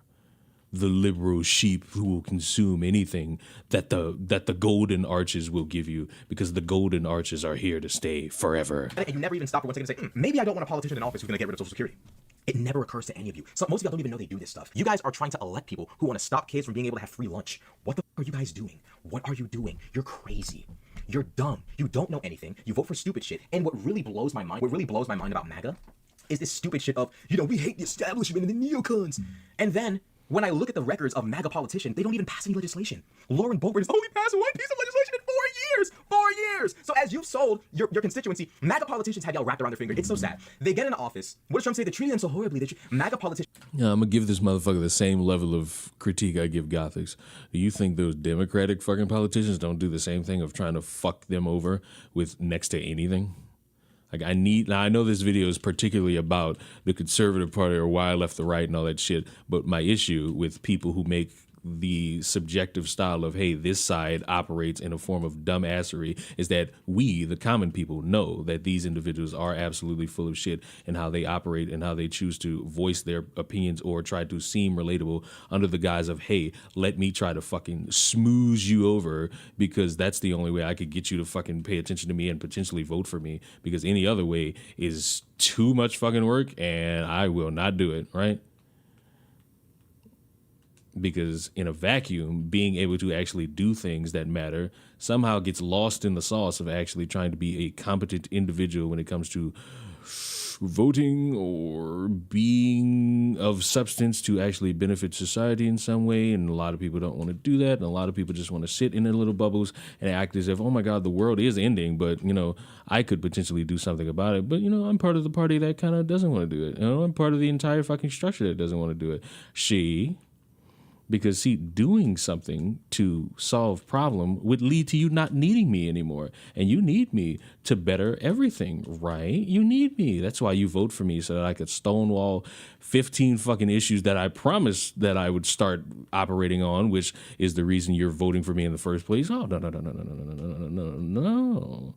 The liberal sheep who will consume anything that the golden arches will give you, because the golden arches are here to stay forever. And you never even stop for 1 second and say, maybe I don't want a politician in office who's going to get rid of Social Security. It never occurs to any of you. So most of y'all don't even know they do this stuff. You guys are trying to elect people who want to stop kids from being able to have free lunch. What the fuck are you guys doing? What are you doing? You're crazy. You're dumb. You don't know anything. You vote for stupid shit. And what really blows my mind about MAGA is this stupid shit of, we hate the establishment and the neocons. And then when I look at the records of MAGA politicians, they don't even pass any legislation. Lauren Boebert has only passed one piece of legislation in 4 years. 4 years. So as you've sold your constituency, MAGA politicians have y'all wrapped around their finger. It's so sad. They get into office. What does Trump say? They treat them so horribly. MAGA politicians. Yeah, I'm gonna give this motherfucker the same level of critique I give Gothics. Do you think those Democratic fucking politicians don't do the same thing of trying to fuck them over with next to anything? Like I know this video is particularly about the conservative party or why I left the right and all that shit, but my issue with people who make the subjective style of, hey, this side operates in a form of dumbassery is that we, the common people, know that these individuals are absolutely full of shit and how they operate and how they choose to voice their opinions or try to seem relatable under the guise of, hey, let me try to fucking smooze you over because that's the only way I could get you to fucking pay attention to me and potentially vote for me, because any other way is too much fucking work and I will not do it, right? Because in a vacuum, being able to actually do things that matter somehow gets lost in the sauce of actually trying to be a competent individual when it comes to voting or being of substance to actually benefit society in some way. And a lot of people don't want to do that. And a lot of people just want to sit in their little bubbles and act as if, oh my God, the world is ending, but, I could potentially do something about it. But, I'm part of the party that kind of doesn't want to do it. I'm part of the entire fucking structure that doesn't want to do it. Because, see, doing something to solve problem would lead to you not needing me anymore. And you need me to better everything, right? You need me. That's why you vote for me, so that I could stonewall 15 fucking issues that I promised that I would start operating on, which is the reason you're voting for me in the first place. Oh, no.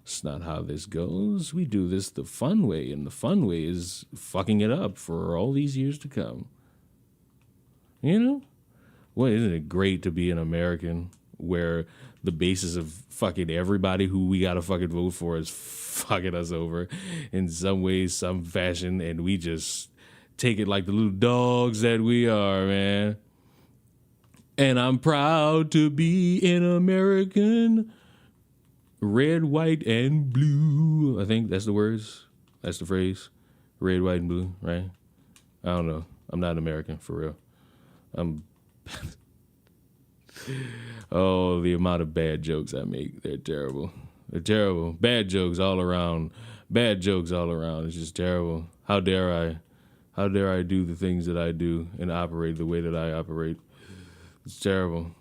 It's not how this goes. We do this the fun way, and the fun way is fucking it up for all these years to come. Well, isn't it great to be an American where the basis of fucking everybody who we gotta fucking vote for is fucking us over in some way, some fashion, and we just take it like the little dogs that we are, man. And I'm proud to be an American. Red, white, and blue. I think that's the words. That's the phrase. Red, white, and blue, right? I don't know. I'm not American, for real. Oh, the amount of bad jokes I make. They're terrible. They're terrible. Bad jokes all around. Bad jokes all around. It's just terrible. How dare I? How dare I do the things that I do and operate the way that I operate? It's terrible.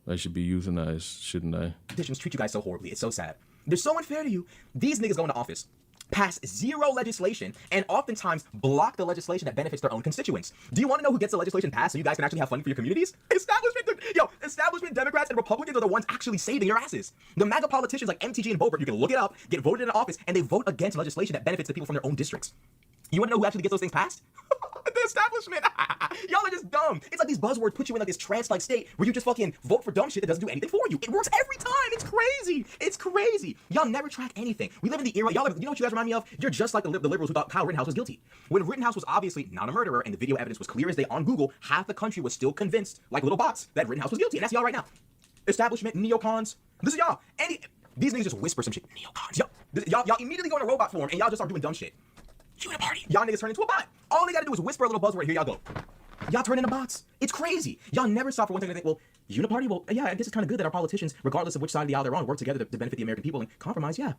I should be euthanized, shouldn't I? Politicians treat you guys so horribly. It's so sad. They're so unfair to you. These niggas go into office pass zero legislation, and oftentimes block the legislation that benefits their own constituents. Do you want to know who gets the legislation passed so you guys can actually have fun for your communities? Establishment Democrats and Republicans are the ones actually saving your asses. The MAGA politicians like MTG and Boebert, you can look it up, get voted into office, and they vote against legislation that benefits the people from their own districts. You want to know who actually gets those things passed? The establishment. Y'all are just dumb. It's like these buzzwords put you in like this trance-like state where you just fucking vote for dumb shit that doesn't do anything for you. It works every time. It's crazy. It's crazy. Y'all never track anything. We live in the era. You know what you guys remind me of? You're just like the liberals who thought Kyle Rittenhouse was guilty. When Rittenhouse was obviously not a murderer and the video evidence was clear as day on Google, half the country was still convinced, like little bots, that Rittenhouse was guilty. And that's y'all right now. Establishment, neocons. This is y'all. These niggas just whisper some shit. Neocons. Y'all immediately go in a robot form and y'all just start doing dumb shit. Uniparty. Y'all niggas turn into a bot. All they gotta do is whisper a little buzzword. Here y'all go. Y'all turn into bots. It's crazy. Y'all never stop for one second to think, well, Uniparty, well, yeah, I guess it's kind of good that our politicians, regardless of which side of the aisle they're on, work together to benefit the American people and compromise, yeah.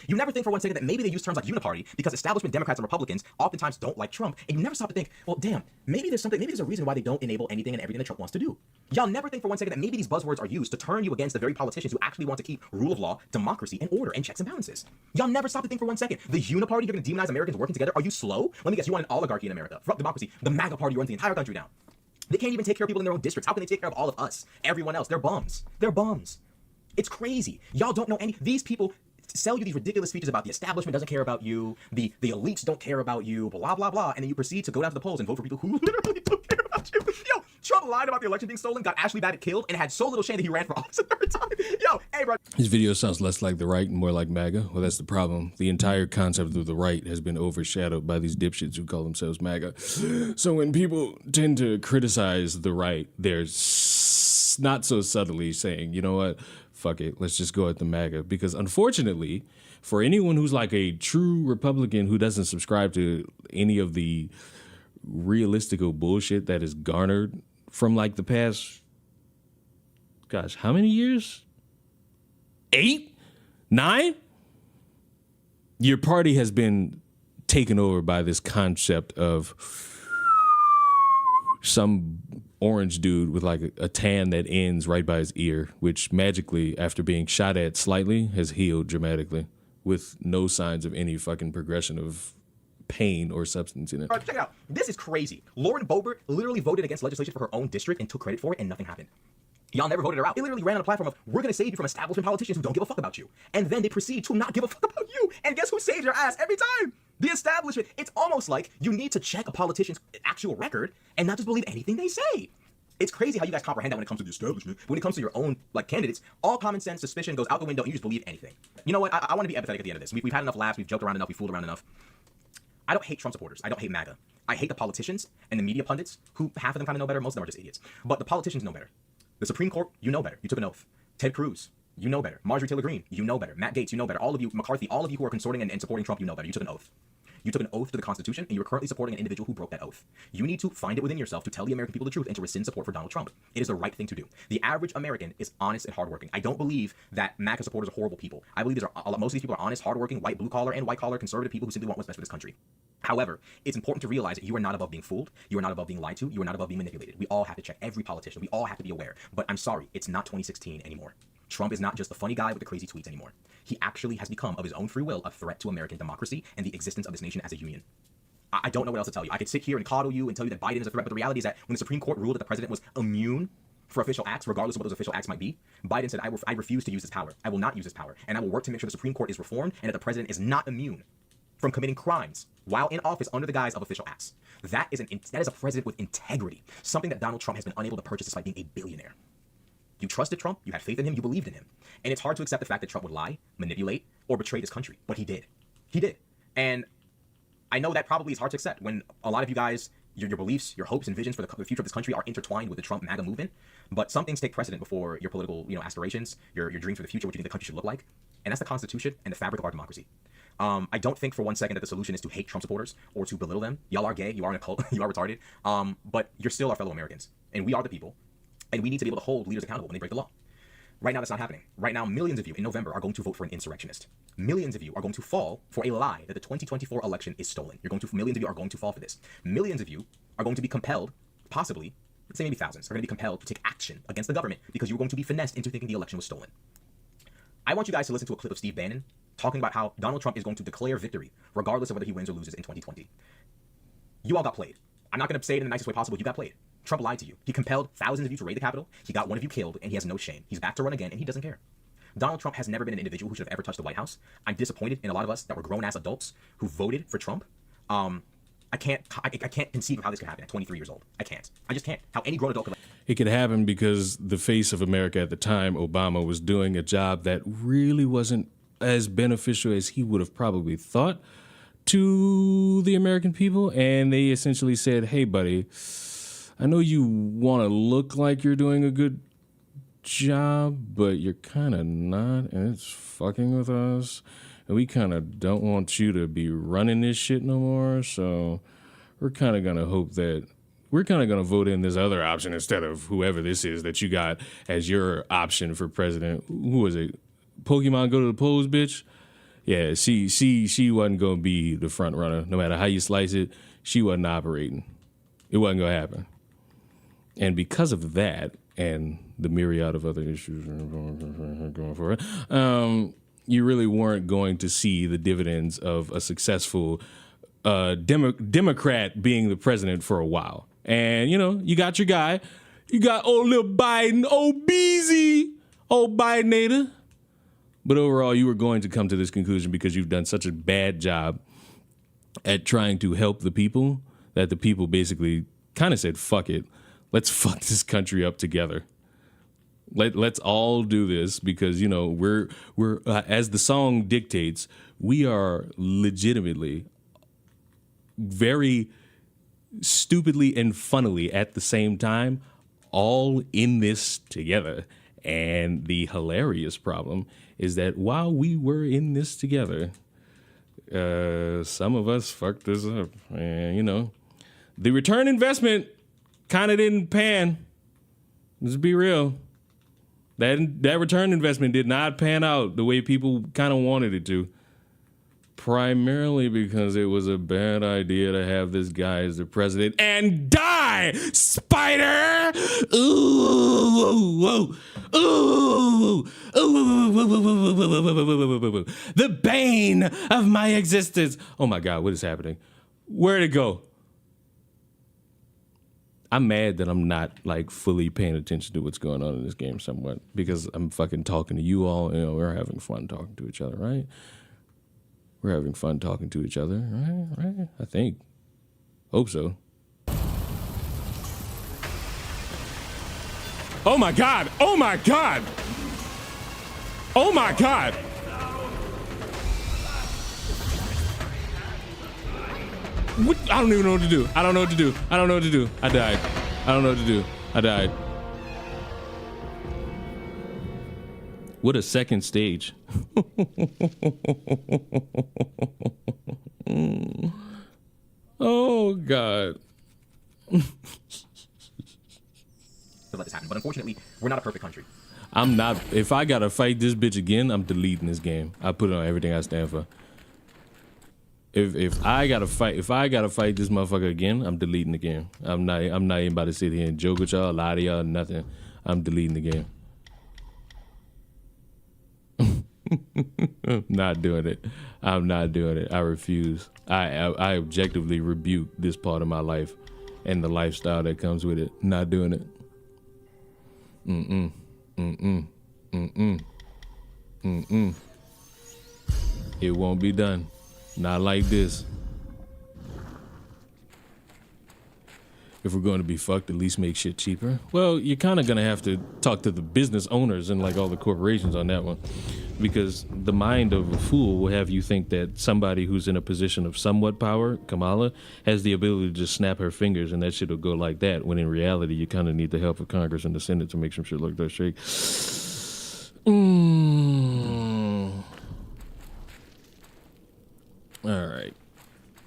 You never think for one second that maybe they use terms like uniparty because establishment Democrats and Republicans oftentimes don't like Trump, and you never stop to think, well, damn, maybe there's a reason why they don't enable anything and everything that Trump wants to do. Y'all never think for one second that maybe these buzzwords are used to turn you against the very politicians who actually want to keep rule of law, democracy, and order and checks and balances. Y'all never stop to think for one second. The uniparty, you're going to demonize Americans working together. Are you slow? Let me guess, you want an oligarchy in America. Fuck democracy. The MAGA party runs the entire country now. They can't even take care of people in their own districts. How can they take care of all of us? Everyone else. They're bums. They're bums. It's crazy. Y'all don't know any. These people sell you these ridiculous speeches about the establishment doesn't care about you, the elites don't care about you, blah, blah, blah, and then you proceed to go down to the polls and vote for people who literally don't care about you. Yo, Trump lied about the election being stolen, got Ashley Babbitt killed, and had so little shame that he ran for office a third time. Yo, hey, bro. His video sounds less like the right and more like MAGA. Well, that's the problem. The entire concept of the right has been overshadowed by these dipshits who call themselves MAGA. So when people tend to criticize the right, they're not so subtly saying, you know what, fuck it, let's just go at the MAGA. Because unfortunately, for anyone who's like a true Republican who doesn't subscribe to any of the realistical bullshit that is garnered from like the past, gosh, how many years? 8? 9? Your party has been taken over by this concept of some orange dude with like a tan that ends right by his ear, which magically, after being shot at slightly, has healed dramatically with no signs of any fucking progression of pain or substance in it. All right, check it out. This is crazy. Lauren Boebert literally voted against legislation for her own district and took credit for it, and nothing happened. Y'all never voted her out. They literally ran on a platform of, we're going to save you from establishment politicians who don't give a fuck about you. And then they proceed to not give a fuck about you. And guess who saves your ass every time? The establishment. It's almost like you need to check a politician's actual record and not just believe anything they say. It's crazy how you guys comprehend that when it comes to the establishment. When it comes to your own like candidates, all common sense suspicion goes out the window and you just believe anything. You know what? I want to be empathetic at the end of this. We've had enough laughs. We've joked around enough. We've fooled around enough. I don't hate Trump supporters. I don't hate MAGA. I hate the politicians and the media pundits who half of them kind of know better. Most of them are just idiots. But the politicians know better. The Supreme Court, you know better. You took an oath. Ted Cruz, you know better. Marjorie Taylor Greene, you know better. Matt Gaetz, you know better. All of you, McCarthy, all of you who are consorting and supporting Trump, you know better. You took an oath. You took an oath to the Constitution, and you're currently supporting an individual who broke that oath. You need to find it within yourself to tell the American people the truth and to rescind support for Donald Trump. It is the right thing to do. The average American is honest and hardworking. I don't believe that MAGA supporters are horrible people. I believe most of these people are honest, hardworking, white, blue collar, and white collar conservative people who simply want what's best for this country. However, it's important to realize that you are not above being fooled. You are not above being lied to. You are not above being manipulated. We all have to check every politician. We all have to be aware. But I'm sorry, it's not 2016 anymore. Trump is not just the funny guy with the crazy tweets anymore. He actually has become, of his own free will, a threat to American democracy and the existence of this nation as a union. I don't know what else to tell you. I could sit here and coddle you and tell you that Biden is a threat, but the reality is that when the Supreme Court ruled that the president was immune for official acts, regardless of what those official acts might be, Biden said, I refuse to use this power. I will not use this power. And I will work to make sure the Supreme Court is reformed and that the president is not immune from committing crimes while in office under the guise of official acts. That is a president with integrity, something that Donald Trump has been unable to purchase despite being a billionaire. You trusted Trump, you had faith in him, you believed in him. And it's hard to accept the fact that Trump would lie, manipulate, or betray this country, but he did. He did. And I know that probably is hard to accept when a lot of you guys, your beliefs, your hopes and visions for the future of this country are intertwined with the Trump MAGA movement. But some things take precedent before your political, aspirations, your dreams for the future, what you think the country should look like. And that's the Constitution and the fabric of our democracy. I don't think for one second that the solution is to hate Trump supporters or to belittle them. Y'all are gay, you are in a cult, you are retarded, but you're still our fellow Americans. And we are the people. And we need to be able to hold leaders accountable when they break the law. Right now, that's not happening. Right now, millions of you in November are going to vote for an insurrectionist. Millions of you are going to fall for a lie that the 2024 election is stolen. Millions of you are going to fall for this. Millions of you are going to be compelled, possibly, let's say maybe thousands, are going to be compelled to take action against the government because you're going to be finessed into thinking the election was stolen. I want you guys to listen to a clip of Steve Bannon talking about how Donald Trump is going to declare victory, regardless of whether he wins or loses in 2020. You all got played. I'm not going to say it in the nicest way possible. You got played. Trump lied to you. He compelled thousands of you to raid the Capitol. He got one of you killed, and he has no shame. He's back to run again, and he doesn't care. Donald Trump has never been an individual who should have ever touched the White House. I'm disappointed in a lot of us that were grown-ass adults who voted for Trump. I can't conceive of how this could happen at 23 years old. I can't. I just can't. How any grown adult could. It could happen because the face of America at the time, Obama, was doing a job that really wasn't as beneficial as he would have probably thought to the American people. And they essentially said, hey, buddy, I know you want to look like you're doing a good job, but you're kind of not, and it's fucking with us. And we kind of don't want you to be running this shit no more. So we're kind of going to hope that we're kind of going to vote in this other option instead of whoever this is that you got as your option for president. Who was it? Pokemon Go to the polls, bitch? Yeah, she wasn't going to be the front runner. No matter how you slice it, she wasn't operating. It wasn't going to happen. And because of that and the myriad of other issues going for it, you really weren't going to see the dividends of a successful Democrat being the president for a while. And, you know, you got your guy. You got old little Biden, old Beezy, old Bidenator. But overall, you were going to come to this conclusion because you've done such a bad job at trying to help the people that the people basically kind of said, fuck it. Let's fuck this country up together. Let's all do this because, you know, we're as the song dictates, we are legitimately very stupidly and funnily at the same time all in this together. And the hilarious problem is that while we were in this together, some of us fucked this up. And, you know, the return investment kind of didn't pan. Let's be real. That return investment did not pan out the way people kind of wanted it to. Primarily because it was a bad idea to have this guy as the president and die, Spider! Ooh, ooh, ooh, ooh, the bane of my existence. Oh my God, what is happening? Where'd it go? I'm mad that I'm not like fully paying attention to what's going on in this game somewhat because I'm fucking talking to you all. You know, we're having fun talking to each other, right? We're having fun talking to each other, right? Right? I think. Hope so. Oh my God! Oh my God! Oh my God! What? I don't even know what to do. I don't know what to do. I don't know what to do. I died. I don't know what to do. I died. What a second stage. Oh, God. Let this happen. But unfortunately, we're not a perfect country. I'm not. If I gotta fight this bitch again, I'm deleting this game. I put it on everything I stand for. If I gotta fight this motherfucker again, I'm deleting the game. I'm not even about to sit here and joke with y'all, lie to y'all, nothing. I'm deleting the game. I'm not doing it. I'm not doing it. I refuse. I objectively rebuke this part of my life and the lifestyle that comes with it. Not doing it. It won't be done. Not like this. If we're going to be fucked, at least make shit cheaper. Well, you're kind of going to have to talk to the business owners and like all the corporations on that one. Because the mind of a fool will have you think that somebody who's in a position of somewhat power, Kamala, has the ability to just snap her fingers and that shit will go like that. When in reality, you kind of need the help of Congress and the Senate to make some shit look that straight. All right.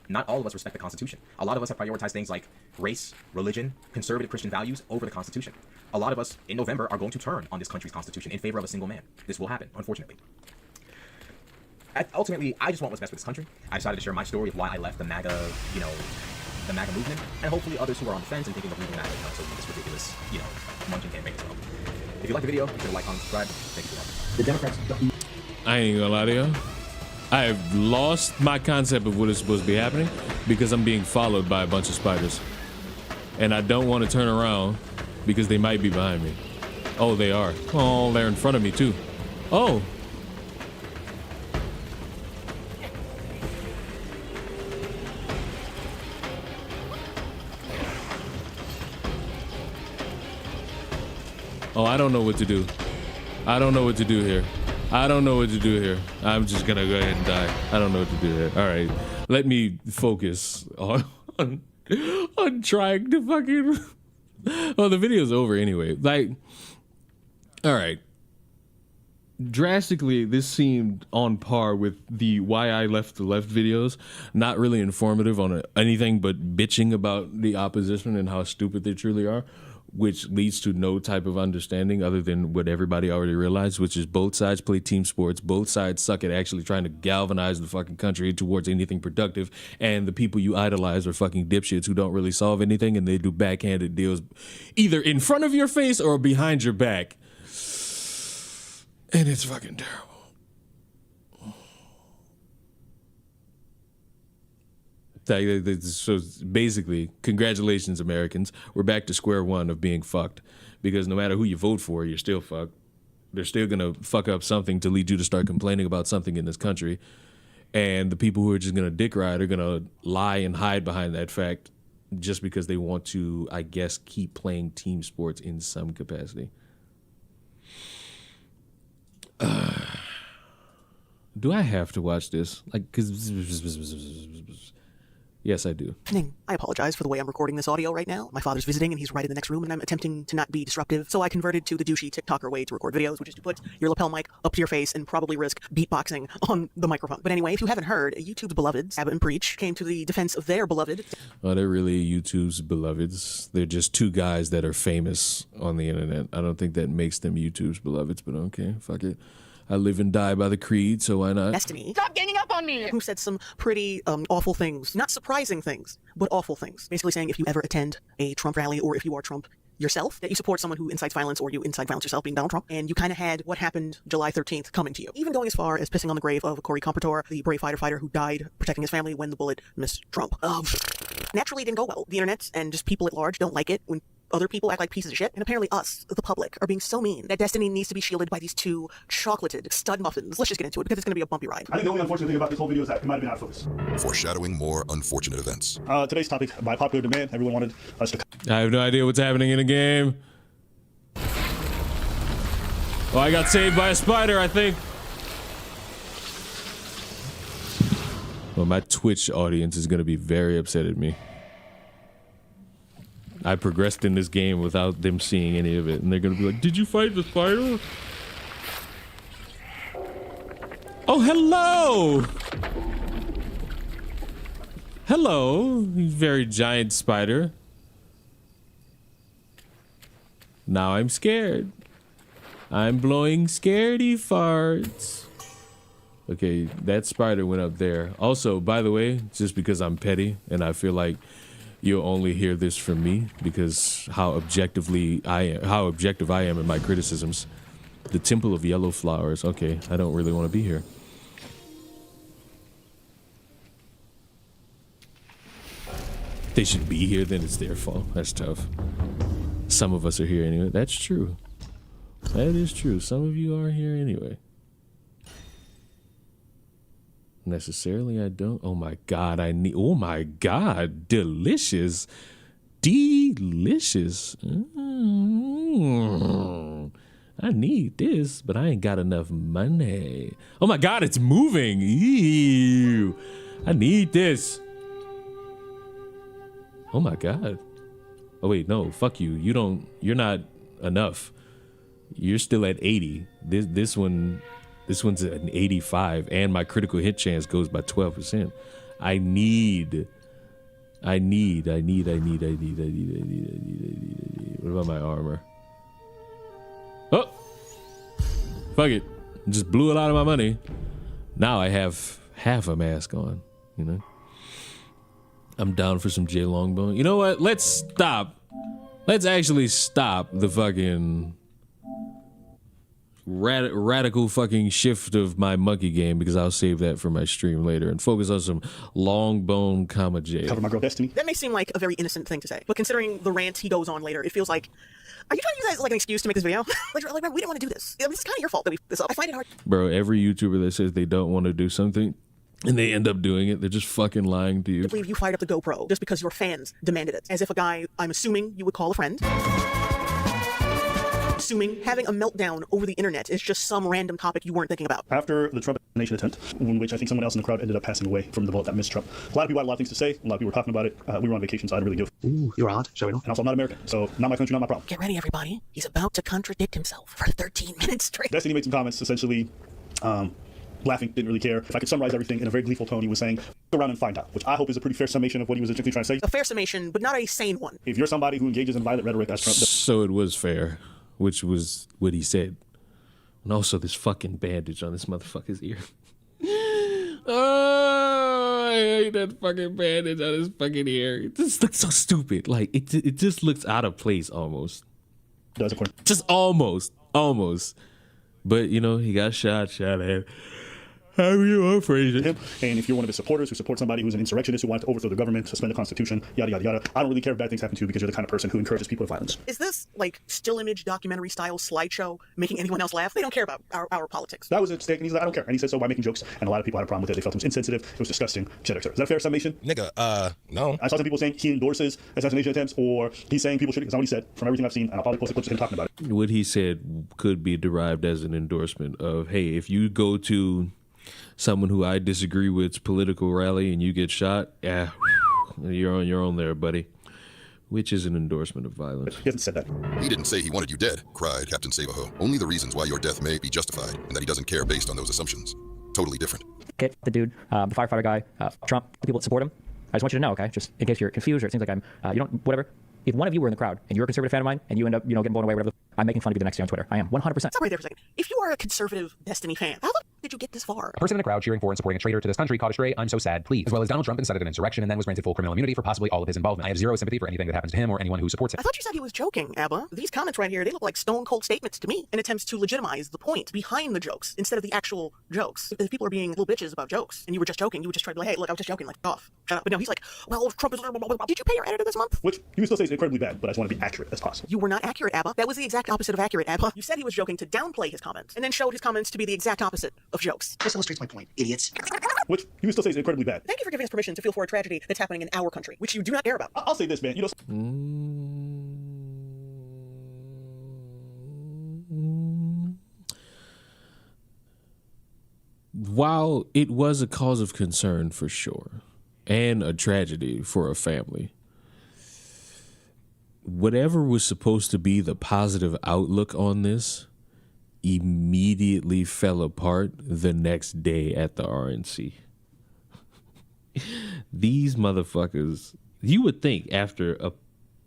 Not all of us respect the Constitution. A lot of us have prioritized things like race, religion, conservative Christian values over the Constitution. A lot of us in November are going to turn on this country's Constitution in favor of a single man. This will happen, unfortunately. Ultimately, I just want what's best for this country. I decided to share my story of why I left the MAGA, the MAGA movement, and hopefully others who are on the fence and thinking of leaving MAGA to this ridiculous, munching campaign as well. If you like the video, be sure to like, comment, subscribe. Thank you for watching. The Democrats don't... I ain't gonna lie to you. I have lost my concept of what is supposed to be happening because I'm being followed by a bunch of spiders. And I don't want to turn around because they might be behind me. Oh, they are. Oh, they're in front of me too. Oh. Oh, I don't know what to do. I don't know what to do here. I don't know what to do here. I'm just gonna go ahead and die. I don't know what to do here. All right, let me focus on trying to fucking. Well, the video's over anyway. Like, all right. Drastically, this seemed on par with the Why I Left the Left videos. Not really informative on anything but bitching about the opposition and how stupid they truly are, which leads to no type of understanding other than what everybody already realized, which is both sides play team sports. Both sides suck at actually trying to galvanize the fucking country towards anything productive. And the people you idolize are fucking dipshits who don't really solve anything, and they do backhanded deals either in front of your face or behind your back. And it's fucking terrible. So basically, congratulations, Americans. We're back to square one of being fucked. Because no matter who you vote for, you're still fucked. They're still going to fuck up something to lead you to start complaining about something in this country. And the people who are just going to dick ride are going to lie and hide behind that fact just because they want to, I guess, keep playing team sports in some capacity. Do I have to watch this? Like, cause yes, I do. I apologize for the way I'm recording this audio right now. My father's visiting and he's right in the next room and I'm attempting to not be disruptive. So I converted to the douchey TikToker way to record videos, which is to put your lapel mic up to your face and probably risk beatboxing on the microphone. But anyway, if you haven't heard, YouTube's beloveds, Abbott and Preach, came to the defense of their beloved. Oh, they're really YouTube's beloveds. They're just two guys that are famous on the internet. I don't think that makes them YouTube's beloveds, but okay, fuck it. I live and die by the creed, so why not? Destiny. Stop ganging up on me! Who said some pretty awful things. Not surprising things, but awful things. Basically saying if you ever attend a Trump rally or if you are Trump yourself, that you support someone who incites violence or you incite violence yourself, being Donald Trump, and you kind of had what happened July 13th coming to you. Even going as far as pissing on the grave of Corey Compertor, the brave fighter who died protecting his family when the bullet missed Trump. Naturally, it didn't go well. The internet and just people at large don't like it when other people act like pieces of shit, and apparently us, the public, are being so mean that Destiny needs to be shielded by these two chocolated stud muffins. Let's just get into it because it's going to be a bumpy ride. I think the only unfortunate thing about this whole video is that it might have been out of focus. Foreshadowing more unfortunate events. Today's topic, by popular demand, everyone wanted us to... I have no idea what's happening in the game. Oh, I got saved by a spider, I think. Well, my Twitch audience is going to be very upset at me. I progressed in this game without them seeing any of it, and they're gonna be like, "Did you fight the spider?" Oh, hello! Hello, you very giant spider. Now I'm scared. I'm blowing scaredy farts. Okay, that spider went up there. Also, by the way, just because I'm petty and I feel like you'll only hear this from me because how objective I am in my criticisms. The Temple of Yellow Flowers. Okay, I don't really want to be here. They should be here, then it's their fault. That's tough. Some of us are here anyway. That's true. That is true. Some of you are here anyway. Necessarily, I don't. Oh my God, oh my God, delicious. Delicious. I need this, but I ain't got enough money. Oh my God, it's moving. Ew. I need this. Oh my God. Oh wait, no, fuck you. You're not enough. You're still at 80. This one's an 85, and my critical hit chance goes by 12%. I need. What about my armor? Oh! Fuck it. Just blew a lot of my money. Now I have half a mask on, you know? I'm down for some J Longbone. You know what? Let's stop. Let's actually stop the fucking... radical fucking shift of my monkey game, because I'll save that for my stream later and focus on some long bone comma J. Cover my girl Destiny. That may seem like a very innocent thing to say, but considering the rant he goes on later, it feels like, are you trying to use that as like an excuse to make this video? like we didn't want to do this. I mean, it's kind of your fault that we this up. I find it hard. Bro, every YouTuber that says they don't want to do something and they end up doing it, they're just fucking lying to you. I believe you fired up the GoPro just because your fans demanded it. As if a guy, I'm assuming you would call a friend, assuming having a meltdown over the internet is just some random topic you weren't thinking about. After the Trump nation attempt, in which I think someone else in the crowd ended up passing away from the bullet that missed Trump, a lot of people had a lot of things to say. A lot of people were talking about it. We were on vacation, so I didn't really give. Ooh, you're odd. Shall we know? And also, I'm not American, so not my country, not my problem. Get ready, everybody. He's about to contradict himself for 13 minutes straight. Destiny made some comments, essentially laughing, didn't really care. If I could summarize everything in a very gleeful tone, he was saying, go around and find out, which I hope is a pretty fair summation of what he was essentially trying to say. A fair summation, but not a sane one. If you're somebody who engages in violent rhetoric as Trump does. So it was fair, which was what he said. And also this fucking bandage on this motherfucker's ear. Oh, I hate that fucking bandage on his fucking ear. It just looks so stupid. Like, it just looks out of place almost. Does, of course. Just almost. But, you know, he got shot at. How are you afraid of him? And if you're one of his supporters who supports somebody who's an insurrectionist who wants to overthrow the government, suspend the Constitution, yada, yada, yada, I don't really care if bad things happen to you because you're the kind of person who encourages people to violence. Is this, like, still image documentary style slideshow making anyone else laugh? They don't care about our politics. That was a mistake, and he's like, I don't care. And he said so by making jokes, and a lot of people had a problem with it. They felt it was insensitive, it was disgusting, et cetera, et cetera. Is that a fair summation? Nigga, no. I saw some people saying he endorses assassination attempts, or he's saying people should, it's not what he said, from everything I've seen, and I'll probably post clips of him talking about it. What he said could be derived as an endorsement of, hey, if you go to someone who I disagree with's political rally and you get shot, yeah, you're on your own there, buddy. Which is an endorsement of violence. He hasn't said that. He didn't say he wanted you dead, cried Captain Savaho. Only the reasons why your death may be justified, and that he doesn't care based on those assumptions. Totally different. Okay, the dude, the firefighter guy, Trump, the people that support him. I just want you to know, okay, just in case you're confused or it seems like I'm, you don't, whatever. If one of you were in the crowd and you're a conservative fan of mine and you end up, getting blown away, whatever, I'm making fun of you the next day on Twitter. I am 100%. Stop right there for a second. If you are a conservative Destiny fan, how the did you get this far? A person in the crowd cheering for and supporting a traitor to this country caught astray, I'm so sad, please. As well as Donald Trump incited an insurrection and then was granted full criminal immunity for possibly all of his involvement. I have zero sympathy for anything that happens to him or anyone who supports him. I thought you said he was joking, Abba. These comments right here, they look like stone cold statements to me in attempts to legitimize the point behind the jokes instead of the actual jokes. If people are being little bitches about jokes and you were just joking, you would just try to be like, hey, look, I was just joking, like, off. Shut up. But no, he's like, well, Trump is... Did you pay your editor this month? Which you would still say is incredibly bad, but I just want to be accurate as possible. You were not accurate, Abba. That was the exact opposite of accurate, Abba. You said he was joking to downplay his comments and then showed his comments to be the exact opposite of jokes. This illustrates my point, idiots. Which you would still say is incredibly bad. Thank you for giving us permission to feel for a tragedy that's happening in our country, which you do not care about. I'll say this, man. While it was a cause of concern for sure, and a tragedy for a family, whatever was supposed to be the positive outlook on this immediately fell apart the next day at the RNC. These motherfuckers, you would think after a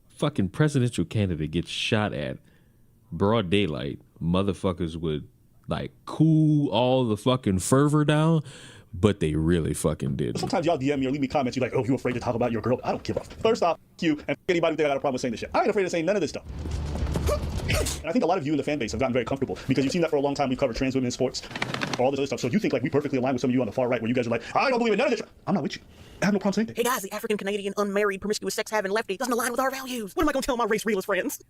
fucking presidential candidate gets shot at broad daylight, motherfuckers would like cool all the fucking fervor down, but they really fucking did. Sometimes y'all DM me or leave me comments, you're like, oh, you afraid to talk about your girl? I don't give a. First off, you and anybody who think I got a problem with saying this shit. I ain't afraid of saying none of this stuff. And I think a lot of you in the fan base have gotten very comfortable because you've seen that for a long time. We've covered trans women in sports, all this other stuff. So you think like we perfectly align with some of you on the far right where you guys are like, I don't believe in none of this. I'm not with you. I have no problem saying that. Hey guys, the African Canadian unmarried promiscuous sex having lefty doesn't align with our values. What am I gonna tell my race realist friends?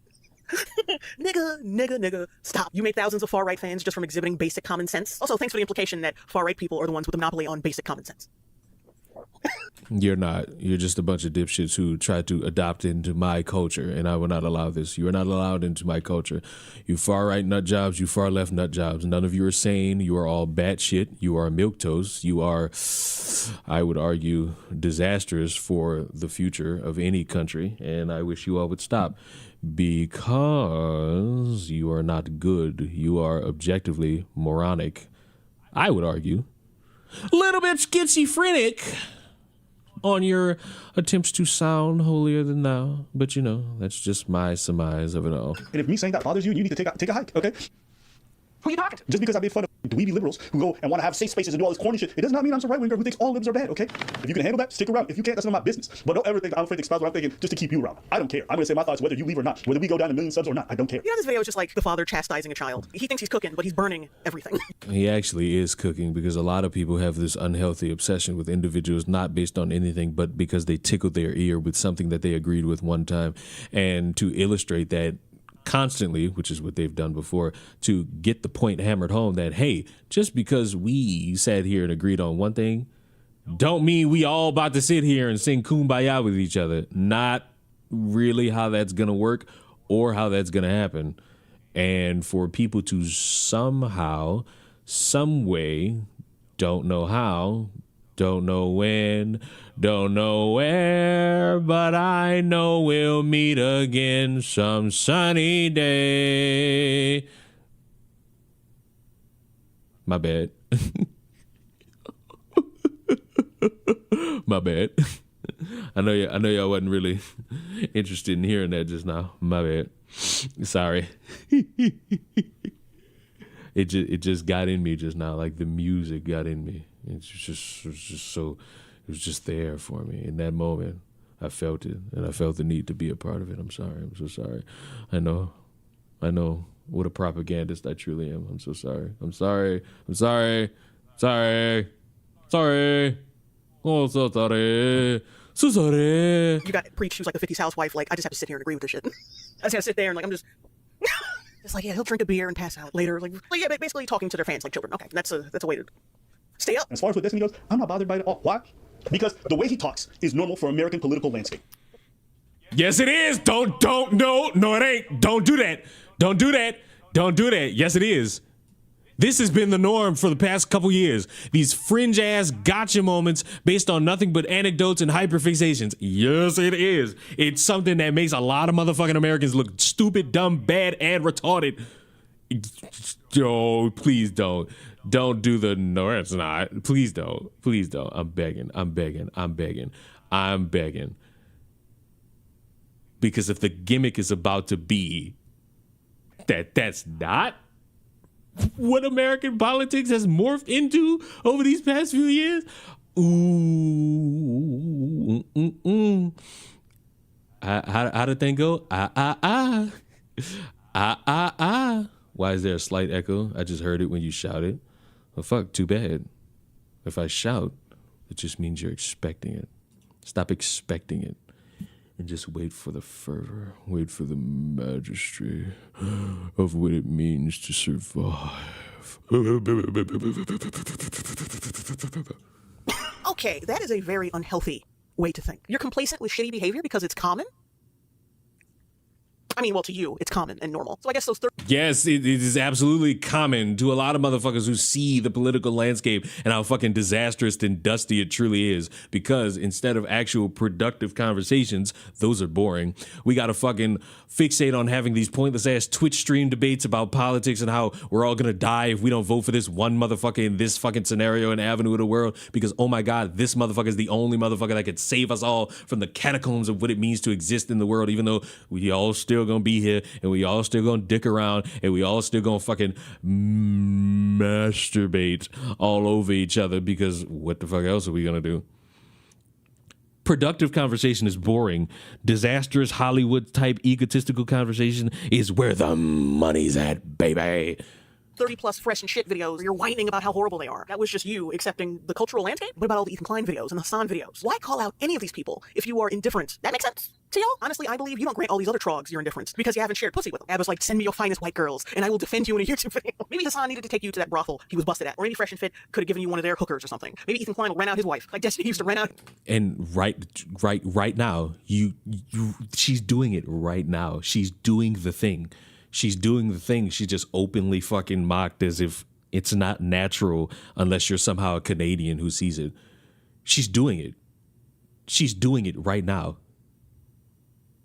nigga, stop. You made thousands of far right fans just from exhibiting basic common sense. Also, thanks for the implication that far right people are the ones with a monopoly on basic common sense. You're not. You're just a bunch of dipshits who try to adopt into my culture, and I will not allow this. You are not allowed into my culture. You far right nut jobs, you far left nut jobs. None of you are sane. You are all batshit. You are milquetoast. You are, I would argue, disastrous for the future of any country, and I wish you all would stop. Because you are not good. You are objectively moronic. I would argue. Little bit schizophrenic on your attempts to sound holier than thou. But you know, that's just my surmise of it all. And if me saying that bothers you, you need to take a hike, okay? Who are you talking to? Just because I made fun of dweeby liberals who go and want to have safe spaces and do all this corny shit, it does not mean I'm some right-winger who thinks all libs are bad, okay? If you can handle that, stick around. If you can't, that's none of my business. But don't ever think I'm afraid to express what I'm thinking just to keep you around. I don't care. I'm going to say my thoughts whether you leave or not. Whether we go down 1 million subs or not, I don't care. You know, this video is just like the father chastising a child. He thinks he's cooking, but he's burning everything. He actually is cooking, because a lot of people have this unhealthy obsession with individuals not based on anything but because they tickled their ear with something that they agreed with one time. And to illustrate that constantly, which is what they've done before, to get the point hammered home that, hey, just because we sat here and agreed on one thing don't mean we all about to sit here and sing Kumbaya with each other. Not really how that's gonna work or how that's gonna happen. And for people to somehow, some way, don't know how, don't know when, don't know where, but I know we'll meet again some sunny day. My bad. My bad. I know y'all wasn't really interested in hearing that just now. My bad. Sorry. It just got in me just now, like the music got in me. It was just there for me in that moment. I felt it, and I felt the need to be a part of it. I'm sorry. I'm so sorry. I know what a propagandist I truly am. I'm so sorry. I'm sorry. I'm sorry. Sorry. Sorry. Oh, so sorry. So sorry. You got preached, she was like the 50s housewife, like, I just have to sit here and agree with this shit. I just gotta sit there and like, I'm just... It's like, yeah, he'll drink a beer and pass out later. Like yeah, basically talking to their fans like children. Okay, that's a way to stay up. As far as what Destiny goes, I'm not bothered by it at all. Why? Because the way he talks is normal for American political landscape. Yes, it is. No, it ain't. Don't do that. Don't do that. Don't do that. Yes, it is. This has been the norm for the past couple years. These fringe-ass gotcha moments based on nothing but anecdotes and hyperfixations. Yes, it is. It's something that makes a lot of motherfucking Americans look stupid, dumb, bad, and retarded. Oh, please don't. Don't do the, no, it's not. Please don't. Please don't. I'm begging. I'm begging. I'm begging. I'm begging. Because if the gimmick is about to be that's not what American politics has morphed into over these past few years. How did that go? Why is there a slight echo? I just heard it when you shouted. Well, fuck, too bad. If I shout, it just means you're expecting it. Stop expecting it. And just wait for the fervor, wait for the majesty of what it means to survive. Okay, that is a very unhealthy way to think. You're complacent with shitty behavior because it's common? I mean, well, to you, it's common and normal. So I guess those Yes, it is absolutely common to a lot of motherfuckers who see the political landscape and how fucking disastrous and dusty it truly is. Because instead of actual productive conversations, those are boring. We gotta fucking fixate on having these pointless ass Twitch stream debates about politics and how we're all gonna die if we don't vote for this one motherfucker in this fucking scenario and avenue of the world. Because, oh my God, this motherfucker is the only motherfucker that could save us all from the catacombs of what it means to exist in the world, even though we all still gonna be here and we all still gonna dick around and we all still gonna fucking masturbate all over each other, because what the fuck else are we gonna do? Productive conversation is boring. Disastrous Hollywood type egotistical conversation is where the money's at, baby. 30 plus fresh and shit videos, you're whining about how horrible they are. That was just you accepting the cultural landscape? What about all the Ethan Klein videos and the Hassan videos? Why call out any of these people if you are indifferent? That makes sense to y'all? Honestly, I believe you don't grant all these other trogs your indifference because you haven't shared pussy with them. Abba's like, send me your finest white girls and I will defend you in a YouTube video. Maybe Hassan needed to take you to that brothel he was busted at. Or maybe Fresh and Fit could have given you one of their hookers or something. Maybe Ethan Klein will rent out his wife like Destiny used to rent out. And right now, she's doing it right now. She's doing the thing. She's doing the thing. She's just openly fucking mocked as if it's not natural unless you're somehow a Canadian who sees it. She's doing it. She's doing it right now.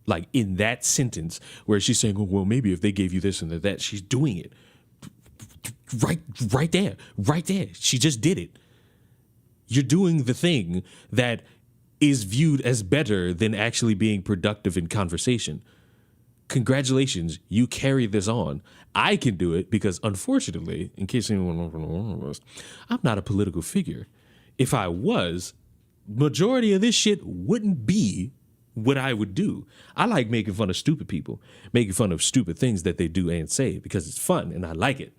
Like in that sentence where she's saying, oh, well, maybe if they gave you this and that, she's doing it. Right there. Right there. She just did it. You're doing the thing that is viewed as better than actually being productive in conversation. congratulations, you carry this on. I can do it because, unfortunately, in case anyone knows, I'm not a political figure. If I was, majority of this shit wouldn't be what I would do. I like making fun of stupid people, making fun of stupid things that they do and say because it's fun and I like it.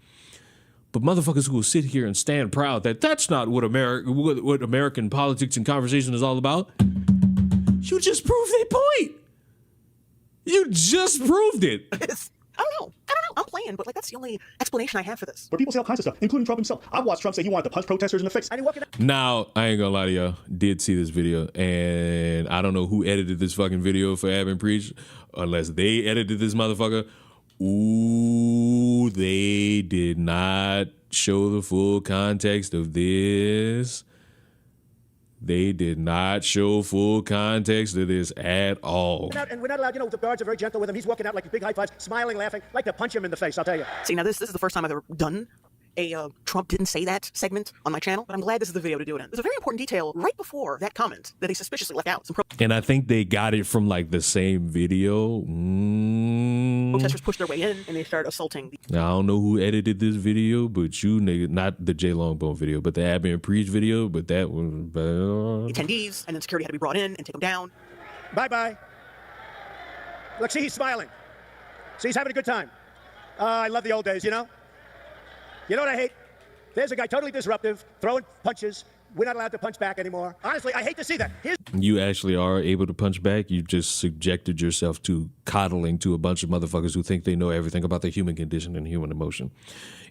But motherfuckers who will sit here and stand proud that that's not what American politics and conversation is all about, you just proved their point. You just proved it. I don't know. I'm playing, but like that's the only explanation I have for this. Where people say all kinds of stuff, including Trump himself. I watched Trump say he wanted to punch protesters in the face. Now, I ain't gonna lie to y'all. Did see this video, and I don't know who edited this fucking video for Ab and Preach, unless they edited this motherfucker. Ooh, they did not show the full context of this. They did not show full context of this at all. And we're not allowed, the guards are very gentle with him. He's walking out like big high fives, smiling, laughing, like to punch him in the face, I'll tell you. See, now this is the first time I've ever done a Trump didn't say that segment on my channel, but I'm glad this is the video to do it in. There's a very important detail right before that comment that they suspiciously left out. And I think they got it from like the same video. Protesters pushed their way in and they started assaulting. Now, I don't know who edited this video, but you nigga, not the J Longbone video, but the Ab and Preach video, but that was attendees, and then security had to be brought in and take them down. Bye-bye. Look, see, he's smiling. See, he's having a good time. I love the old days, You know what I hate? There's a guy totally disruptive, throwing punches. We're not allowed to punch back anymore. Honestly, I hate to see that. You actually are able to punch back. You just subjected yourself to coddling to a bunch of motherfuckers who think they know everything about the human condition and human emotion.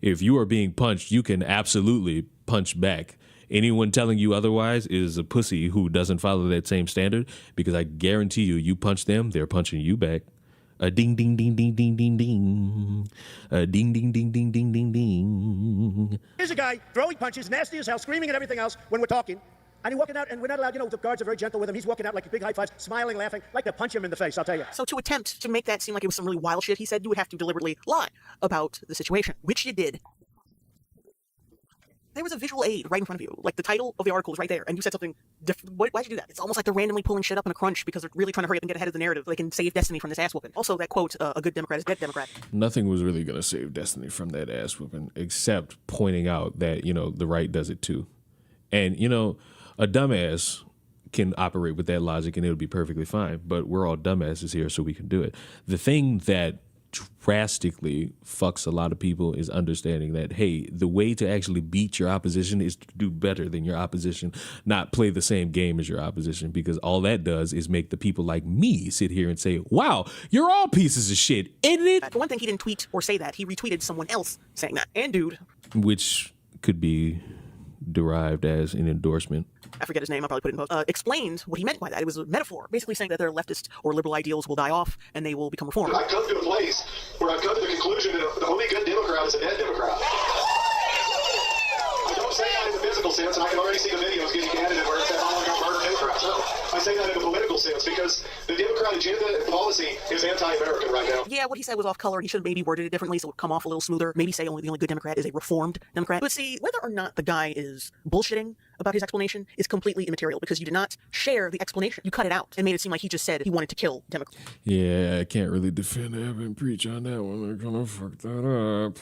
If you are being punched, you can absolutely punch back. Anyone telling you otherwise is a pussy who doesn't follow that same standard, because I guarantee you punch them, they're punching you back. A ding, ding, ding, ding, ding, ding, ding. A ding, ding, ding, ding, ding, ding, ding. Here's a guy throwing punches, nasty as hell, screaming and everything else when we're talking. And he's walking out, and we're not allowed, the guards are very gentle with him. He's walking out like big high fives, smiling, laughing, like to punch him in the face, I'll tell you. So to attempt to make that seem like it was some really wild shit he said, you would have to deliberately lie about the situation, which you did. There was a visual aid right in front of you. Like the title of the article is right there, and you said something different. Why'd you do that? It's almost like they're randomly pulling shit up in a crunch because they're really trying to hurry up and get ahead of the narrative. They can save Destiny from this ass whooping. Also, that quote, a good Democrat is a dead Democrat. Nothing was really going to save Destiny from that ass whooping, except pointing out that, the right does it too. And, a dumbass can operate with that logic and it'll be perfectly fine. But we're all dumbasses here, so we can do it. The thing that drastically fucks a lot of people is understanding that, hey, the way to actually beat your opposition is to do better than your opposition, not play the same game as your opposition, because all that does is make the people like me sit here and say, wow, you're all pieces of shit, isn't it? For one thing, he didn't tweet or say that. He retweeted someone else saying that. And dude. Which could be derived as an endorsement. I forget his name, I'll probably put it in post, explained what he meant by that. It was a metaphor, basically saying that their leftist or liberal ideals will die off and they will become reformed. I've come to a place where I've come to the conclusion that the only good Democrat is a dead Democrat. I don't say that in the physical sense, and I can already see the videos getting edited where it says, I want to go murder Democrats. No, I say that in a political sense because the Democrat agenda and policy is anti-American right now. Yeah, what he said was off color. He should have maybe worded it differently so it would come off a little smoother. Maybe say the only good Democrat is a reformed Democrat. But see, whether or not the guy is bullshitting about his explanation is completely immaterial because you did not share the explanation. You cut it out and made it seem like he just said he wanted to kill Democrats. Yeah, I can't really defend Ab and Preach on that one. They're gonna fuck that up.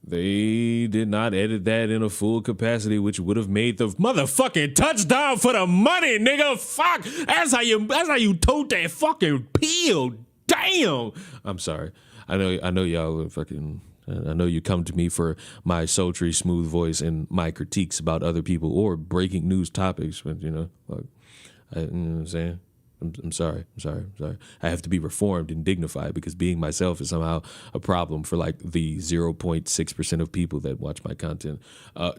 They did not edit that in a full capacity, which would have made the motherfucking touchdown for the money, nigga. Fuck. That's how you tote that fucking peel. Damn. I'm sorry. I know y'all are fucking. I know you come to me for my sultry, smooth voice and my critiques about other people or breaking news topics, but you know what I'm saying? I'm sorry. I have to be reformed and dignified because being myself is somehow a problem for like the 0.6% of people that watch my content.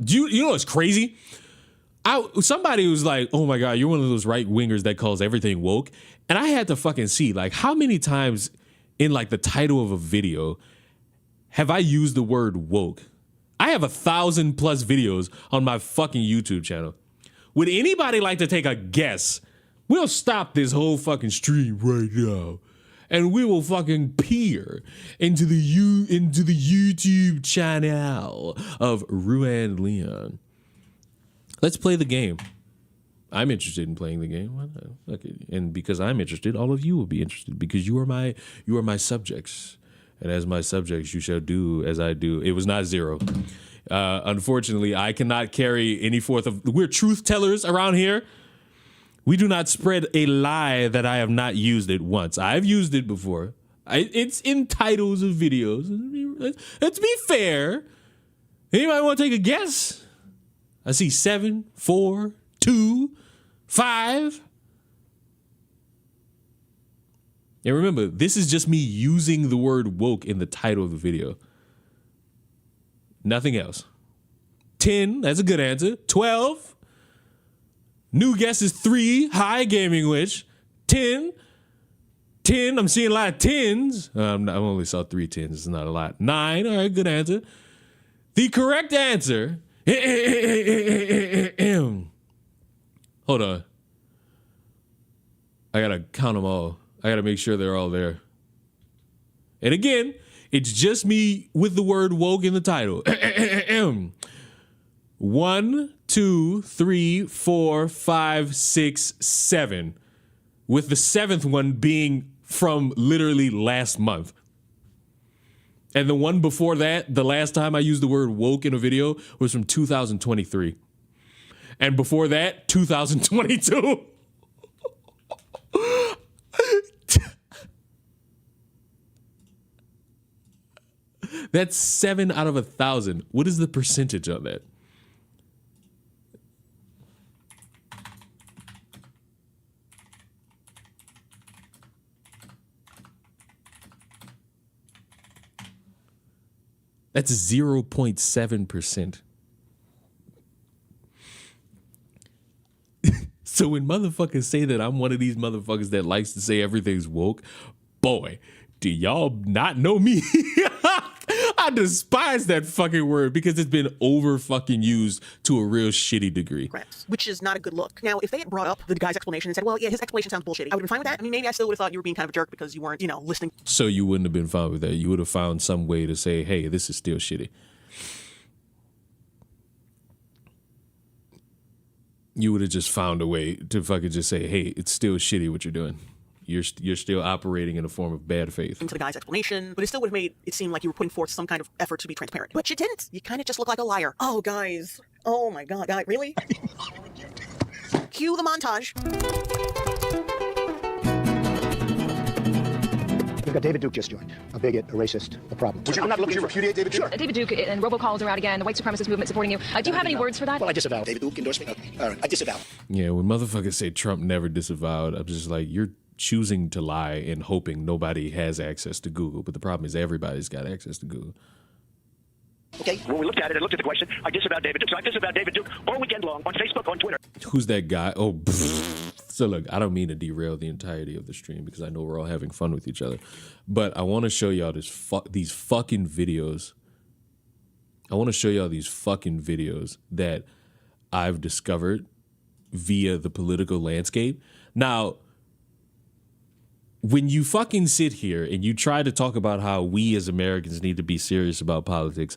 You know what's crazy? Somebody was like, oh my God, you're one of those right wingers that calls everything woke. And I had to fucking see like how many times in like the title of a video have I used the word woke? I have 1,000+ videos on my fucking YouTube channel. Would anybody like to take a guess? We'll stop this whole fucking stream right now, and we will fucking peer into the YouTube channel of Ruan Leon. Let's play the game. I'm interested in playing the game. Why not? Okay. And because I'm interested, all of you will be interested because you are my subjects. And as my subjects, you shall do as I do. It was not 0. Unfortunately, I cannot carry any forth of. We're truth tellers around here. We do not spread a lie that I have not used it once. I've used it before. It's in titles of videos. Let's be fair. Anybody want to take a guess? I see 7, 4, 2, 5. And remember, this is just me using the word woke in the title of the video. Nothing else. 10, that's a good answer. 12. New guess is 3, high gaming witch. 10, I'm seeing a lot of 10s. I only saw 3 10s, it's not a lot. 9, all right, good answer. The correct answer, hold on. I gotta count them all. I gotta make sure they're all there. And again, it's just me with the word woke in the title. 1, 2, 3, 4, 5, 6, 7. With the 7th one being from literally last month. And the one before that, the last time I used the word woke in a video was from 2023. And before that, 2022. That's 7 out of 1,000. What is the percentage on that? That's 0.7%. So when motherfuckers say that I'm one of these motherfuckers that likes to say everything's woke, boy, do y'all not know me? I despise that fucking word because it's been over fucking used to a real shitty degree. Which is not a good look. Now, if they had brought up the guy's explanation and said, well, yeah, his explanation sounds bullshitty, I would have been fine with that. I mean, maybe I still would have thought you were being kind of a jerk because you weren't, listening. So you wouldn't have been fine with that. You would have found some way to say, hey, this is still shitty. You would have just found a way to fucking just say, hey, it's still shitty what you're doing. You're still operating in a form of bad faith. To the guy's explanation, but it still would have made it seem like you were putting forth some kind of effort to be transparent. But you didn't. You kind of just look like a liar. Oh, guys. Oh, my God. Guy, really? Cue the montage. We've got David Duke just joined. A bigot, a racist, a problem. I'm not looking to repudiate David Duke. David Duke and robocalls are out again. The white supremacist movement supporting you. Do you have any words for that? Well, I disavow. David Duke endorsed me. Okay. All right. I disavow. Yeah, when motherfuckers say Trump never disavowed, I'm just like, you're choosing to lie and hoping nobody has access to Google. But the problem is everybody's got access to Google. Okay. When we looked at it and looked at the question, I disavowed David Duke. So I disavowed David Duke all weekend long on Facebook, on Twitter. Who's that guy? Oh, so look, I don't mean to derail the entirety of the stream because I know we're all having fun with each other. But I want to show y'all these fucking videos. I want to show y'all these fucking videos that I've discovered via the political landscape. Now, when you fucking sit here and you try to talk about how we as Americans need to be serious about politics,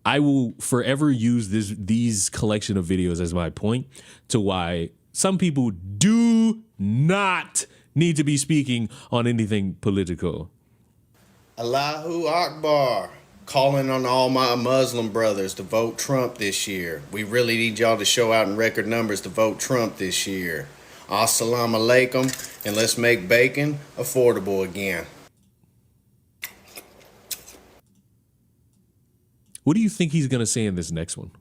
I will forever use these collection of videos as my point to why some people do not need to be speaking on anything political. Allahu Akbar. Calling on all my Muslim brothers to vote Trump this year. We really need y'all to show out in record numbers to vote Trump this year. Assalamu alaikum, and let's make bacon affordable again. What do you think he's going to say in this next one?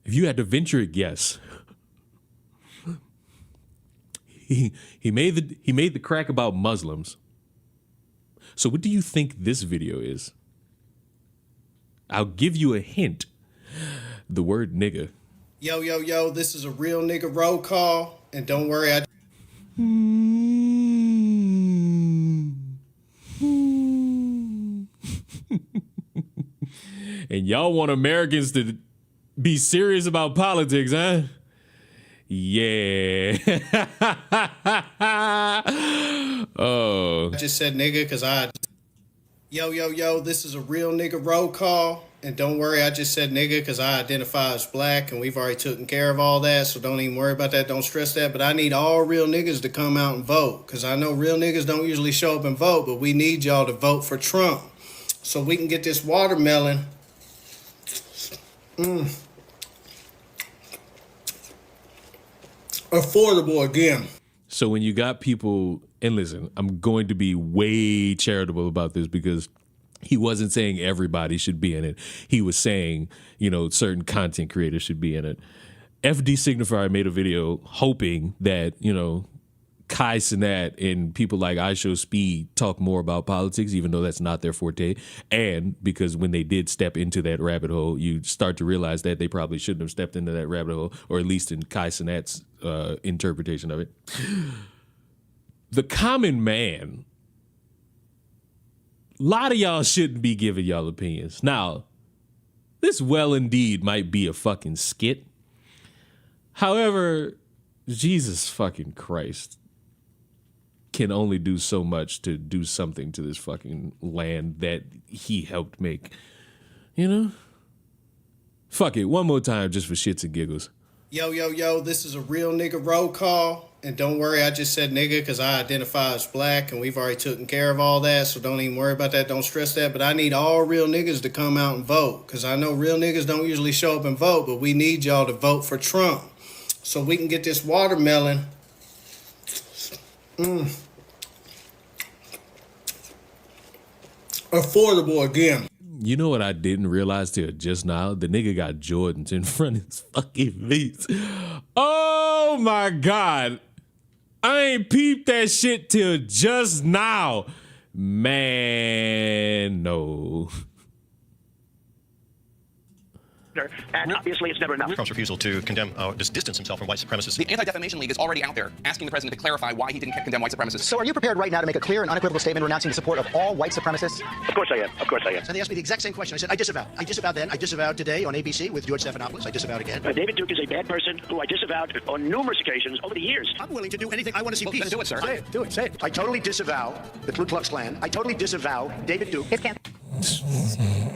If you had to venture a guess, he made the crack about Muslims. So what do you think this video is? I'll give you a hint. The word nigga. Yo, yo, yo, this is a real nigga roll call, and don't worry, And y'all want Americans to be serious about politics, huh? Yeah. Oh. I just said nigga because Yo, yo, yo, this is a real nigga roll call, And don't worry, I just said nigga because I identify as black and we've already taken care of all that, so don't even worry about that, don't stress that. But I need all real niggas to come out and vote because I know real niggas don't usually show up and vote, but we need y'all to vote for Trump so we can get this watermelon affordable again. So when you got people, and listen, I'm going to be way charitable about this because he wasn't saying everybody should be in it. He was saying, you know, certain content creators should be in it. FD Signifier made a video hoping that, you know, Kai Cenat and people like I Show Speed talk more about politics, even though that's not their forte. And because when they did step into that rabbit hole, you start to realize that they probably shouldn't have stepped into that rabbit hole, or at least in Kai Cenat's interpretation of it. The common man, a lot of y'all shouldn't be giving y'all opinions. Now, this well indeed might be a fucking skit. However, Jesus fucking Christ can only do so much to do something to this fucking land that he helped make. You know? Fuck it, one more time just for shits and giggles. Yo, yo, yo, this is a real nigga roll call. And don't worry, I just said nigga because I identify as black and we've already taken care of all that, so don't even worry about that, don't stress that. But I need all real niggas to come out and vote because I know real niggas don't usually show up and vote, but we need y'all to vote for Trump so we can get this watermelon affordable again. You know what I didn't realize till just now? The nigga got Jordans in front of his fucking face. Oh my God. I ain't peeped that shit till just now. Man, no. And obviously it's never enough. Trump's refusal to condemn, just distance himself from white supremacists. The Anti-Defamation League is already out there asking the president to clarify why he didn't condemn white supremacists. So are you prepared right now to make a clear and unequivocal statement renouncing the support of all white supremacists? Of course I am. Of course I am. So they asked me the exact same question. I said, I disavow. I disavowed then. I disavowed today on ABC with George Stephanopoulos. I disavowed again. David Duke is a bad person who I disavowed on numerous occasions over the years. I'm willing to do anything. I want to see peace. Then do it, sir. Say it. Do it. Say it. I totally disavow the Ku Klux Klan. I totally disavow David Duke.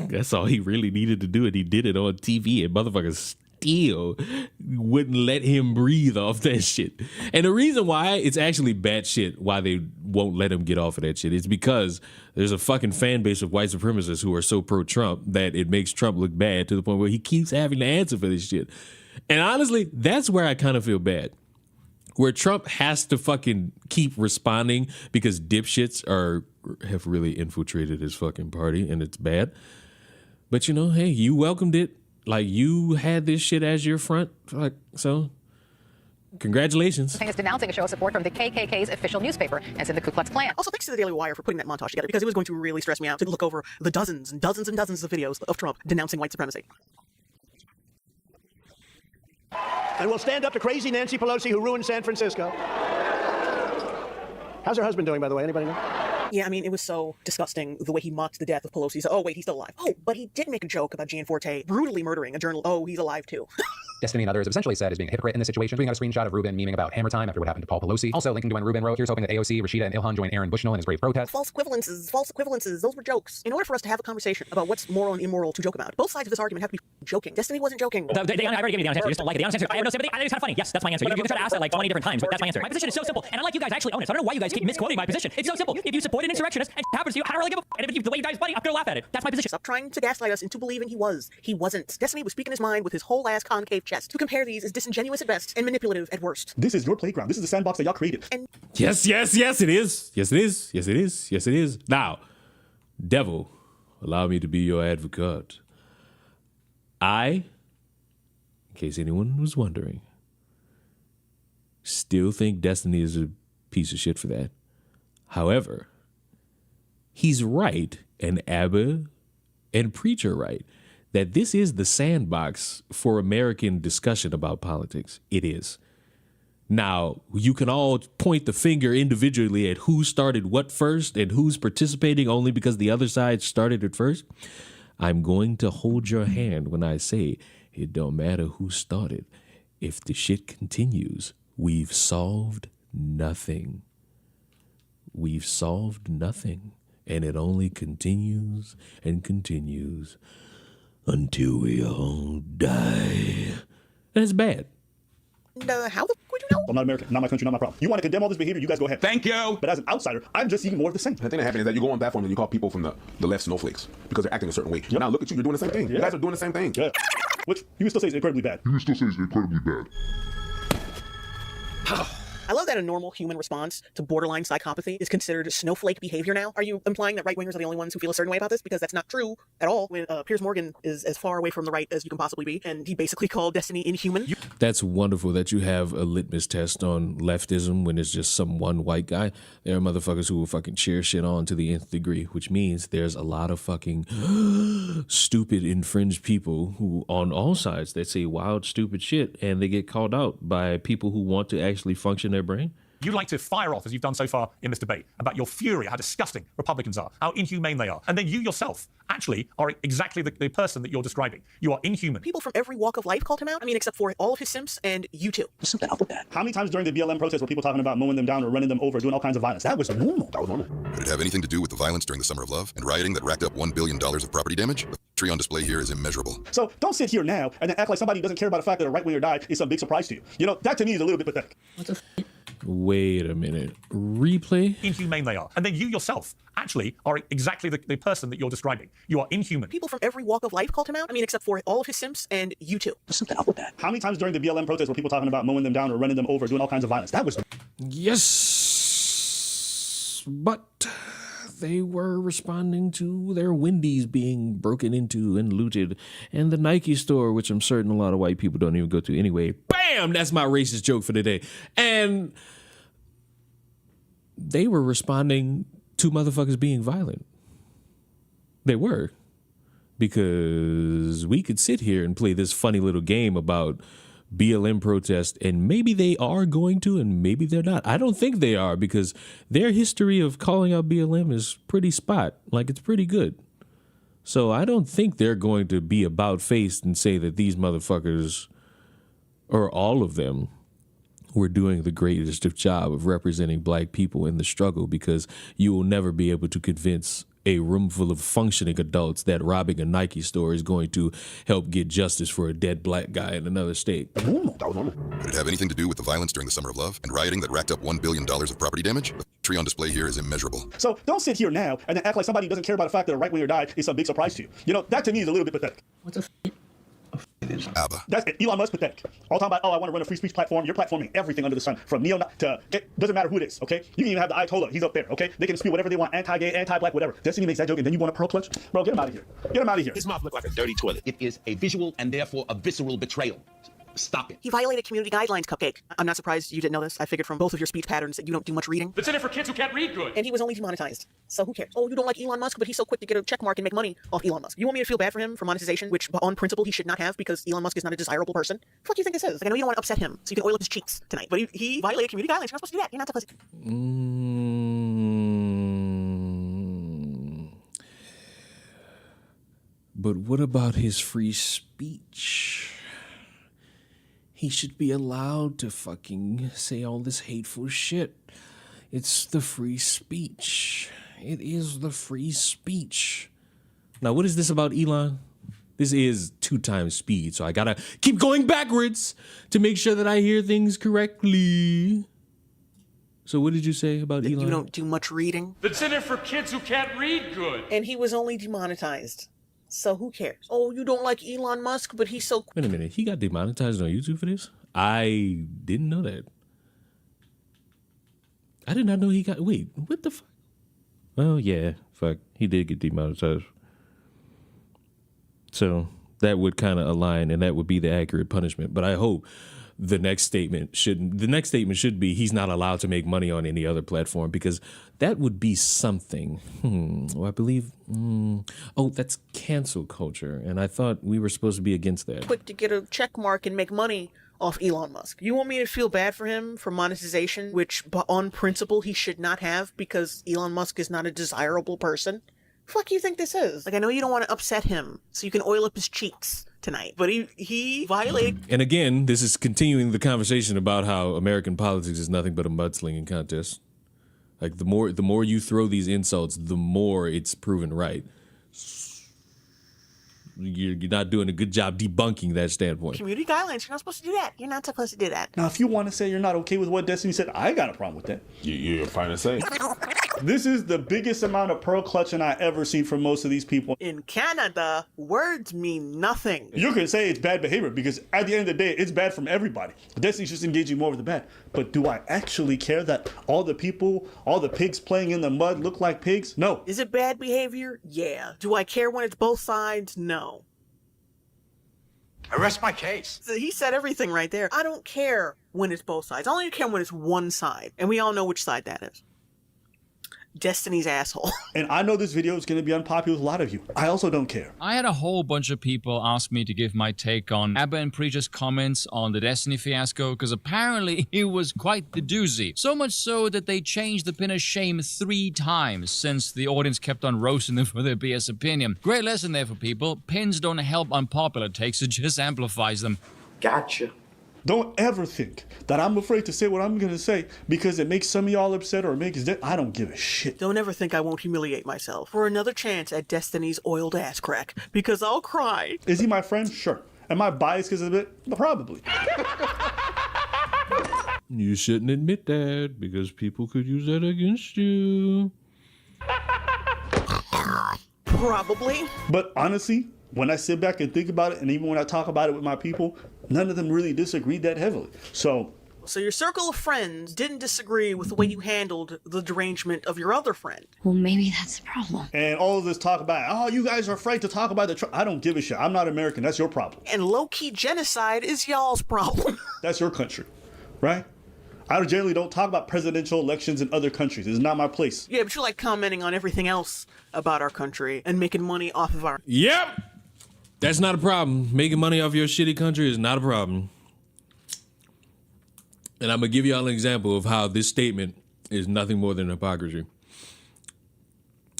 That's all he really needed to do, and he did it on TV, and motherfuckers still wouldn't let him breathe off that shit. And the reason why it's actually bad shit, why they won't let him get off of that shit, is because there's a fucking fan base of white supremacists who are so pro-Trump that it makes Trump look bad to the point where he keeps having to answer for this shit. And honestly, that's where I kind of feel bad. Where Trump has to fucking keep responding because dipshits have really infiltrated his fucking party, and it's bad. But you know, hey, you welcomed it. Like, you had this shit as your front. Like, so congratulations. Is denouncing a show of support from the KKK's official newspaper and in the Ku Klux Klan. Also, thanks to the Daily Wire for putting that montage together, because it was going to really stress me out to look over the dozens and dozens and dozens of videos of Trump denouncing white supremacy. And we'll stand up to crazy Nancy Pelosi who ruined San Francisco. How's her husband doing, by the way? Anybody know? Yeah, I mean, it was so disgusting the way he mocked the death of Pelosi. So, oh, wait, he's still alive. Oh, but he did make a joke about Gianforte brutally murdering a journalist. Oh, he's alive too. Destiny and others have essentially said is being a hypocrite in this situation. We got a screenshot of Ruben memeing about hammer time after what happened to Paul Pelosi. Also linking to when Ruben wrote, here's hoping that AOC, Rashida, and Ilhan join Aaron Bushnell in his brave protest. False equivalences, those were jokes. In order for us to have a conversation about what's moral and immoral to joke about, both sides of this argument have to be joking. Destiny wasn't joking. I already gave you the honest answer. You just don't like it. The honest answer, I have no sympathy. I think it's kind of funny. Yes, that's my answer. You can try to ask that like 20 different times, but that's my answer. My position is so simple, and I like you guys actually own it. So I don't know why you guys keep misquoting my position. It's so simple. If you support an insurrectionist and it happens to you, I don't really give a f. And if the way you guys buddy, I'm gonna laugh at it. That's my position. Stop trying to gaslight us into believing he was. He wasn't. Destiny was speaking his mind with his whole ass concave chest. To compare these is disingenuous at best and manipulative at worst. This is your playground. This is the sandbox that y'all created. And yes, it is. Yes, it is. Yes, it is. Now, devil, allow me to be your advocate. In case anyone was wondering, still think Destiny is a piece of shit for that. However, he's right, and Abba and Preacher right, that this is the sandbox for American discussion about politics. It is. Now, you can all point the finger individually at who started what first and who's participating only because the other side started it first. I'm going to hold your hand when I say it don't matter who started. If the shit continues, we've solved nothing. We've solved nothing. And it only continues and continues. until we all die. That's bad. How the fuck would you know? I'm not American, not my country, not my problem. You want to condemn all this behavior, you guys go ahead. Thank you. But as an outsider, I'm just seeing more of the same. The thing that happened is that you go on platforms and you call people from the left snowflakes because they're acting a certain way. Now look at you, you're doing the same thing. You guys are doing the same thing. Yeah. Which you would still say is incredibly bad. I love that a normal human response to borderline psychopathy is considered snowflake behavior now. Are you implying that right-wingers are the only ones who feel a certain way about this? Because that's not true at all. When Piers Morgan is as far away from the right as you can possibly be, and he basically called Destiny inhuman. That's wonderful that you have a litmus test on leftism when it's just some one white guy. There are motherfuckers who will fucking cheer shit on to the nth degree, which means there's a lot of fucking stupid, infringed people who, on all sides, they say wild, stupid shit, and they get called out by people who want to actually function their brain. You like to fire off, as you've done so far in this debate, about your fury at how disgusting Republicans are, how inhumane they are. And then you yourself actually are exactly the person that you're describing. You are inhuman. People from every walk of life called him out. I mean, except for all of his simps and you too. There's something up with that. How many times during the BLM protests were people talking about mowing them down or running them over, doing all kinds of violence? That was normal. That was normal. Could it have anything to do with the violence during the Summer of Love and rioting that racked up $1 billion of property damage? The tree on display here is immeasurable. So don't sit here now and then act like somebody who doesn't care about the fact that a right-winger died is some big surprise to you. You know, that to me is a little bit pathetic. Wait a minute. Replay? Inhumane they are. And then you yourself actually are exactly the person that you're describing. You are inhuman. People from every walk of life called him out. I mean, except for all of his simps and you too. There's something up with that. How many times during the BLM protests were people talking about mowing them down or running them over, doing all kinds of violence? That was... Yes, but they were responding to their Wendy's being broken into and looted, and the Nike store, which I'm certain a lot of white people don't even go to anyway. Bam! That's my racist joke for the day. And they were responding to motherfuckers being violent. They were. Because we could sit here and play this funny little game about BLM protest, and maybe they are going to, and maybe they're not. I don't think they are, because their history of calling out BLM is pretty spot. Like, it's pretty good. So I don't think they're going to be about-faced and say that these motherfuckers, or all of them, were doing the greatest of job of representing black people in the struggle, because you will never be able to convince a room full of functioning adults that robbing a Nike store is going to help get justice for a dead black guy in another state. Could it have anything to do with the violence during the Summer of Love and rioting that racked up $1 billion of property damage? The tree on display here is immeasurable. So don't sit here now and then act like somebody who doesn't care about the fact that a right-winger died is some big surprise to you. You know, that to me is a little bit pathetic. What the ABBA. That's Elon Musk pathetic. All talking about, oh, I want to run a free speech platform. You're platforming everything under the sun, from neo to doesn't matter who it is, okay? You can even have the Ayatollah. He's up there, okay? They can spew whatever they want, anti-gay, anti-black, whatever. Destiny makes that joke, and then you want to pearl clutch? Bro, get him out of here. Get him out of here. His mouth looked like a dirty toilet. It is a visual and therefore a visceral betrayal. Stop it. He violated community guidelines, Cupcake. I'm not surprised you didn't know this. I figured from both of your speech patterns that you don't do much reading. That's in it for kids who can't read good. And he was only demonetized. So who cares? Oh, you don't like Elon Musk, but he's so quick to get a check mark and make money off Elon Musk. You want me to feel bad for him for monetization, which on principle he should not have because Elon Musk is not a desirable person? What the fuck do you think this is? Like, I know you don't want to upset him, so you can oil up his cheeks tonight. But he violated community guidelines. You're not supposed to do that. You're not supposed to. But what about his free speech? He should be allowed to fucking say all this hateful shit. It's the free speech. It is the free speech. Now, what is this about Elon? This is 2 times speed, so I gotta keep going backwards to make sure that I hear things correctly. So what did you say about Elon? You don't do much reading. That's in it for kids who can't read good. And he was only demonetized. So who cares? Oh, you don't like Elon Musk, but he's so... Wait a minute. He got demonetized on YouTube for this? I didn't know that. I did not know he got... Wait, what the fuck? Well, yeah, fuck. He did get demonetized. So that would kind of align, and that would be the accurate punishment. But I hope the next statement should be he's not allowed to make money on any other platform, because that would be something. Well, I believe, oh, that's cancel culture, and I thought we were supposed to be against that. Quick to get a check mark and make money off Elon Musk. You want me to feel bad for him for monetization, which on principle he should not have because Elon Musk is not a desirable person? Fuck you think this is? Like, I know you don't want to upset him, so you can oil up his cheeks tonight, but he violated... And again, this is continuing the conversation about how American politics is nothing but a mudslinging contest. Like, the more you throw these insults, the more it's proven right. you're not doing a good job debunking that standpoint. Community guidelines. You're not supposed to do that. You're not supposed to do that. Now, if you want to say you're not okay with what Destiny said, I got a problem with that. You're fine to say. This is the biggest amount of pearl clutching I ever seen from most of these people. In Canada, words mean nothing. You can say it's bad behavior because at the end of the day, it's bad from everybody. Destiny's just engaging more with the bad. But do I actually care that all the people, all the pigs playing in the mud look like pigs? No. Is it bad behavior? Yeah. Do I care when it's both sides? No. I rest my case. So he said everything right there. I don't care when it's both sides. I only care when it's one side. And we all know which side that is. Destiny's asshole. And I know this video is going to be unpopular with a lot of you. I also don't care. I had a whole bunch of people ask me to give my take on Abba and Preacher's comments on the Destiny fiasco, because apparently it was quite the doozy. So much so that they changed the pin of shame 3 times since the audience kept on roasting them for their BS opinion. Great lesson there for people. Pins don't help unpopular takes, it just amplifies them. Gotcha. Don't ever think that I'm afraid to say what I'm going to say because it makes some of y'all upset or makes I don't give a shit. Don't ever think I won't humiliate myself for another chance at Destiny's oiled ass crack, because I'll cry. Is he my friend? Sure. Am I biased because of it? Probably. You shouldn't admit that because people could use that against you. Probably. But honestly, when I sit back and think about it, and even when I talk about it with my people, none of them really disagreed that heavily. So your circle of friends didn't disagree with the way you handled the derangement of your other friend. Well, maybe that's the problem. And all of this talk about, oh, you guys are afraid to talk about the I don't give a shit. I'm not American. That's your problem. And low-key genocide is y'all's problem. That's your country, right? I generally don't talk about presidential elections in other countries. It's not my place. Yeah, but you like commenting on everything else about our country and making money off of our... Yep! That's not a problem. Making money off your shitty country is not a problem. And I'm going to give y'all an example of how this statement is nothing more than hypocrisy.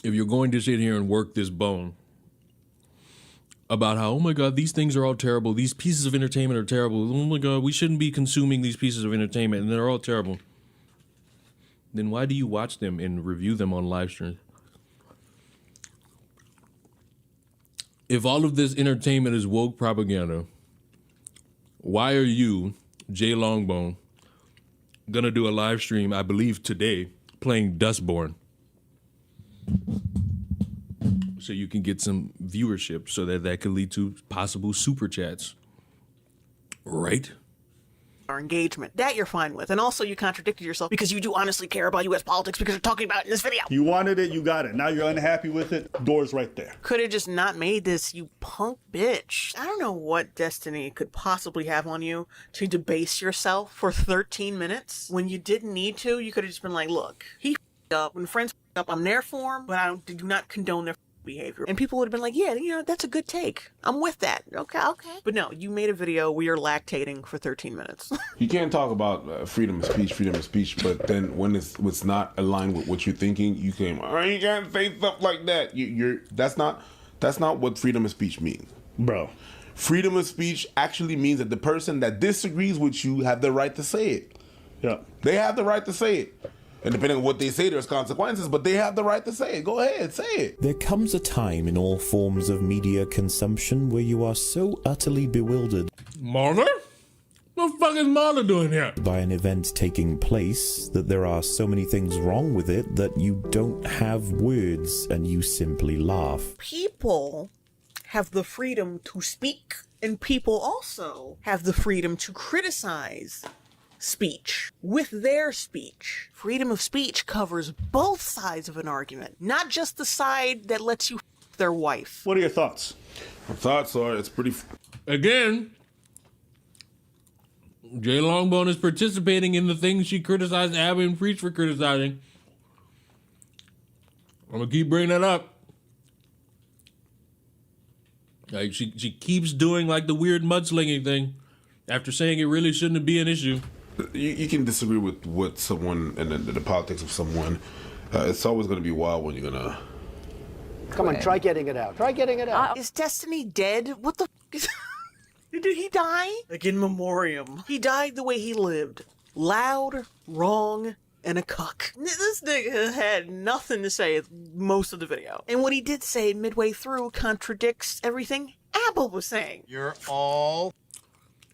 If you're going to sit here and work this bone about how, oh my God, these things are all terrible. These pieces of entertainment are terrible. Oh my God, we shouldn't be consuming these pieces of entertainment and they're all terrible. Then why do you watch them and review them on live streams? If all of this entertainment is woke propaganda, why are you, Jay Longbone, gonna do a live stream, I believe today, playing Dustborn? So you can get some viewership so that could lead to possible super chats. Right? Our engagement. That you're fine with. And also you contradicted yourself because you do honestly care about U.S. politics because you're talking about it in this video. You wanted it, you got it. Now you're unhappy with it, door's right there. Could have just not made this, you punk bitch. I don't know what Destiny could possibly have on you to debase yourself for 13 minutes. When you didn't need to, you could have just been like, look, he f***ed up. When friends f***ed up, I'm there for him, but I do not condone their behavior. And people would have been like, yeah, that's a good take. I'm with that. Okay. But no, you made a video where you're lactating for 13 minutes. You can't talk about freedom of speech, but then when it's not aligned with what you're thinking, you claim, oh, you can't say stuff like that. That's not what freedom of speech means. Bro. Freedom of speech actually means that the person that disagrees with you have the right to say it. Yeah. They have the right to say it. And depending on what they say, there's consequences, but they have the right to say it. Go ahead, say it. There comes a time in all forms of media consumption where you are so utterly bewildered. Martha? What the fuck is Martha doing here? By an event taking place that there are so many things wrong with it that you don't have words and you simply laugh. People have the freedom to speak, and people also have the freedom to criticize speech with their speech. Freedom of speech covers both sides of an argument, not just the side that lets you f their wife. What are your thoughts? My thoughts are it's pretty... Again, Jay Longbone is participating in the things she criticized Abby and Preach for criticizing. I'm gonna keep bringing that up. Like she keeps doing like the weird mudslinging thing after saying it really shouldn't be an issue. You can disagree with what someone and the politics of someone. It's always going to be wild when you're going to... Come on, try getting it out. Try getting it out. Is Destiny dead? What the f*** Did he die? Like in memoriam. He died the way he lived. Loud, wrong, and a cuck. This nigga had nothing to say most of the video. And what he did say midway through contradicts everything Abba was saying. You're all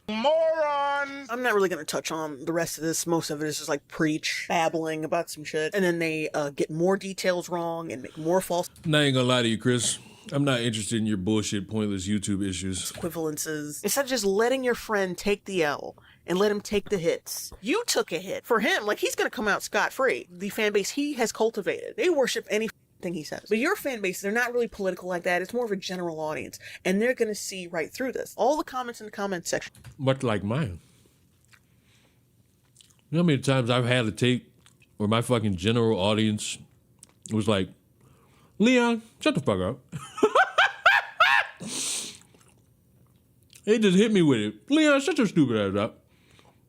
morons. I'm not really going to touch on the rest of this. Most of it is just like preach, babbling about some shit. And then they get more details wrong and make more false I ain't gonna lie to you, Chris. I'm not interested in your bullshit, pointless YouTube issues. equivalences. Instead of just letting your friend take the L and let him take the hits. You took a hit. For him, like, he's going to come out scot-free. The fan base he has cultivated, they worship anything he says. But your fan base, they're not really political like that. It's more of a general audience. And they're going to see right through this. All the comments in the comment section. Much like mine. You know how many times I've had a tape where my fucking general audience was like, Leon, shut the fuck up. They just hit me with it. Leon, shut your stupid ass up.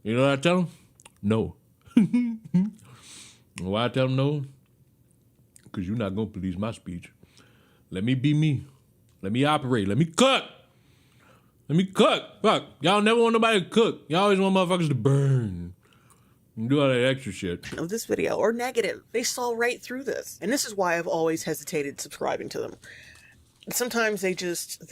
You know what I tell them? No. Why I tell them no? Because you're not going to police my speech. Let me be me. Let me operate. Let me cook. Let me cook. Fuck. Y'all never want nobody to cook. Y'all always want motherfuckers to burn. And do all that extra shit. Of this video, or negative. They saw right through this. And this is why I've always hesitated subscribing to them. Sometimes they just.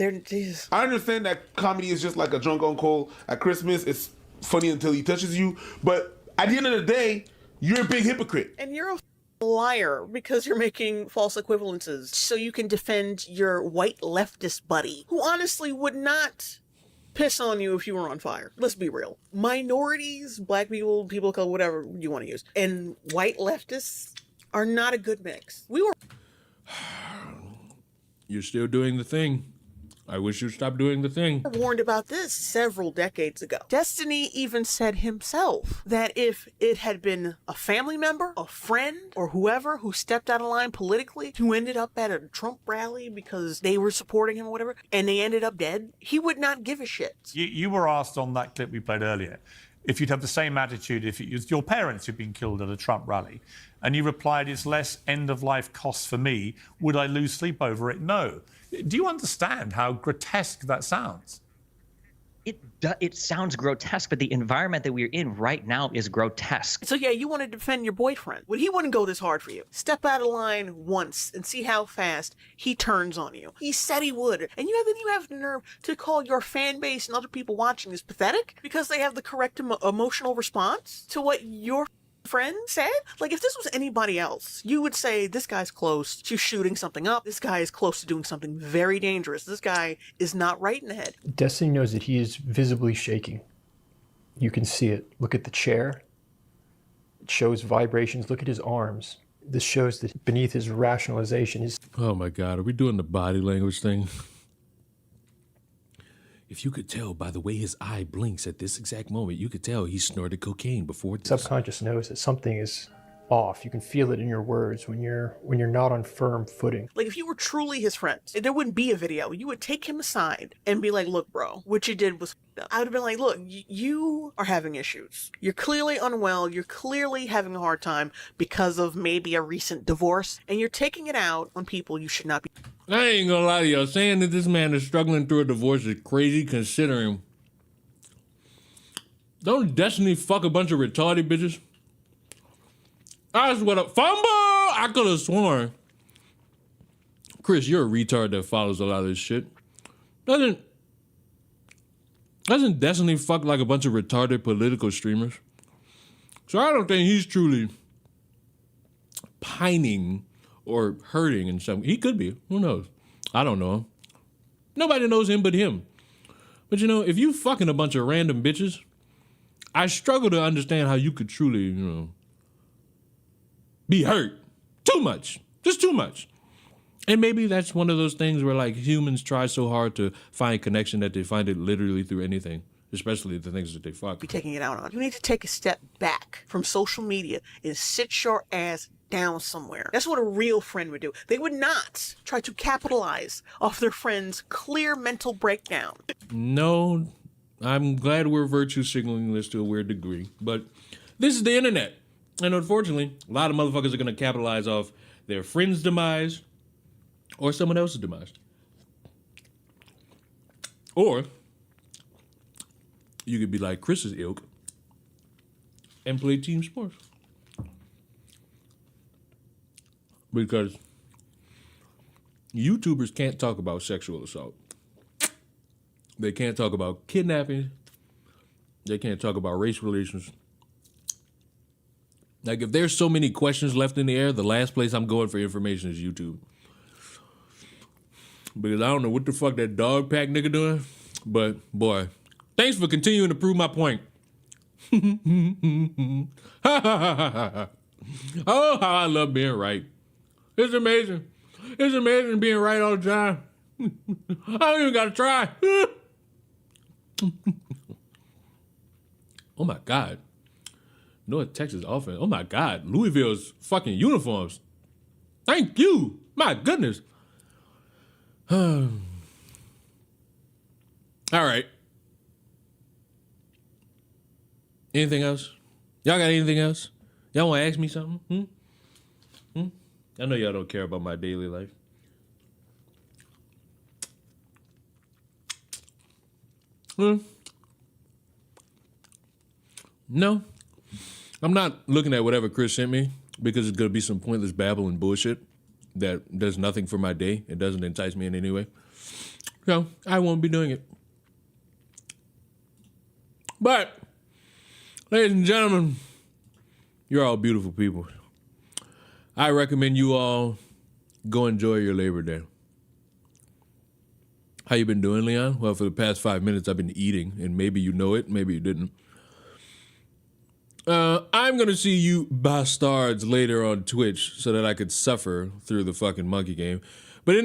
I understand that comedy is just like a drunk uncle at Christmas. It's funny until he touches you. But at the end of the day, you're a big hypocrite. And you're a liar because you're making false equivalences so you can defend your white leftist buddy who honestly would not piss on you if you were on fire. Let's be real. Minorities, black people, people of color, whatever you want to use, and white leftists are not a good mix. We were You're still doing the thing. I wish you'd stop doing the thing. warned about this several decades ago. Destiny even said himself that if it had been a family member, a friend, or whoever who stepped out of line politically, who ended up at a Trump rally because they were supporting him or whatever, and they ended up dead, he would not give a shit. You were asked on that clip we played earlier if you'd have the same attitude if it was your parents who'd been killed at a Trump rally. And you replied, it's less end-of-life costs for me. Would I lose sleep over it? No. Do you understand how grotesque that sounds? It sounds grotesque, but the environment that we're in right now is grotesque. So yeah, you want to defend your boyfriend. Well, he wouldn't go this hard for you. Step out of line once and see how fast he turns on you. He said he would. And you have the nerve to call your fan base and other people watching this pathetic because they have the correct emotional response to what your friend said? Like, if this was anybody else, you would say, this guy's close to shooting something up. This guy is close to doing something very dangerous. This guy is not right in the head. Destiny knows that he is visibly shaking. You can see it. Look at the chair. It shows vibrations. Look at his arms. This shows that beneath his rationalization is... Oh my God, are we doing the body language thing? If you could tell by the way his eye blinks at this exact moment, you could tell he snorted cocaine before this. Subconscious knows that something is off. You can feel it in your words when you're not on firm footing. Like, if you were truly his friend, there wouldn't be a video. You would take him aside and be like, look, bro, what you did was f***ed up. I would have been like, look, you are having issues. You're clearly unwell. You're clearly having a hard time because of maybe a recent divorce, and you're taking it out on people you should not be. I ain't gonna lie to you. Saying that this man is struggling through a divorce is crazy considering. Don't Destiny fuck a bunch of retarded bitches? That's what a fumble! I could have sworn. Chris, you're a retard that follows a lot of this shit. Doesn't Destiny fuck like a bunch of retarded political streamers? So I don't think he's truly pining or hurting in some. He could be. Who knows? I don't know him. Nobody knows him but him. But you know, if you fucking a bunch of random bitches, I struggle to understand how you could truly, be hurt. Too much. Just too much. And maybe that's one of those things where, like, humans try so hard to find connection that they find it literally through anything, especially the things that they fuck. Be taking it out on. You need to take a step back from social media and sit your ass down somewhere. That's what a real friend would do. They would not try to capitalize off their friend's clear mental breakdown. No, I'm glad we're virtue signaling this to a weird degree, but this is the internet. And unfortunately, a lot of motherfuckers are going to capitalize off their friend's demise or someone else's demise. Or you could be like Chris's ilk and play team sports. Because YouTubers can't talk about sexual assault. They can't talk about kidnapping. They can't talk about race relations. Like, if there's so many questions left in the air, the last place I'm going for information is YouTube. Because I don't know what the fuck that dog pack nigga doing. But, boy, thanks for continuing to prove my point. Oh, how I love being right. It's amazing. It's amazing being right all the time. I don't even gotta try. Oh my God. North Texas offense. Oh my God. Louisville's fucking uniforms. Thank you. My goodness. All right. Anything else? Y'all got anything else? Y'all want to ask me something? I know y'all don't care about my daily life. No. I'm not looking at whatever Chris sent me because it's going to be some pointless babble and bullshit that does nothing for my day. It doesn't entice me in any way. So I won't be doing it. But, ladies and gentlemen, you're all beautiful people. I recommend you all go enjoy your Labor Day. How you been doing, Leon? Well, for the past 5 minutes, I've been eating, and maybe you know it, maybe you didn't. I'm going to see you bastards later on Twitch so that I could suffer through the fucking monkey game. But in the